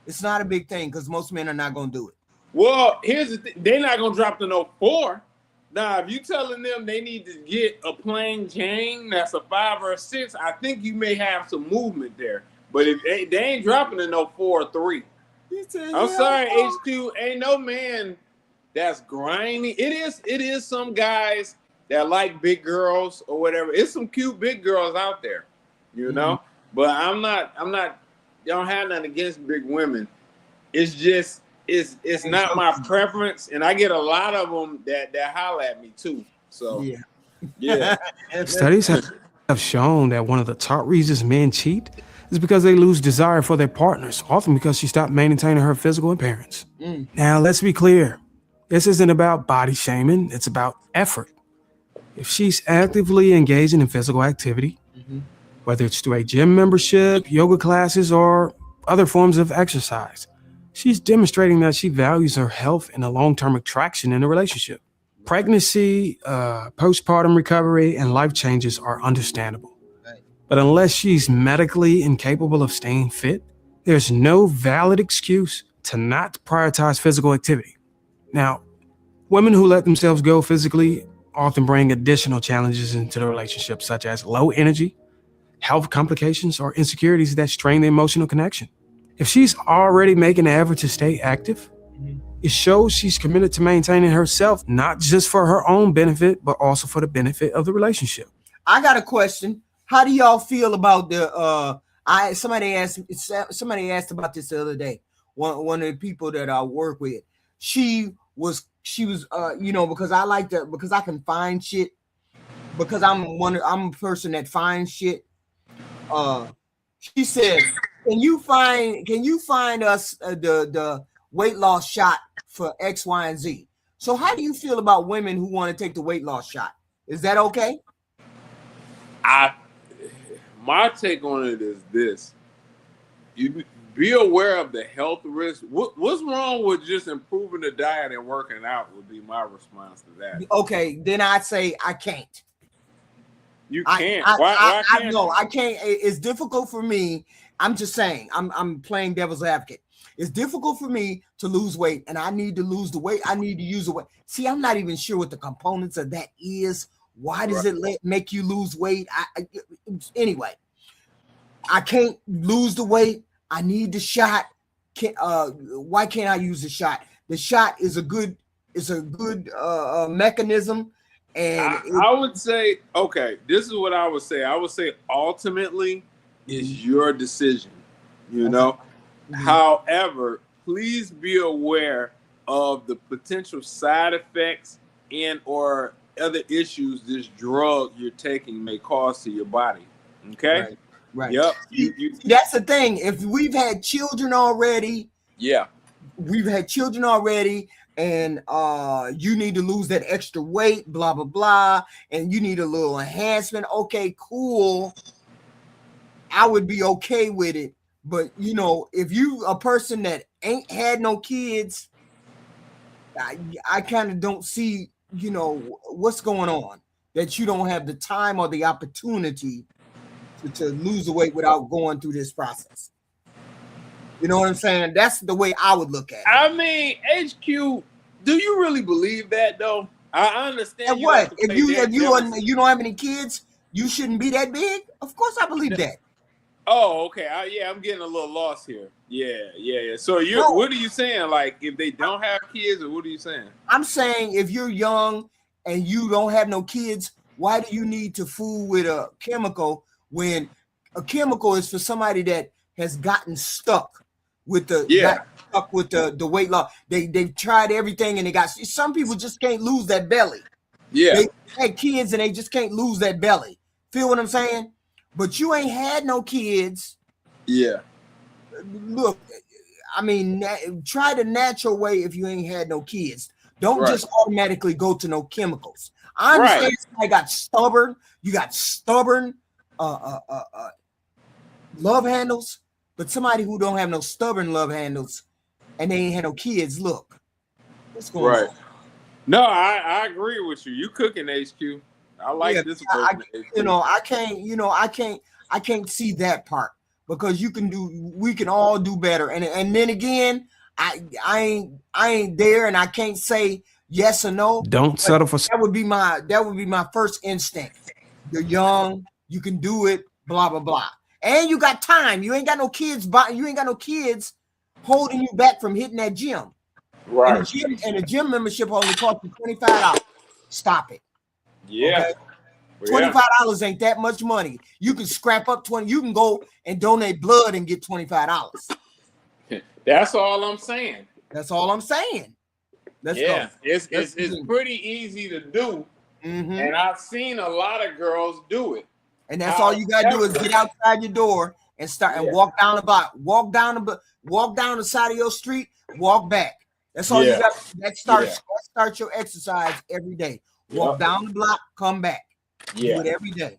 It's not a big thing because most men are not gonna do it. Well, here's the thing: they're not gonna drop to no 4. Now, if you telling them they need to get a plain Jane that's a 5 or a 6, I think you may have some movement there. But if they ain't dropping to no 4 or 3. I'm sorry, HQ. Ain't no man that's grimy. It is some guys that like big girls or whatever. It's some cute big girls out there, But I'm not. Don't have nothing against big women. It's just it's not my preference, and I get a lot of them that holler at me too. So yeah. Studies have shown that one of the top reasons men cheat is because they lose desire for their partners, often because she stopped maintaining her physical appearance. Now, let's be clear. This isn't about body shaming. It's about effort. If she's actively engaging in physical activity, whether it's through a gym membership, yoga classes, or other forms of exercise, she's demonstrating that she values her health and a long-term attraction in a relationship. Pregnancy, postpartum recovery, and life changes are understandable. But unless she's medically incapable of staying fit, there's no valid excuse to not prioritize physical activity. Now, women who let themselves go physically often bring additional challenges into the relationship, such as low energy, health complications, or insecurities that strain the emotional connection. If she's already making an effort to stay active, it shows she's committed to maintaining herself, not just for her own benefit, but also for the benefit of the relationship. I got a question. How do y'all feel about the somebody asked about this the other day. One of the people that I work with, she was because I like to, because I can find shit, because I'm a person that finds shit. She said, can you find us the weight loss shot for X, Y, and Z? So how do you feel about women who want to take the weight loss shot? Is that okay? My take on it is this: be aware of the health risks. What's wrong with just improving the diet and working out would be my response to that. Okay, then I'd say I can't. You can't. Why can't you? No, I can't. It's difficult for me. I'm just saying. I'm playing devil's advocate. It's difficult for me to lose weight, and I need to lose the weight. I need to use the weight. See, I'm not even sure what the components of that is. Why does it make you lose weight? Anyway, I can't lose the weight. I need the shot. Why can't I use the shot? The shot is a good mechanism. And I would say, okay, this is what I would say. I would say ultimately is your decision, you know. However, please be aware of the potential side effects and or other issues this drug you're taking may cause to your body. Okay? Right. Yep. That's the thing. If we've had children already, and you need to lose that extra weight, blah blah blah, and you need a little enhancement. Okay, cool. I would be okay with it. But you know, if you a person that ain't had no kids, I kind of don't see, you know, what's going on, that you don't have the time or the opportunity to lose the weight without going through this process. You know what I'm saying? That's the way I would look at it. I mean, HQ, do you really believe that though? I understand. And what if you don't have any kids, you shouldn't be that big? Of course, I believe that. Oh, okay. I'm getting a little lost here. Yeah. So what are you saying? Like, if they don't have kids, or what are you saying? I'm saying if you're young and you don't have no kids, why do you need to fool with a chemical when a chemical is for somebody that has gotten stuck with the weight loss? They've tried everything and they got, some people just can't lose that belly. Yeah. They had kids and they just can't lose that belly. Feel what I'm saying? But you ain't had no kids. Yeah. Look, I mean, try the natural way if you ain't had no kids. Don't just automatically go to no chemicals. I understand I got stubborn. You got stubborn love handles, but somebody who don't have no stubborn love handles and they ain't had no kids, look, what's going on? No, I agree with you. You cooking, HQ. I like this version. I can't see that part, because we can all do better. And then again, I ain't there, and I can't say yes or no. Don't settle for that would be my first instinct. You're young, you can do it, blah blah blah. And you got time. You ain't got no kids, holding you back from hitting that gym. Right. And a gym membership only costs you $25. Stop it. Yeah. Okay? $25 ain't that much money. You can scrap up 20. You can go and donate blood and get $25. That's all I'm saying. Let's go. It's pretty easy to do. Mm-hmm. And I've seen a lot of girls do it. And that's all you gotta do is get outside your door and start and walk down the block. Walk down the side of your street, walk back. That's all you got. That starts your exercise every day. Walk down the block, come back. Do it every day.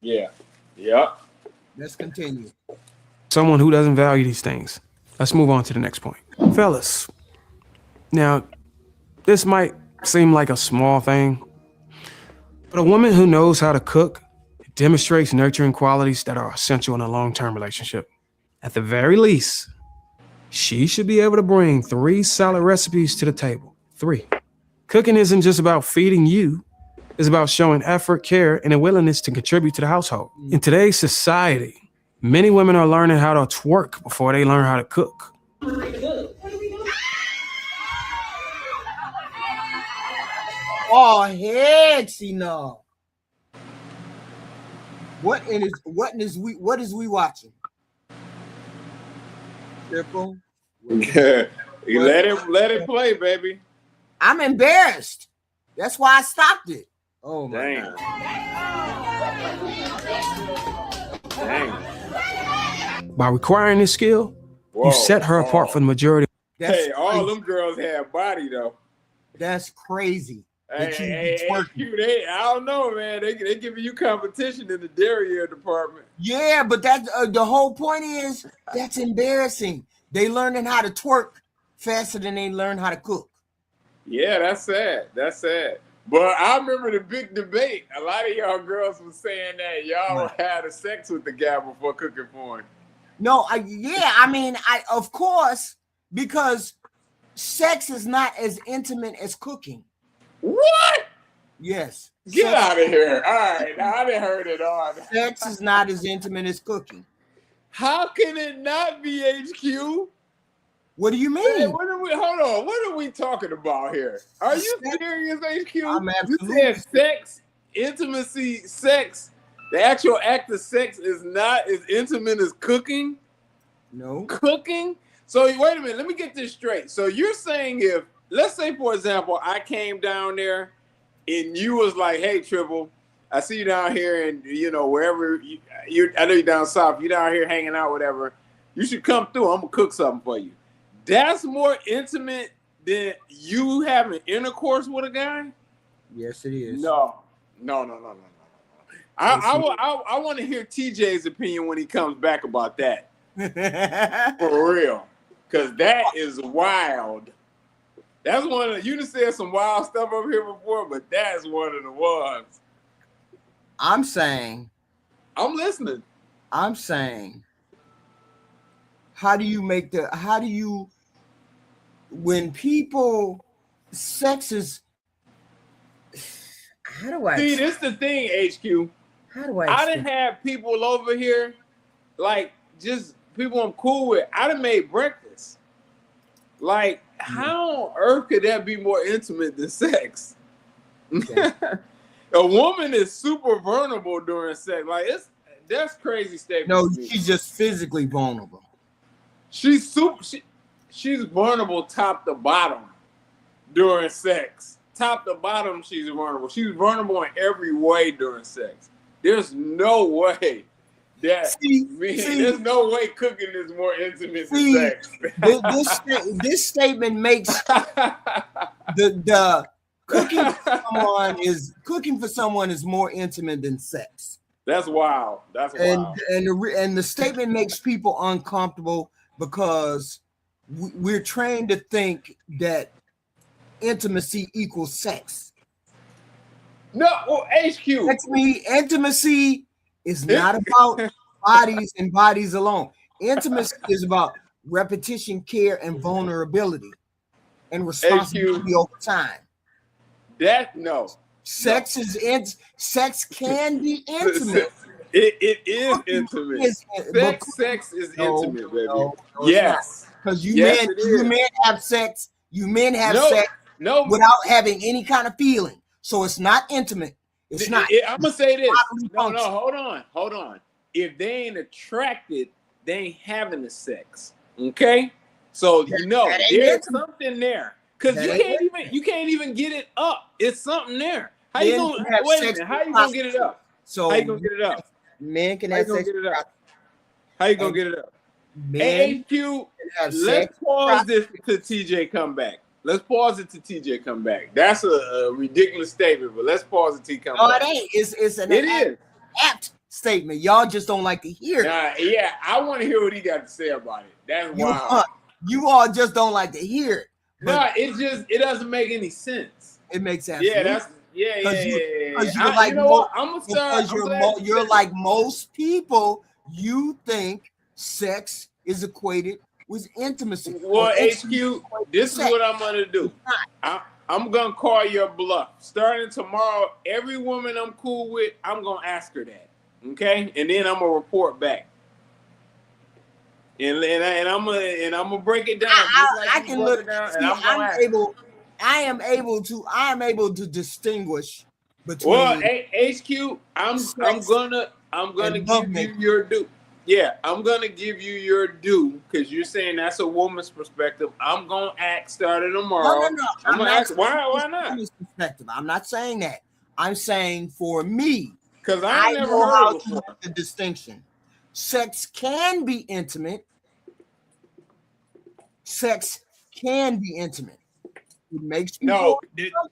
Yeah. Let's continue. Someone who doesn't value these things. Let's move on to the next point. Fellas, now, this might seem like a small thing, but a woman who knows how to cook demonstrates nurturing qualities that are essential in a long-term relationship. At the very least, she should be able to bring 3 solid recipes to the table. 3. Cooking isn't just about feeding you. It's about showing effort, care, and a willingness to contribute to the household. In today's society, many women are learning how to twerk before they learn how to cook. Oh, heck, no. What is we watching? Triple. Let it play, baby. I'm embarrassed. That's why I stopped it. Oh my God. Dang. By requiring this skill, you set her apart from the majority. All them girls have body though. That's crazy. Hey, HQ, I don't know, man. They giving you competition in the derriere department. Yeah, but that the whole point is that's embarrassing. They learning how to twerk faster than they learn how to cook. Yeah, that's sad. That's sad. But I remember the big debate. A lot of y'all girls was saying that y'all had a sex with the guy before cooking for him. No, I mean, of course, because sex is not as intimate as cooking. What? Yes. Get out of here. All right, now I didn't heard it all. Sex is not as intimate as cooking. How can it not be, HQ? What do you mean? Man, hold on. What are we talking about here? Are you serious, HQ? I'm absolutely. You said sex, intimacy, sex. The actual act of sex is not as intimate as cooking? No. Cooking? So wait a minute. Let me get this straight. So you're saying if, let's say, for example, I came down there and you was like, hey, Triple, I see you down here and, you know, wherever, I know you're down south. You're down here hanging out, whatever. You should come through. I'm going to cook something for you. That's more intimate than you having intercourse with a guy? Yes, it is. No. I want to hear TJ's opinion when he comes back about that. For real. Because that is wild. That's one of you just said some wild stuff over here before, but that's one of the ones. I'm saying. I'm listening. I'm saying. When people, sex is, how do I see? This is the thing, HQ. How do I done have people over here, like just people I'm cool with. I done made breakfast. Like, how on earth could that be more intimate than sex? Okay. A woman is super vulnerable during sex. Like, that's crazy statement. No, she's just physically vulnerable. She's vulnerable top to bottom during sex. Top to bottom, she's vulnerable. She's vulnerable in every way during sex. There's no way that there's no way cooking is more intimate than sex. This statement makes the cooking for someone is more intimate than sex. That's wild. That's wild. And the statement makes people uncomfortable because we're trained to think that intimacy equals sex. No, well, HQ. That's me. Intimacy is not about bodies and bodies alone. Intimacy is about repetition, care, and vulnerability and responsibility over time. Sex can be intimate. It is intimate. Sex is intimate, baby. Yes. Because you men have sex. You men have sex without having any kind of feeling. So it's not intimate. It's not. I'm gonna say this. No, hold on. If they ain't attracted, they ain't having the sex. Okay? So there's something there. Because you can't even get it up. It's something there. How you gonna get it up? So how you gonna get it up? Men can have sex. How you gonna get it up? AQ, let's pause this to TJ come back. Let's pause it to TJ come back. That's a ridiculous statement, but let's pause it till he come back. No, it ain't. It's an apt statement. Y'all just don't like to hear it. Yeah, I want to hear what he got to say about it. That's wild. You all just don't like to hear it. No, it doesn't make any sense. It makes absolutely. Because you're like most people. You think sex is equated with intimacy. Well, HQ, this is what I'm gonna do. I'm gonna call your bluff. Starting tomorrow, every woman I'm cool with, I'm gonna ask her that. Okay, and then I'm gonna report back. And I'm gonna break it down. I can look. I am able to distinguish between. Well, HQ, I'm gonna give you your due. Yeah, I'm gonna give you your due because you're saying that's a woman's perspective. I'm gonna act starting tomorrow. No. I'm gonna ask why not? Perspective. I'm not saying that. I'm saying for me, because I never heard to make the distinction. Sex can be intimate. Sex can be intimate. It makes you No,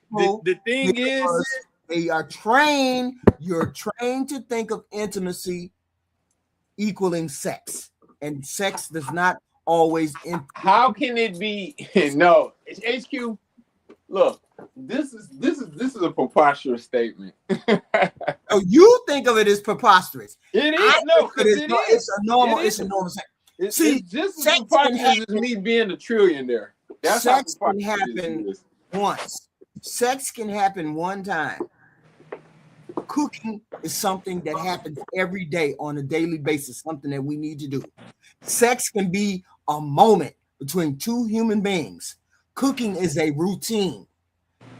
more the thing is, because they are trained. You're trained to think of intimacy equaling sex, and sex does not always. How can it be? No, HQ. Look, this is a preposterous statement. Oh, you think of it as preposterous? It is no, because it's a normal. It's a normal sex. See, it's just as sex can preposterous as happen. me being a trillionaire. That's Sex how can happen once. Sex can happen one time. Cooking is something that happens every day on a daily basis, something that we need to do. Sex can be a moment between two human beings. Cooking is a routine.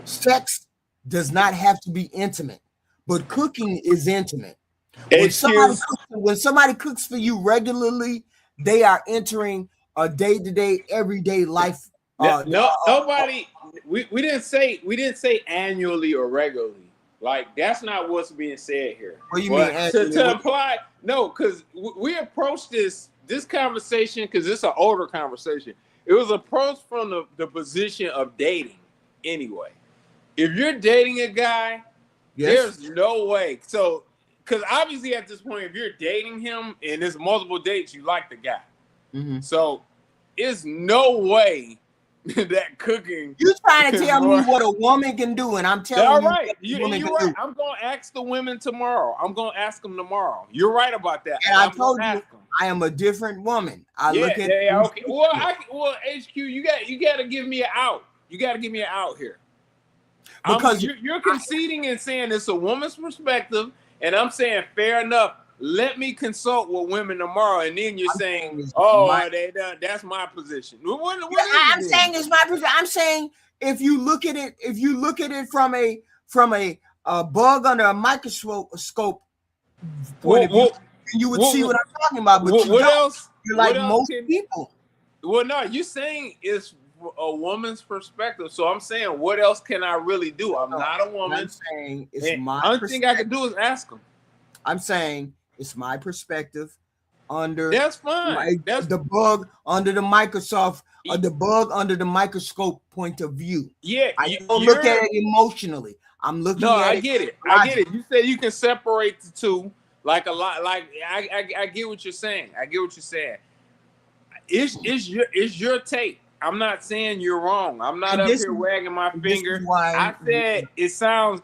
Sex does not have to be intimate, but cooking is intimate. When somebody cooks for you regularly, they are entering a day-to-day, everyday life. Nobody. We didn't say annually or regularly. Like that's not what's being said here. What do you mean? To imply no, because we approached this conversation because it's an older conversation. It was approached from the position of dating. Anyway, if you're dating a guy, there's no way. So, because obviously at this point, if you're dating him and there's multiple dates, you like the guy. Mm-hmm. So, it's no way that cooking. You trying to tell me what a woman can do, and I'm telling you, right. You're right. Do. I'm gonna ask the women tomorrow. I'm gonna ask them tomorrow. You're right about that. And I told you, I am a different woman. Okay. Well, HQ, you got to give me an out. You got to give me an out here. Because you're conceding and saying it's a woman's perspective, and I'm saying fair enough. Let me consult with women tomorrow, and then you're saying, that's my position. I'm saying it's my position. I'm saying if you look at it from a bug under a microscope point of view, you would see what I'm talking about. But what else? You're like most people. Well, no, you're saying it's a woman's perspective. So I'm saying, what else can I really do? I'm not a woman. I'm saying it's my. The only thing I can do is ask them. I'm saying it's my perspective under. That's fine. That's the bug under the Microsoft, the bug under the microscope point of view. Yeah, I don't look at it emotionally. I'm looking. No, at I get it. I get it. You say you can separate the two. Like a lot, like I get what you're saying. I get what you're saying. It's your take. I'm not saying you're wrong. I'm not up here wagging my finger. I said it sounds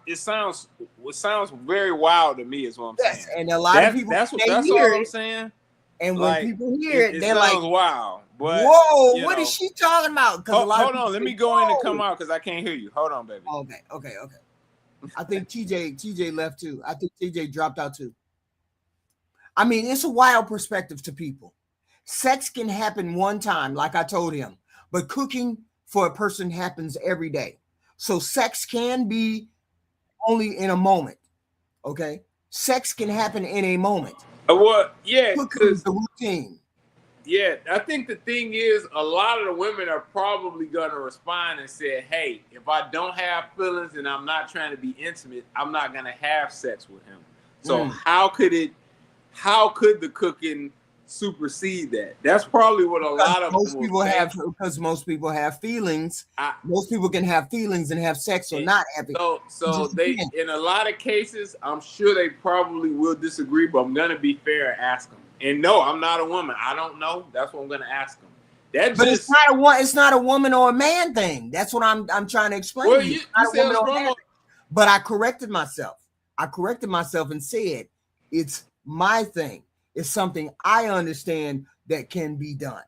very wild to me. Is what I'm saying. And a lot of people that's all I'm saying. And when people hear it, they're like, "Wow!" But whoa, what is she talking about? Hold on, let me go in and come out because I can't hear you. Hold on, baby. Okay. I think TJ left too. I think TJ dropped out too. I mean, it's a wild perspective to people. Sex can happen one time, like I told him, but cooking for a person happens every day. So sex can be only in a moment. Okay, sex can happen in a moment. Well, yeah, because the routine. Yeah, I think the thing is, a lot of the women are probably going to respond and say, "Hey, if I don't have feelings and I'm not trying to be intimate, I'm not going to have sex with him." So how could the cooking supersede that? That's probably what a lot of most people have, because most people have feelings. Most people can have feelings and have sex or not have it. So they, in a lot of cases, I'm sure they probably will disagree, but I'm gonna be fair and ask them. And no, I'm not a woman. I don't know. That's what I'm gonna ask them. It's not a woman or a man thing. That's what I'm trying to explain. Well, to you. you said it's wrong. But I corrected myself. And said it's my thing. It's something I understand that can be done.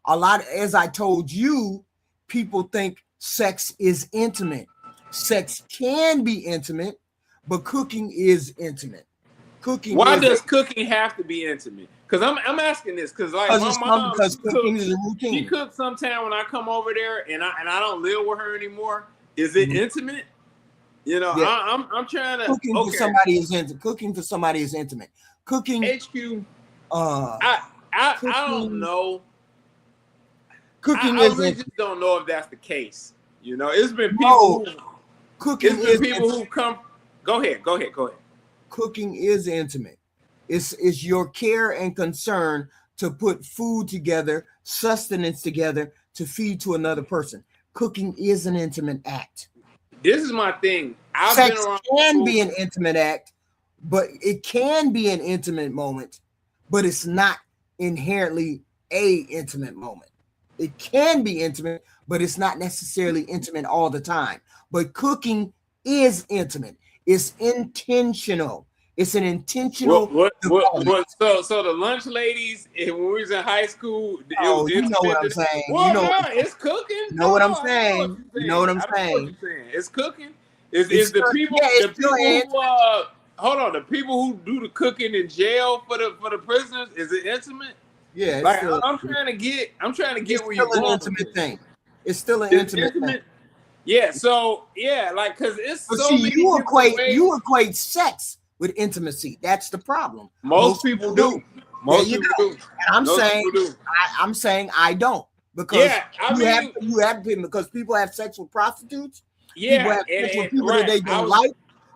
A lot, as I told you, people think sex is intimate. Sex can be intimate, but cooking is intimate. Why does cooking have to be intimate? Because I'm asking this because my mom, because cooking is a routine. She cooks sometime when I come over there, and I don't live with her anymore. Is it intimate? You know, yeah. I'm trying to. Cooking for somebody is intimate. Cooking for somebody is intimate. Cooking. HQ. I don't know. Cooking I really just don't know if that's the case. You know, it's been people. Who come. Go ahead. Cooking is intimate. It's your care and concern to put food together, sustenance together to feed to another person. cooking is an intimate act. This is my thing. I've Sex been around can people- be an intimate act, but it can be an intimate moment, but it's not inherently a intimate moment. It can be intimate, but it's not necessarily intimate all the time. But cooking is intimate. It's intentional. It's an intentional. So the lunch ladies, when we was in high school, Oh, you know what I'm saying. Well, You know, no, it's cooking. you know what I'm No, I know saying. You know what I'm I know saying. you're saying. It's cooking. Is It's the still- people yeah, it's the people still who hold on, the people who do the cooking in jail for the prisoners, is it intimate? Yeah, it's Like still- I'm trying to get It's where you're still an going. intimate thing. It's still an It's intimate thing. Yeah, so yeah, like because it's But so see, many you different ways. equate sex with intimacy. That's the problem. Most people do. Most There you people go. do. And I'm Most saying, people do. I'm saying I don't, because Yeah, I you have because people have sex with prostitutes. Yeah, people have sex with people right. that they I don't was- like.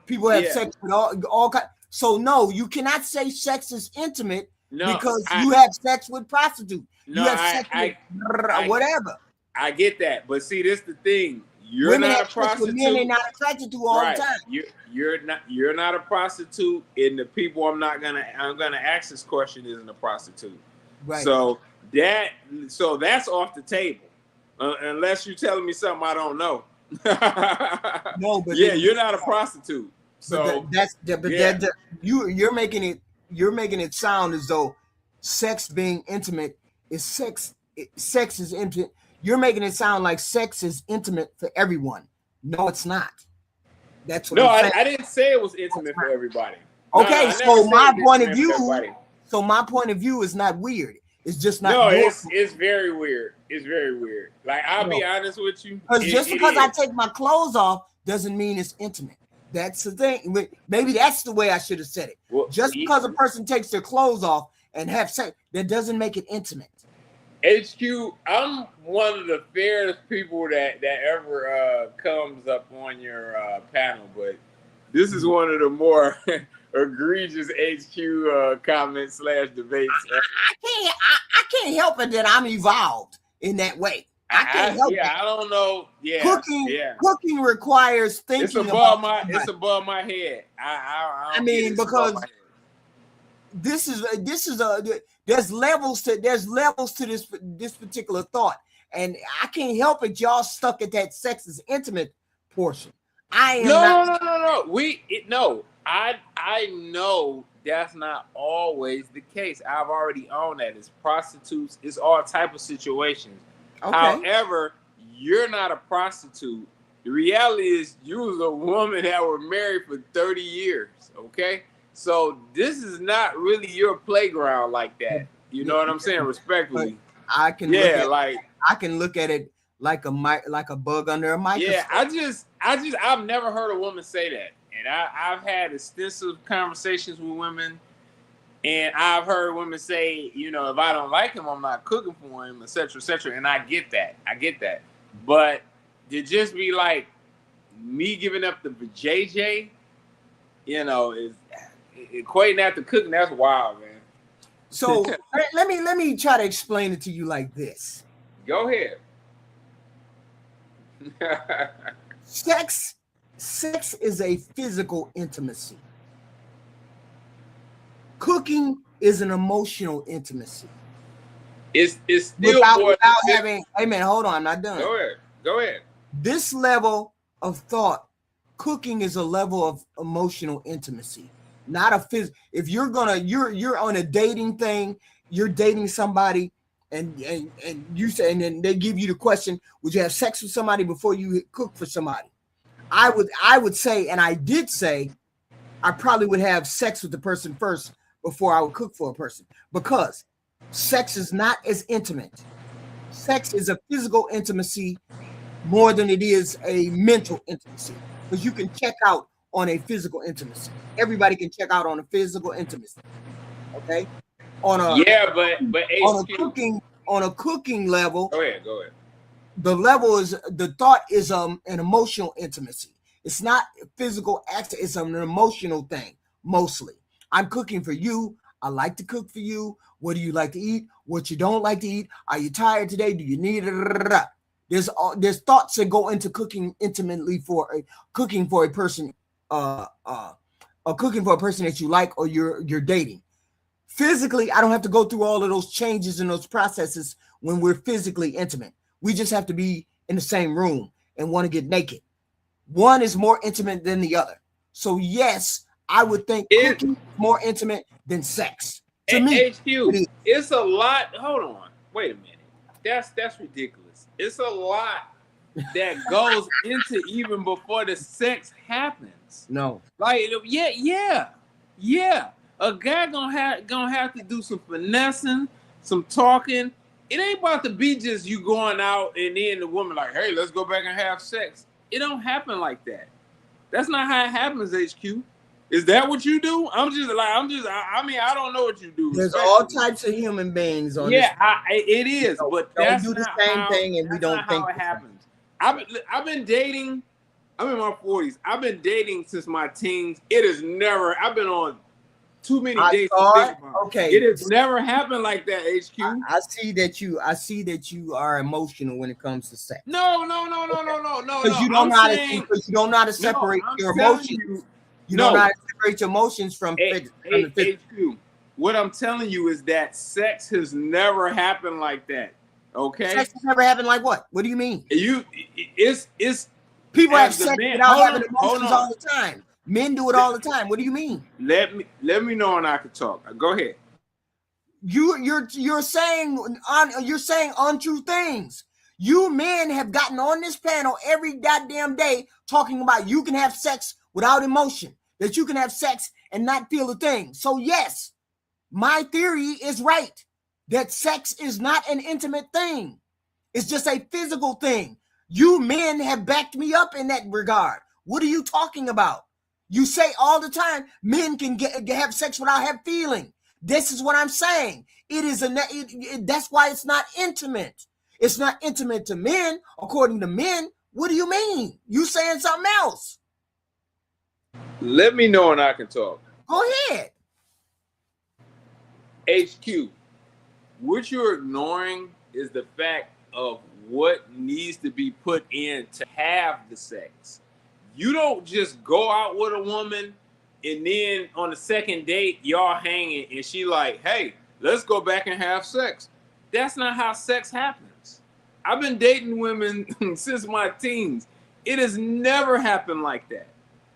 People have Yeah. sex with all kind. So no, you cannot say sex is intimate No, because I- you have sex with prostitutes. No, you have sex with whatever. I get that, but see, this the thing. You're Women not have a sex with prostitute. men they're not attracted to all Right. the time. You're not a prostitute, and the people I'm gonna ask this question isn't a prostitute. Right. So that's off the table, unless you're telling me something I don't know. No, but yeah, you're not a prostitute. So you're making it sound as though sex being intimate is sex. Sex is intimate. You're making it sound like sex is intimate for everyone. No, it's not. That's what no, I'm saying. I didn't say it was intimate for everybody. No, Okay, I never so said my it's point of intimate for view. everybody. So my point of view is not weird. It's just not. No, your- it's very weird. It's very weird. Like I'll be honest with you. Because just it because I is. take my clothes off doesn't mean it's intimate. That's the thing. Maybe that's the way I should have said it. Well, just because a person takes their clothes off and have sex, that doesn't make it intimate. HQ, I'm one of the fairest people that ever comes up on your panel, but this is one of the more egregious HQ comments / debates. I can't help it that I'm evolved in that way. I can't help it. I don't know. Yeah, Cooking requires thinking. It's above about it's above my head. I I mean, it's above because my head. this is there's levels to this particular thought, and I can't help it. Y'all stuck at that sex is intimate portion. I am No. I know that's not always the case. I've already owned that. It's prostitutes. It's all type of situations. Okay. However, you're not a prostitute. The reality is you was a woman that were married for 30 years, okay? So this is not really your playground like that. You know what I'm saying? Respectfully. I can I can look at it like a bug under a microscope. Yeah, I've never heard a woman say that. And I've had extensive conversations with women, and I've heard women say, you know, if I don't like him, I'm not cooking for him, et cetera, and I get that. But to just be like me giving up the JJ, you know, is equating that to cooking. That's wild, man. So let me try to explain it to you like this. Go ahead. Sex is a physical intimacy. Cooking is an emotional intimacy. It's still without having. Hey man, hold on, I'm not done. Go ahead. This level of thought, cooking is a level of emotional intimacy, not a physical. If you're on a dating thing, you're dating somebody, and you say, and then they give you the question, would you have sex with somebody before you cook for somebody? I would say, and I did say, I probably would have sex with the person first before I would cook for a person, because sex is not as intimate. Sex is a physical intimacy more than it is a mental intimacy, because you can check out on a physical intimacy. Everybody can check out on a physical intimacy. Okay, on a cooking level. Go ahead. The thought is an emotional intimacy. It's not a physical act, it's an emotional thing mostly. I'm cooking for you. I like to cook for you. What do you like to eat? What you don't like to eat? Are you tired today? Do you need it? There's thoughts that go into cooking intimately cooking for a person, or cooking for a person that you like or you're dating. Physically, I don't have to go through all of those changes and those processes when we're physically intimate. We just have to be in the same room and want to get naked. One is more intimate than the other. So yes, I would think cooking is more intimate than sex. To me, HQ, it's a lot. Hold on, wait a minute. That's ridiculous. It's a lot that goes into even before the sex happens. No, like yeah. A guy gonna have to do some finessing, some talking. It ain't about to be just you going out and then the woman like, hey, let's go back and have sex. It don't happen like that. That's not how it happens, HQ. Is that what you do? I mean, I don't know what you do. There's all types of human beings on this. It is, but that's don't do the not same how, thing, and we don't not think how it happens. I've been dating. I'm in my 40s. I've been dating since my teens. It has never. I've been on too many dates. Okay, it has never happened like that, HQ. I see that you are emotional when it comes to sex. No. Because you don't know how to separate your emotions. You don't know how to separate your emotions from the physical. What I'm telling you is that sex has never happened like that. Okay. Sex has never happened like what? What do you mean? It's people have sex without having emotions all the time. Men do it all the time. What do you mean? Let me know when I can talk. Go ahead. You're saying untrue things. You men have gotten on this panel every goddamn day talking about you can have sex without emotion, that you can have sex and not feel a thing. So yes, my theory is right, that sex is not an intimate thing. It's just a physical thing. You men have backed me up in that regard. What are you talking about? You say all the time, men can have sex without have feeling. This is what I'm saying. That's why it's not intimate. It's not intimate to men, according to men. What do you mean? You saying something else? Let me know when I can talk. Go ahead. HQ, what you're ignoring is the fact of what needs to be put in to have the sex. You don't just go out with a woman and then on the second date, y'all hanging and she like, hey, let's go back and have sex. That's not how sex happens. I've been dating women since my teens. It has never happened like that.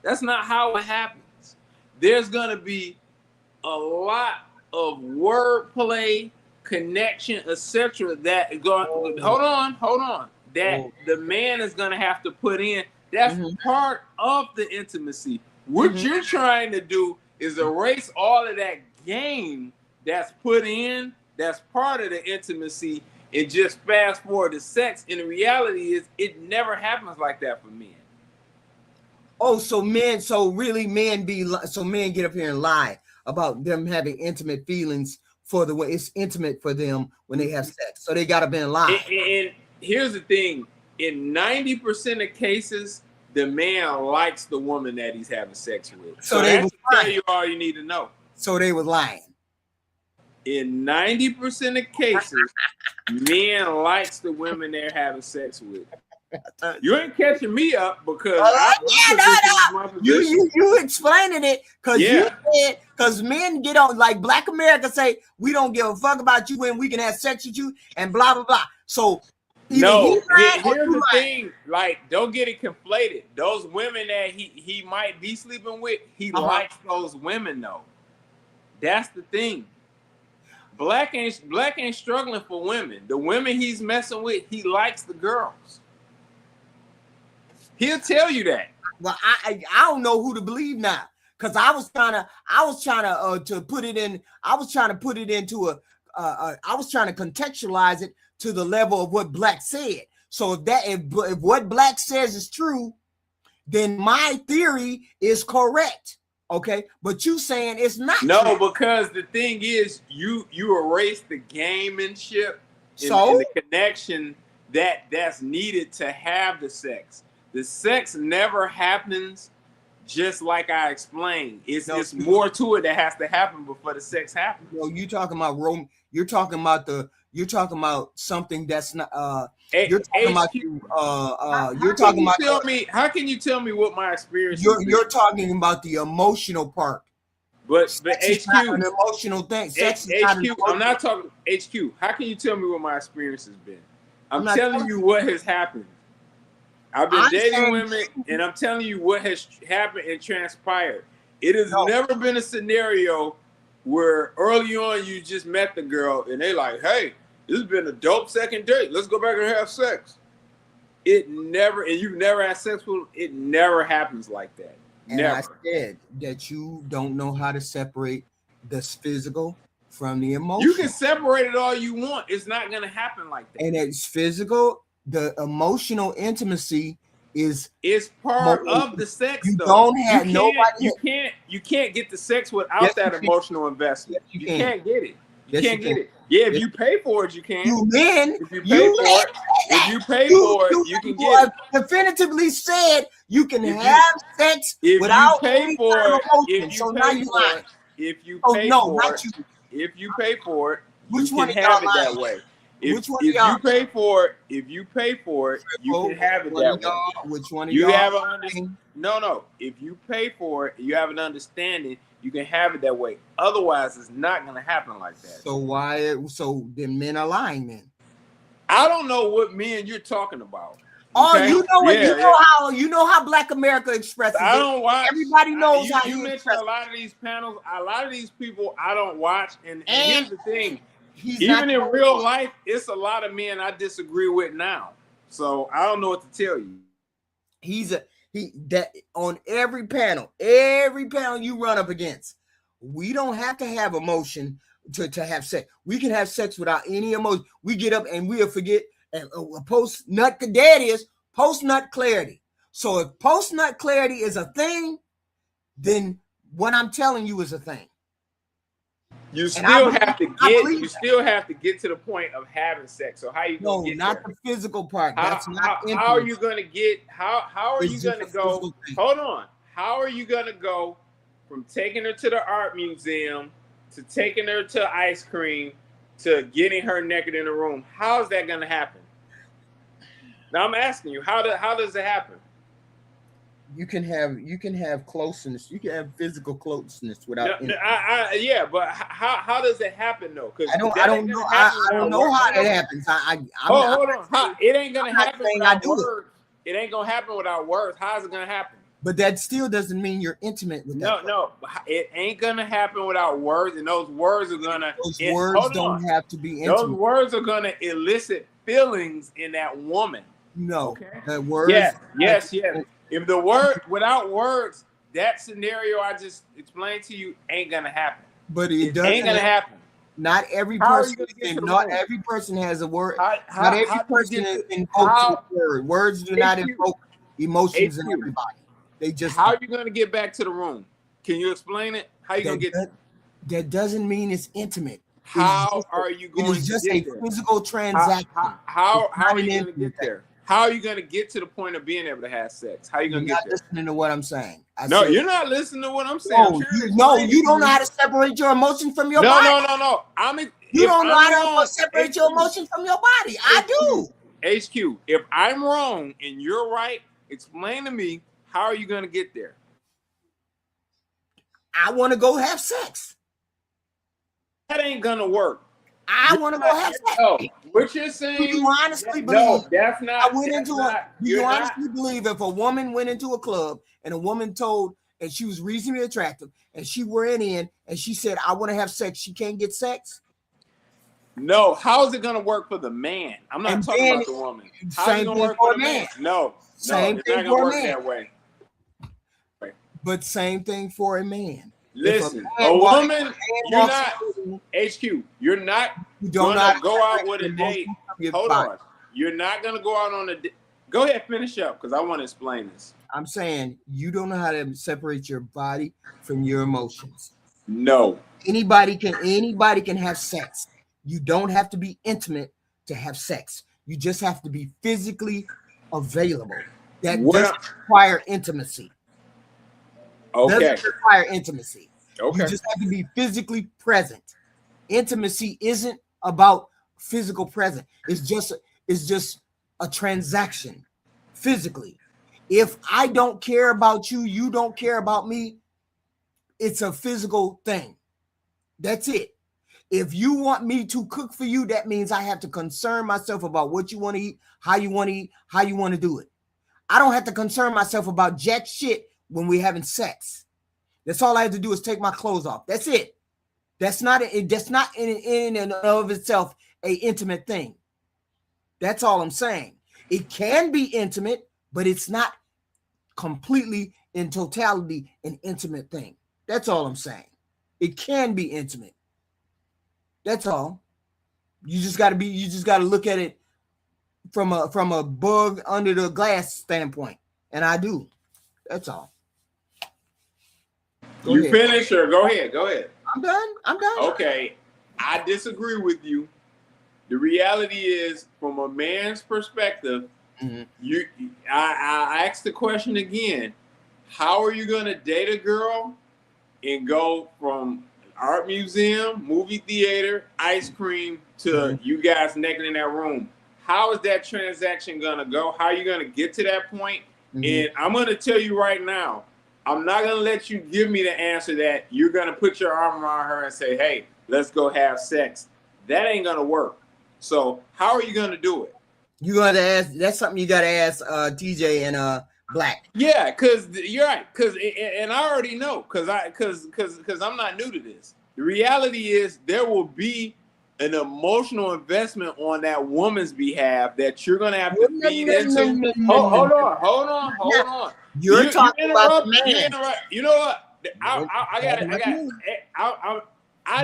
That's not how it happens. There's going to be a lot of wordplay, connection, etc. that hold on. That the man is going to have to put in. That's part of the intimacy. What you're trying to do is erase all of that game that's put in, that's part of the intimacy, and just fast forward to sex. And the reality is it never happens like that for men. Oh, so men get up here and lie about them having intimate feelings for the way it's intimate for them when they have sex. So they got up and lie. And here's the thing. In 90% of cases, the man likes the woman that he's having sex with. So they will tell you all you need to know. So they was lying. In 90% of cases, men likes the women they're having sex with. You ain't catching me up because you explaining it because men get on, like Black America say we don't give a fuck about you when we can have sex with you and blah blah blah. So no, here's the thing, like don't get it conflated. Those women that he might be sleeping with, he likes those women though. That's the thing. Black ain't struggling for women. The women he's messing with, he likes the girls. He'll tell you that. Well, I don't know who to believe now, because I was trying to contextualize it to the level of what Black said. So if what Black says is true, then my theory is correct. Okay, but you saying it's not? No, because the thing is, you erase the gamemanship and the connection that's needed to have the sex. The sex never happens just like I explained. It's more to it that has to happen before the sex happens. You're talking about You're talking about something that's not. Hey, You're talking about. You're talking about. How can you tell me what my experience? You're talking about the emotional part. But Sex HQ, is not an emotional thing. Sex is not an HQ. I'm not talking HQ. How can you tell me what my experience has been? I'm telling you what has happened. I've been dating women, and I'm telling you what has happened and transpired. It has never been a scenario where early on you just met the girl and they like, hey, this has been a dope second date. Let's go back and have sex. It never, and you've never had sex with them, it never happens like that. And Never. I said that you don't know how to separate the physical from the emotional. You can separate it all you want. It's not going to happen like that. And it's physical. The emotional intimacy is part of the sex. You though. don't have You can't get the sex without that emotional investment. Yes, you can't get it. You Yes, can't you get can. it. Yeah, if you pay for it, you can. If you pay you for it, if you pay for it, you can get it. Definitively said you can have sex If without you pay any for kind of it, emotion. if So you now pay you for lying. it, if you Oh, pay no, for not it, you. if you pay for it, Which you one can of have it y'all that lying? way. If Which one of you y'all? pay for it, if you pay for it, you can have it that way. Which one of You y'all? have an understanding. No. If you pay for it, you have an understanding. You can have it that way. Otherwise, it's not going to happen like that. So why? So then men are lying then. I don't know what men you're talking about. Oh, okay? you know what? Yeah, you know how Black America expresses I it. don't watch. Everybody knows how you he mentioned expresses a lot of these panels. A lot of these people I don't watch. And And here's the thing: he's even not in the real one. life, it's a lot of men I disagree with now. So I don't know what to tell you. That on every panel you run up against. We don't have to have emotion to have sex. We can have sex without any emotion. We get up and we'll forget. And post nut post nut clarity. So if post nut clarity is a thing, then what I'm telling you is a thing. You still have to get to the point of having sex. So how you gonna get not there? The physical part. How are you gonna get? How are you gonna go? Hold on. How are you gonna go from taking her to the art museum to taking her to ice cream to getting her naked in a room? How is that gonna happen? Now I'm asking you, how does it happen? You can have closeness. You can have physical closeness without. Yeah, but how does it happen though? Because I don't know. I don't know how that happens. Hold on. It ain't gonna happen without words. It ain't gonna happen without words. How is it gonna happen? But that still doesn't mean you're intimate with that. No. It ain't gonna happen without words, and those words are gonna. Words don't have to be intimate. Those words are gonna elicit feelings in that woman. No, okay. The words. Yes. If the word without words, that scenario I just explained to you ain't gonna happen. But it ain't gonna happen. Not every person. Not every person has a word. Not every person invokes a word. Words do not invoke emotions in everybody. They just. How are you gonna get back to the room? Can you explain it? How you gonna get? That doesn't mean it's intimate. How are you going? It is just a physical transaction. How are you gonna get there? How are you going to get to the point of being able to have sex? How are you going to get there? You're not listening to what I'm saying. You're not listening to what I'm saying. You don't know how to separate your emotions from your body. No. You don't know how to separate your emotions from your body. I do. HQ, if I'm wrong and you're right, explain to me, how are you going to get there? I want to go have sex. That ain't going to work. I want to go have sex. No, what you're saying? Do you honestly believe? No, that's not. Do you honestly believe if a woman went into a club and a woman told, and she was reasonably attractive, and she went in and she said, "I want to have sex," she can't get sex? No. How is it going to work for the man? I'm not talking about the woman. How's it going to work for the man? No. Same it's not thing going to for a work man. that way. But same thing for a man. Listen, a woman, you're not HQ. You're not gonna go out with a date. Hold on. You're not gonna go out on a date. Go ahead, finish up, because I want to explain this. I'm saying you don't know how to separate your body from your emotions. No. Anybody can have sex. You don't have to be intimate to have sex. You just have to be physically available. That doesn't require intimacy. Okay. Doesn't require intimacy. Okay. You just have to be physically present. Intimacy isn't about physical present. It's just a transaction physically. If I don't care about you, you don't care about me, it's a physical thing. That's it. If you want me to cook for you, that means I have to concern myself about what you want to eat, how you want to eat, how you want to do it. I don't have to concern myself about jack shit when we're having sex. That's all I have to do is take my clothes off. That's it. That's not in and of itself a intimate thing. That's all I'm saying. It can be intimate, but it's not completely in totality an intimate thing. That's all I'm saying. It can be intimate. That's all. You just got to look at it from a bug under the glass standpoint, and I do. That's all. Go ahead. Finish or go ahead? Go ahead. I'm done. Okay, I disagree with you. The reality is, from a man's perspective, I asked the question again. How are you gonna date a girl and go from art museum, movie theater, ice cream to you guys naked in that room? How is that transaction gonna go? How are you gonna get to that point? And I'm gonna tell you right now, I'm not gonna let you give me the answer that you're gonna put your arm around her and say, hey, let's go have sex. That ain't gonna work. So how are you gonna do it? You gotta ask. That's something you gotta ask TJ and Black. Yeah, because you're right. And I already know because I'm not new to this. The reality is there will be an emotional investment on that woman's behalf that you're gonna have to feed into. Hold on. You're talking about the man. You know what? I got it.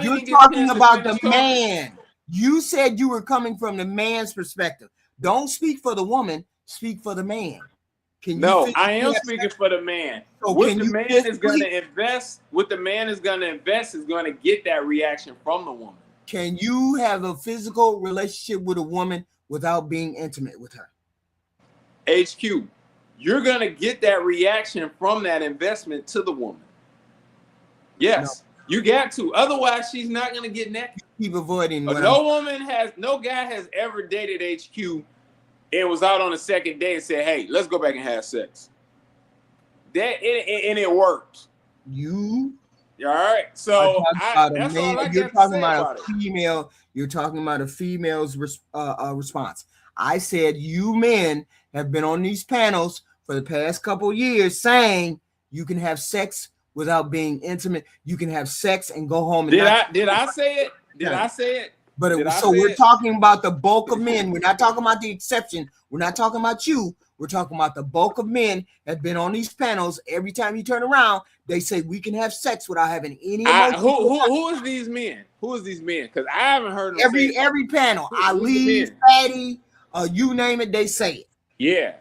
You're talking about the man. You said you were coming from the man's perspective. Don't speak for the woman. Speak for the man. No, I am speaking for the man. So what the man is going to invest is going to get that reaction from the woman. Can you have a physical relationship with a woman without being intimate with her? HQ, you're going to get that reaction from that investment to the woman. Yes, you got to. Otherwise, she's not going to get naked. Keep avoiding. No guy has ever dated HQ and was out on the second day and said, hey, let's go back and have sex. And it worked. You? All right. So you're talking about a female. You're talking about a female's response. I said you men have been on these panels for the past couple of years saying you can have sex without being intimate. You can have sex and go home. And Did I say it? I say it? But we're talking about the bulk of men. We're not talking about the exception. We're not talking about you. We're talking about the bulk of men have been on these panels. Every time you turn around, they say we can have sex without having any emotion. Who is these men? Who is these men? Because I haven't heard them every panel. Ali, Fatty, you name it, they say it. Yeah.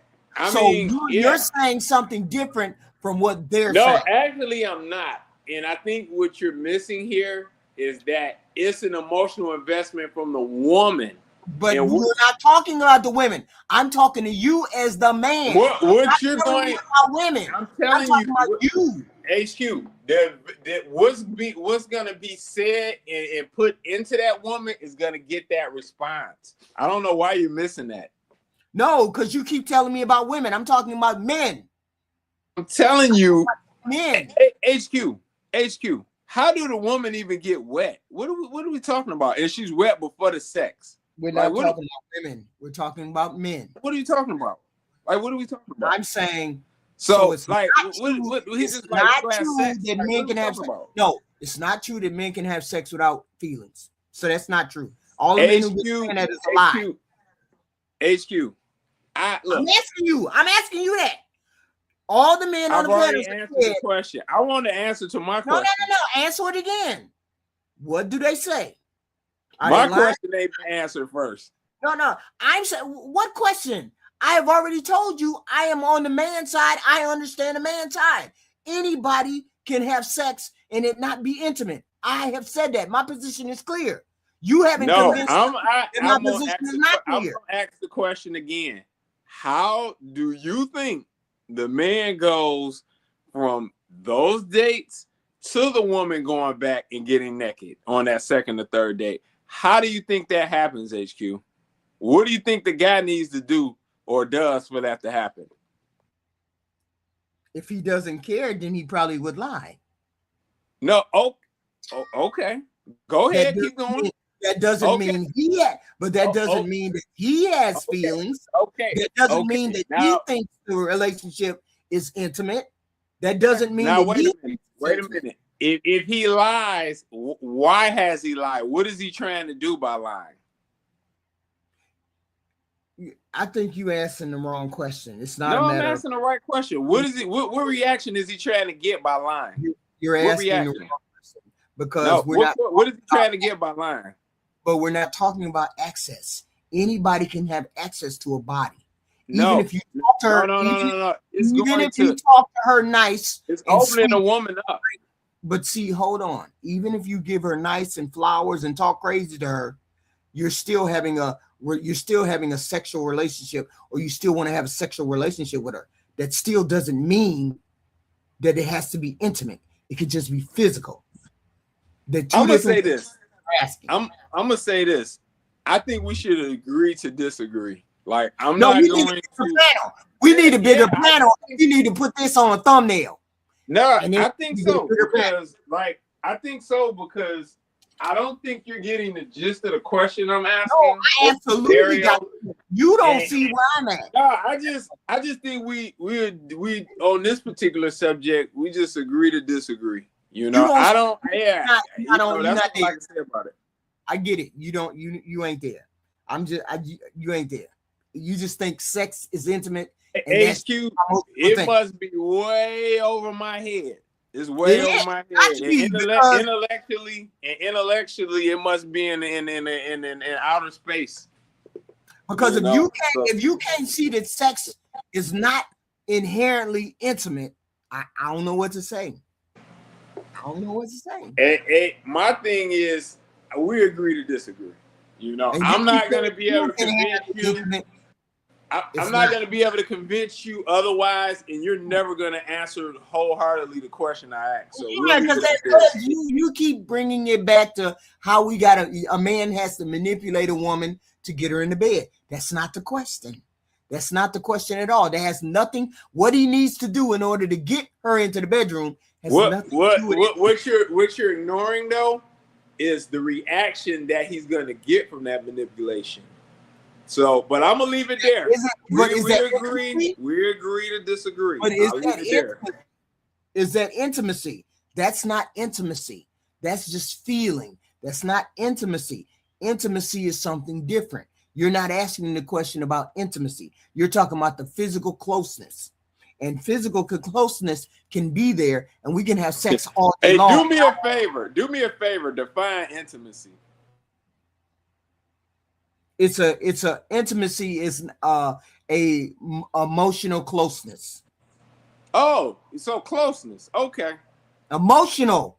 You're saying something different from what they're saying. No, actually, I'm not. And I think what you're missing here is that it's an emotional investment from the woman. But we're not talking about the women. I'm talking to you as the man. What you're going about women? I'm telling you, HQ. What's gonna be said and put into that woman is gonna get that response. I don't know why you're missing that. No, because you keep telling me about women. I'm talking about men. I'm telling you, men. HQ. How do the woman even get wet? What are we talking about? And she's wet before the sex. We're not talking about women. We're talking about men. What are you talking about? Like, what are we talking about? I'm saying. So it's like, it's not true that men can have sex. No, it's not true that men can have sex without feelings. So that's not true. All the men who be saying that is a lie. HQ. I'm asking you that. All the men on the panel answered the question. I want to answer to my question. No. Answer it again. What do they say? My question ain't been answered first. No. I'm saying, what question? I have already told you I am on the man's side. I understand the man's side. Anybody can have sex and it not be intimate. I have said that. My position is clear. You haven't convinced me that my position is not clear. I'm going to ask the question again. How do you think the man goes from those dates to the woman going back and getting naked on that second or third date? How do you think that happens, HQ? What do you think the guy needs to do or does for that to happen? If he doesn't care, then he probably would lie. No, okay. Go ahead, keep going. That doesn't mean but that doesn't mean that he has feelings. Okay. That doesn't mean that he thinks the relationship is intimate. That doesn't mean now that wait a minute. If he lies, why has he lied? What is he trying to do by lying? I think you asking the wrong question. It's not No, a I'm matter asking the right question. What is it? What reaction is he trying to get by lying? You're What asking the reaction? wrong question because No, we're not. what is he trying to get by lying? But we're not talking about access. Anybody can have access to a body. No. Even if you talk to her, No. It's even going if you talk to her nice, It's and opening sweet. a woman up. But see, hold on. Even if you give her nice and flowers and talk crazy to her, you're still having a sexual relationship, or you still want to have a sexual relationship with her. That still doesn't mean that it has to be intimate. It could just be physical. I'm gonna say this. I'm gonna say this. I think we should agree to disagree. Like I'm not going to. We need a bigger panel. You need to put this on a thumbnail. No, And then I think so because I don't think you're getting the gist of the question I'm asking. No, I absolutely got it. You don't see where I'm at. No, I just think we on this particular subject we just agree to disagree. You know, I don't. Yeah, that's what I can say about it. I get it. You ain't there. You ain't there. You just think sex is intimate. HQ, it must be way over my head. It's way over my head. Intellectually, it must be in outer space. Because if you can't see that sex is not inherently intimate, I don't know what to say. My thing is, we agree to disagree. You know, I'm not going to be able to convince you. I'm not going to be able to convince you otherwise, and you're never going to answer wholeheartedly the question I asked. So because you keep bringing it back to how we got a man has to manipulate a woman to get her in the bed. That's not the question. That's not the question at all. That has nothing. What he needs to do in order to get her into the bedroom has nothing to do with it. What you're ignoring though is the reaction that he's going to get from that manipulation. So, but I'm gonna leave it there. We agree to disagree. But is that intimacy? That's not intimacy. That's just feeling. That's not intimacy. Intimacy is something different. You're not asking the question about intimacy. You're talking about the physical closeness. And physical closeness can be there, and we can have sex all day long. Do me a favor. Define intimacy. It's a intimacy is a emotional closeness. Oh, so closeness. Okay. Emotional,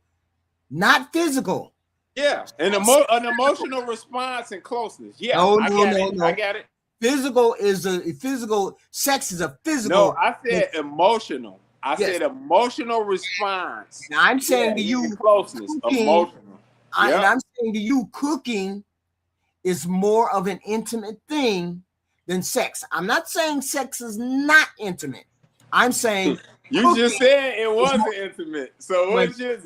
not physical. Yeah, an emotional response and closeness. Yeah, no. I got it. Physical is a physical. Sex is a physical. No, I said emotional. I said emotional response. Now I'm saying to you, closeness, emotional. And I'm saying to you, cooking is more of an intimate thing than sex. I'm not saying sex is not intimate. I'm saying you just said it wasn't intimate. So what's yours?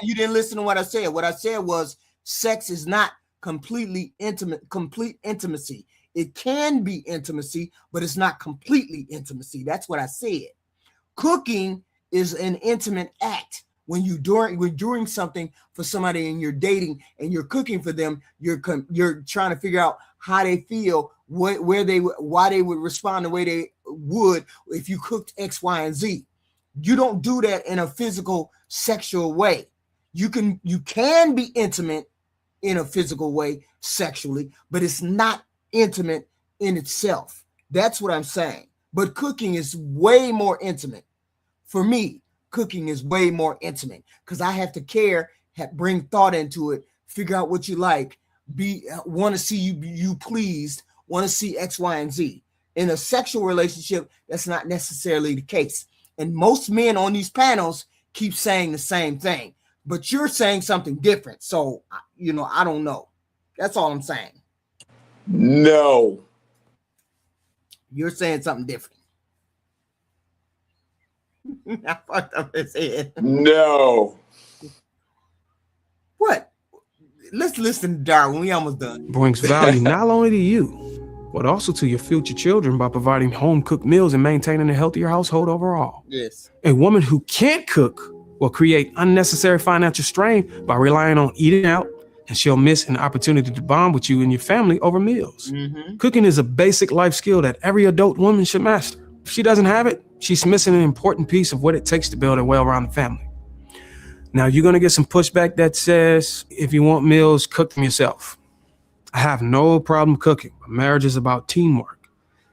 You didn't listen to what I said. What I said was sex is not complete intimacy. It can be intimacy, but it's not completely intimacy. That's what I said. Cooking is an intimate act. When you're doing something for somebody and you're dating and you're cooking for them, you're trying to figure out how they feel, why they would respond the way they would if you cooked X, Y, and Z. You don't do that in a physical, sexual way. You can be intimate in a physical way sexually, but it's not intimate in itself. That's what I'm saying. But cooking is way more intimate. For me, cooking is way more intimate because I have to care, bring thought into it, figure out what you like, want to see you pleased, want to see X, Y, and Z. In a sexual relationship, that's not necessarily the case. And most men on these panels keep saying the same thing. but you're saying something different. So, you know, I don't know. That's all I'm saying. No. You're saying something different. I fucked up his head. No. What? Let's listen to Darwin. We almost done. Brings value not only to you, but also to your future children by providing home-cooked meals and maintaining a healthier household overall. Yes. A woman who can't cook will create unnecessary financial strain by relying on eating out, and she'll miss an opportunity to bond with you and your family over meals. Cooking is a basic life skill that every adult woman should master. If she doesn't have it, she's missing an important piece of what it takes to build a well-rounded family. Now, you're going to get some pushback that says, if you want meals, cook them yourself. I have no problem cooking, but marriage is about teamwork.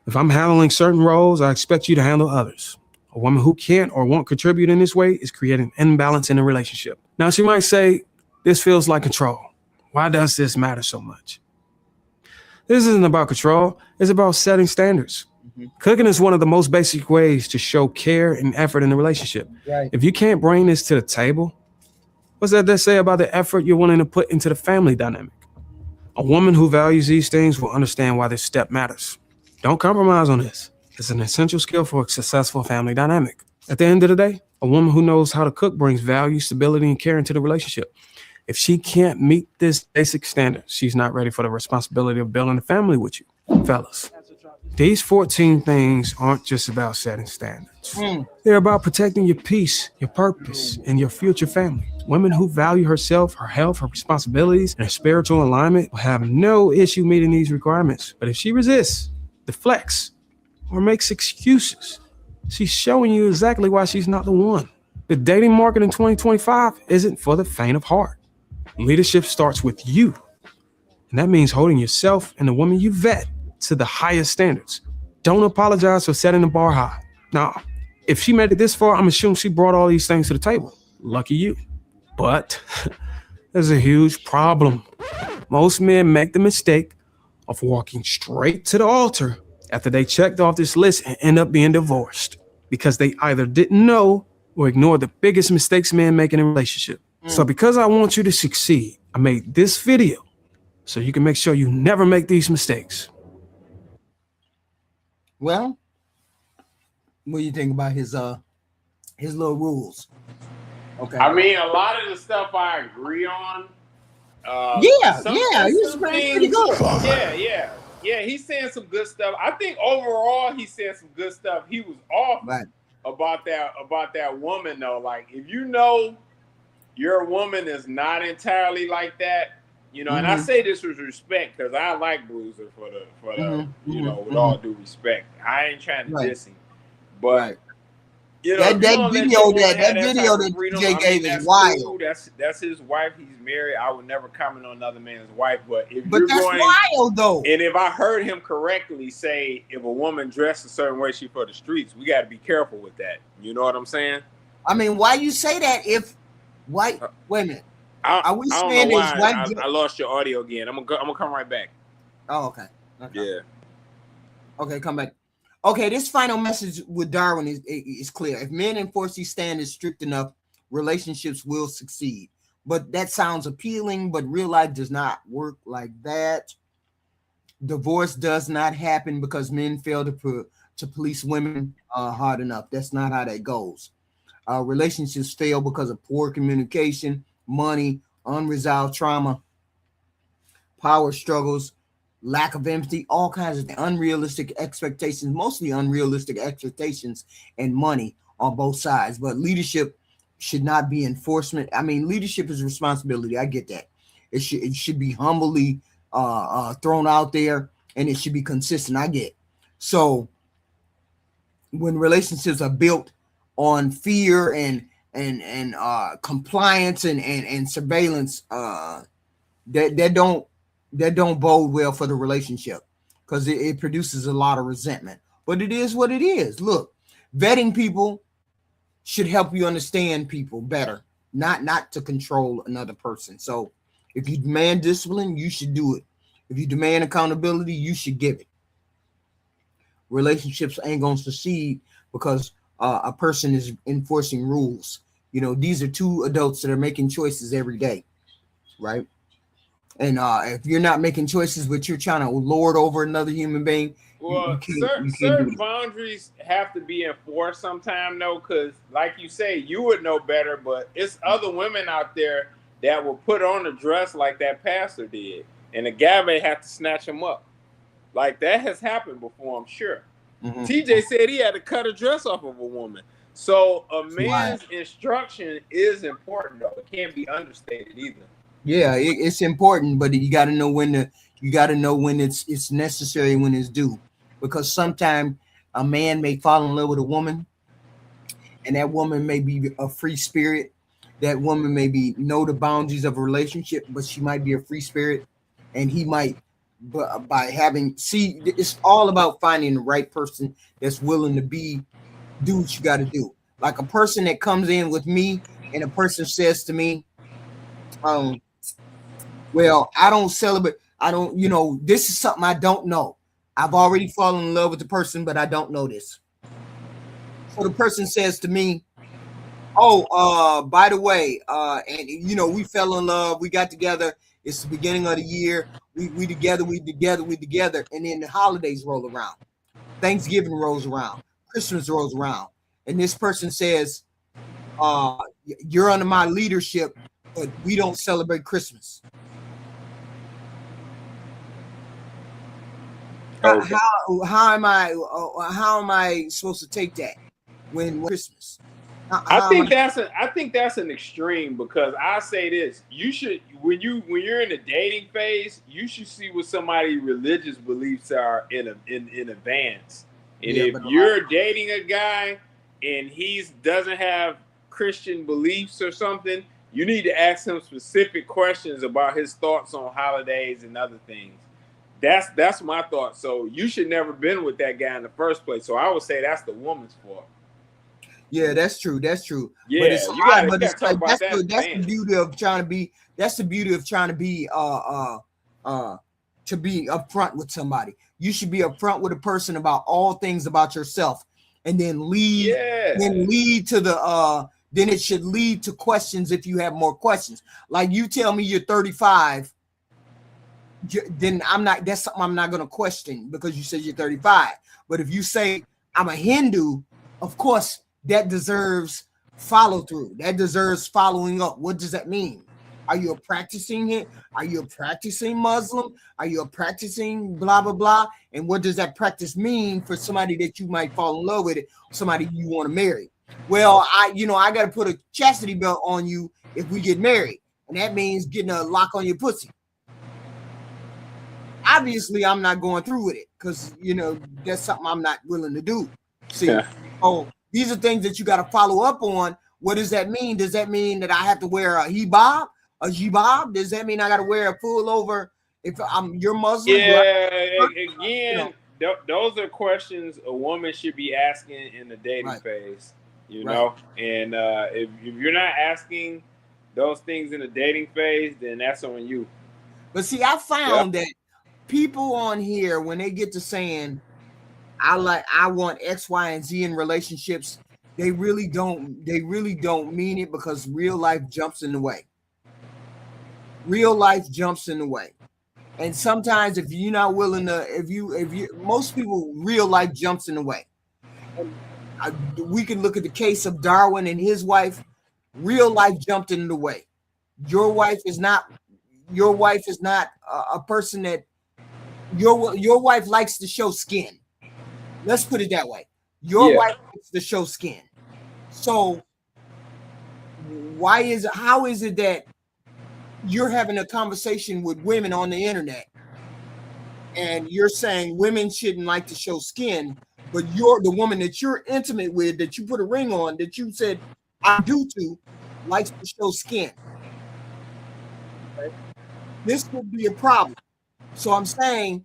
If I'm handling certain roles, I expect you to handle others. A woman who can't or won't contribute in this way is creating an imbalance in a relationship. Now, she might say, this feels like control. Why does this matter so much? This isn't about control. It's about setting standards. Cooking is one of the most basic ways to show care and effort in a relationship. Right. If you can't bring this to the table, what's that to say about the effort you're willing to put into the family dynamic? A woman who values these things will understand why this step matters. Don't compromise on this. It's an essential skill for a successful family dynamic. At the end of the day, a woman who knows how to cook brings value, stability, and care into the relationship. If she can't meet this basic standard, she's not ready for the responsibility of building a family with you. Fellas, these 14 things aren't just about setting standards. They're about protecting your peace, your purpose, and your future family. Women who value herself, her health, her responsibilities, and her spiritual alignment will have no issue meeting these requirements. But if she resists, deflects, or makes excuses, she's showing you exactly why she's not the one. The dating market in 2025 isn't for the faint of heart. Leadership starts with you. And that means holding yourself and the woman you vet to the highest standards. Don't apologize for setting the bar high. Now, if she made it this far, I'm assuming she brought all these things to the table. Lucky you. But there's a huge problem. Most men make the mistake of walking straight to the altar after they checked off this list and end up being divorced because they either didn't know or ignored the biggest mistakes men make in a relationship. So because I want you to succeed, I made this video so you can make sure you never make these mistakes. Well, what do you think about his little rules? Okay. I mean, a lot of the stuff I agree on. He's pretty good. Yeah. He's saying some good stuff. I think overall he's saying some good stuff. He was off about that woman though. Like, if you know your woman is not entirely like that, you know, and I say this with respect because I like Bruiser for the you know, with all due respect. I ain't trying to diss him, but you know, that video that Jay gave is wild. Cool. That's his wife. He's married. I would never comment on another man's wife, but that's wild though. And if I heard him correctly say, if a woman dressed a certain way, she for the streets, we got to be careful with that. You know what I'm saying? I mean, why you say that if white? Wait a minute. Are we saying this? I lost your audio again. I'm gonna come right back. Oh, okay. Yeah. Okay, come back. Okay, this final message with Darwin is clear. If men enforce these standards strict enough, relationships will succeed. But that sounds appealing, but real life does not work like that. Divorce does not happen because men fail to police women hard enough. That's not how that goes. Relationships fail because of poor communication, money, unresolved trauma, power struggles, lack of empathy, all kinds of unrealistic expectations, mostly unrealistic expectations and money on both sides. But leadership should not be enforcement. I mean, leadership is responsibility. I get that. It should be humbly thrown out there, and it should be consistent. I get. So when relationships are built on fear and compliance and surveillance, that don't bode well for the relationship, because it produces a lot of resentment. But it is what it is. Look, vetting people should help you understand people better, not to control another person. So if you demand discipline, you should do it. If you demand accountability, you should give it. Relationships ain't gonna succeed because a person is enforcing rules. You know, these are two adults that are making choices every day, right? And if you're not making choices, but you're trying to lord over another human being, Well, you can't certain do it. boundaries have to be enforced sometime, though, because, like you say, you would know better, but it's other women out there that will put on a dress like that pastor did, and the guy may have to snatch him up. Like, that has happened before, I'm sure. Mm-hmm. TJ said he had to cut a dress off of a woman. So a man's instruction is important, though. It can't be understated either. Yeah, it's important, but you got to know when it's necessary, when it's due, because sometimes a man may fall in love with a woman, and that woman may be a free spirit. That woman may know the boundaries of a relationship, but she might be a free spirit, and he might, it's all about finding the right person that's willing to do what you got to do. Like a person that comes in with me, and a person says to me, well, I don't celebrate. I don't, this is something I don't know. I've already fallen in love with the person, but I don't know this. So the person says to me, oh, by the way, and we fell in love, we got together. It's the beginning of the year. We together. And then the holidays roll around. Thanksgiving rolls around. Christmas rolls around. And this person says, you're under my leadership, but we don't celebrate Christmas. Okay. How am I supposed to take that when Christmas? I think that's an extreme, because I say this: you should, when you're in the dating phase, you should see what somebody's religious beliefs are in advance. And if you're dating a guy and he doesn't have Christian beliefs or something, you need to ask him specific questions about his thoughts on holidays and other things. That's my thought. So you should never been with that guy in the first place. So I would say that's the woman's fault. Yeah, that's true. That's true. Yeah, but it's you gotta that's talk about that. That's the beauty of trying to be. That's the beauty of trying to be upfront with somebody. You should be upfront with a person about all things about yourself, and then lead. Then it should lead to questions if you have more questions. Like you tell me you're 35. Then that's something I'm not going to question, because you said you're 35. But if you say I'm a Hindu, of course that deserves follow through. That deserves following up. What does that mean? Are you a practicing Muslim? Are you a practicing blah blah blah? And what does that practice mean for somebody that you might fall in love with, somebody you want to marry? Well, I got to put a chastity belt on you if we get married, and that means getting a lock on your pussy. Obviously, I'm not going through with it, because that's something I'm not willing to do. See, these are things that you got to follow up on. What does that mean? Does that mean that I have to wear a hijab? Does that mean I got to wear a full over if you're Muslim? Yeah, again, those are questions a woman should be asking in the dating phase. You know, and if you're not asking those things in the dating phase, then that's on you. But see, I found that people on here, when they get to saying, I want X, Y, and Z in relationships, they really don't mean it, because real life jumps in the way. And sometimes if you're not willing to, most people, real life jumps in the way. And we can look at the case of Darwin and his wife. Real life jumped in the way. Your wife is not a person that your wife likes to show skin. Let's put it that way. Your wife likes to show skin. So how is it that you're having a conversation with women on the internet and you're saying women shouldn't like to show skin, but you're the woman that you're intimate with, that you put a ring on, that you said I do to, likes to show skin? Okay. This could be a problem. So I'm saying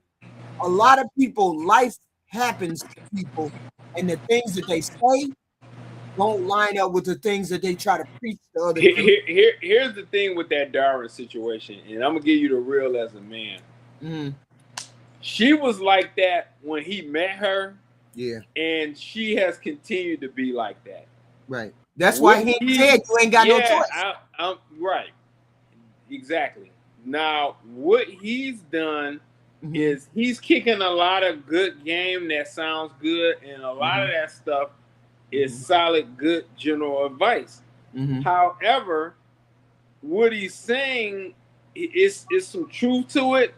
a lot of people, life happens to people, and the things that they say don't line up with the things that they try to preach to other people. Here's the thing with that Darwin situation, and I'm gonna give you the real as a man. Mm-hmm. She was like that when he met her, yeah, and she has continued to be like that. Right. That's why he said you ain't got no choice. Right. Exactly. Now, what he's done is he's kicking a lot of good game that sounds good, and a lot of that stuff is solid, good general advice. However, what he's saying is some truth to it,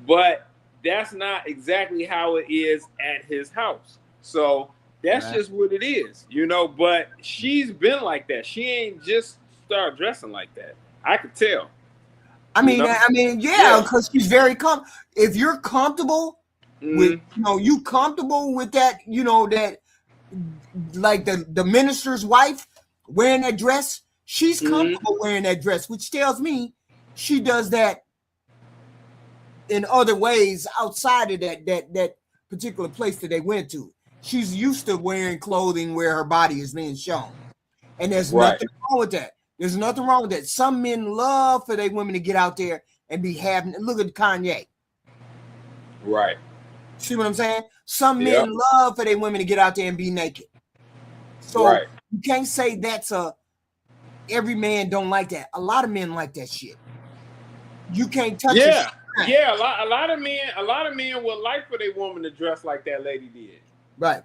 but that's not exactly how it is at his house. So that's just what it is, you know. But she's been like that. She ain't just start dressing like that. I could tell. I mean, yeah, because she's very if you're comfortable with, you comfortable with that, that like the minister's wife wearing that dress, she's comfortable wearing that dress, which tells me she does that in other ways outside of that particular place that they went to. She's used to wearing clothing where her body is being shown, and there's nothing wrong with that. There's nothing wrong with that. Some men love for their women to get out there and be having. Look at Kanye. Right. See what I'm saying? Some men love for their women to get out there and be naked. So you can't say that's every man don't like that. A lot of men like that shit. You can't touch it. Yeah, a lot of men would like for their woman to dress like that lady did. Right.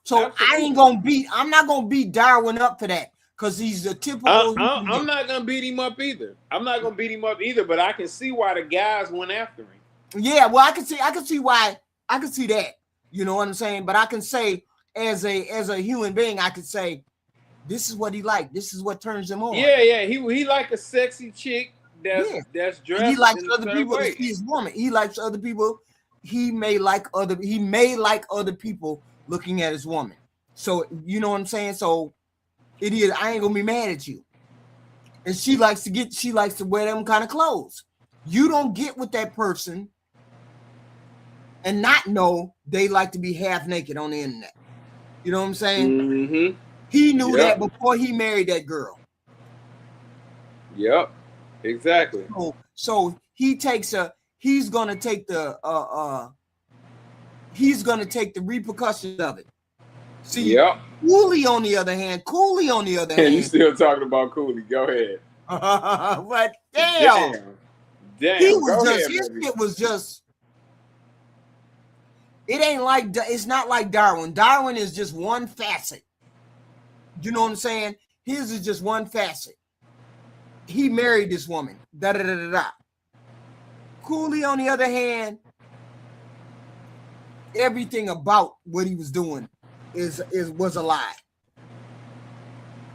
So I'm not gonna beat Darwin up for that. Because he's a typical. I'm not gonna beat him up either. But I can see why the guys went after him. Yeah, well, I can see why. I can see that. You know what I'm saying? But I can say, as a human being, I could say, this is what he liked. This is what turns him on. Yeah. He like a sexy chick that's dressed. He likes other people to see his woman. He likes other people. He may like other people looking at his woman. So you know what I'm saying? So. It is. I ain't gonna be mad at you. And she likes to wear them kind of clothes. You don't get with that person and not know they like to be half naked on the internet. You know what I'm saying? He knew that before he married that girl. Yep. Exactly. So he's gonna take the repercussions of it. See, Cooley on the other hand, you still talking about Cooley? Go ahead. But damn, he was his shit was just. It's not like Darwin. Darwin is just one facet. You know what I'm saying? His is just one facet. He married this woman. Cooley on the other hand, everything about what he was doing was a lie.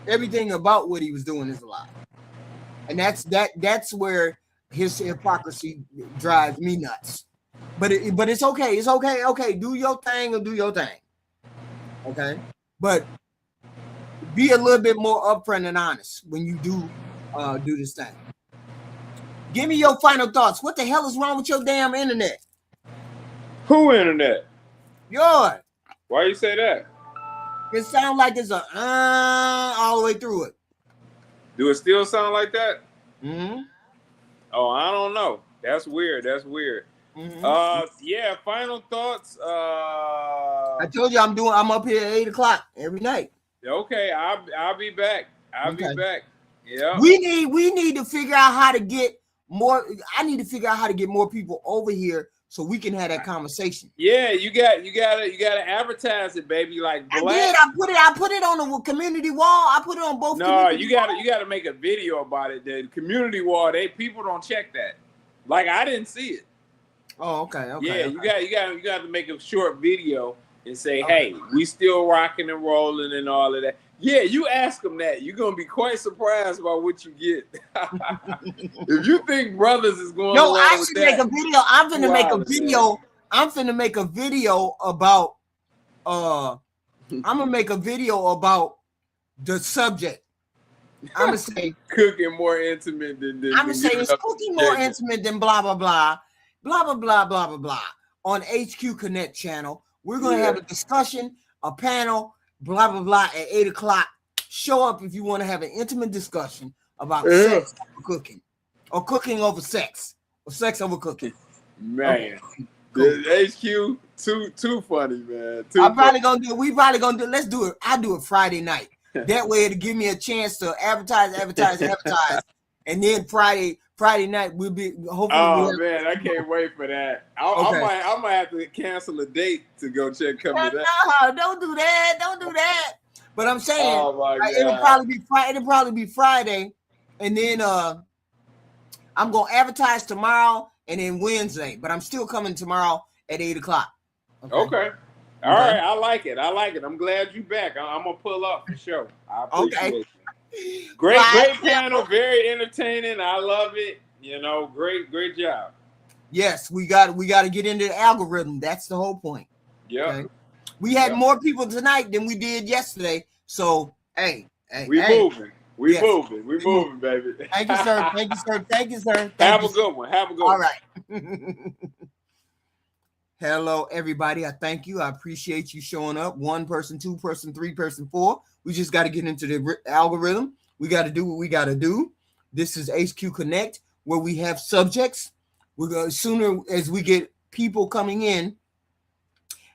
Everything about what he was doing is a lie. And that's where his hypocrisy drives me nuts. But it's okay. It's okay. Okay, do your thing or do your thing. Okay? But be a little bit more upfront and honest when you do this thing. Give me your final thoughts. What the hell is wrong with your damn internet? Who internet? Yours. Why you say that? It sounds like there's a all the way through it. Do it still sound like that? Mm-hmm. Oh, I don't know. That's weird. Mm-hmm. Yeah, final thoughts. I told you I'm up here at 8:00 every night. Okay, I'll be back. I'll be back. Yeah. We need to figure out how to get more. I need to figure out how to get more people over here so we can have that conversation. Yeah, you gotta advertise it, baby. Like Black. I put it on the community wall. I put it on both. No, you gotta make a video about it. The community wall, people don't check that. Like I didn't see it. Oh, okay. Yeah, you got to make a short video and say, hey, we still rocking and rolling and all of that. Yeah, you ask them that. You're gonna be quite surprised by what you get. If you think brothers is going, no, I should make a video. I'm finna make a video. I'm finna make a video about. I'm gonna make a video about the subject. I'm gonna say cooking more intimate than. I'm gonna say it's cooking more intimate than blah blah blah, blah blah blah blah blah blah on HQ Connect channel. We're gonna have a discussion, a panel. Blah blah blah at 8:00. Show up if you want to have an intimate discussion about sex over cooking, or cooking over sex, or sex over cooking. Man, the HQ too funny, man. We probably gonna do. Let's do it. I do it Friday night. That way it'll give me a chance to advertise, and then Friday night we'll be hopefully. Oh man, I can't wait for that. I might have to cancel a date to go check Come to That. No, don't do that. But I'm saying, Oh my God. it'll probably be Friday, and then I'm gonna advertise tomorrow and then Wednesday. But I'm still coming tomorrow at 8:00. Okay. All right, I like it. I'm glad you're back. I'm gonna pull up for sure. I appreciate you. Great panel, very entertaining. I love it. Great job. Yes, we got to get into the algorithm. That's the whole point. Yeah. Okay? We had more people tonight than we did yesterday. So we moving. We moving, baby. Thank you, sir. Thank you, sir. Have a good one. All right. Hello, everybody. I thank you. I appreciate you showing up. 1 person, 2 person, 3 person, 4. We just got to get into the algorithm. We got to do what we got to do. This is HQ Connect, where we have subjects. We're going sooner as we get people coming in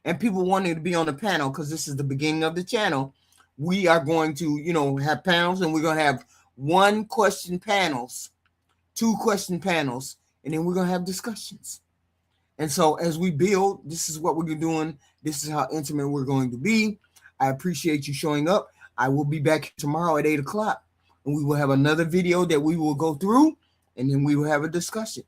and people wanting to be on the panel, because this is the beginning of the channel. We are going to, have panels, and we're going to have 1 question panels, 2 question panels, and then we're going to have discussions. And so as we build, this is what we're doing. This is how intimate we're going to be. I appreciate you showing up. I will be back tomorrow at 8:00, and we will have another video that we will go through, and then we will have a discussion.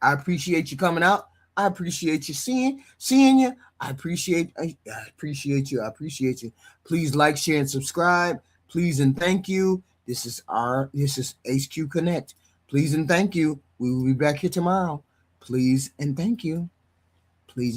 I appreciate you coming out. I appreciate you seeing you. I appreciate you. Please like, share, and subscribe. Please and thank you. This is HQ Connect. Please and thank you. We will be back here tomorrow. Please and thank you. Please.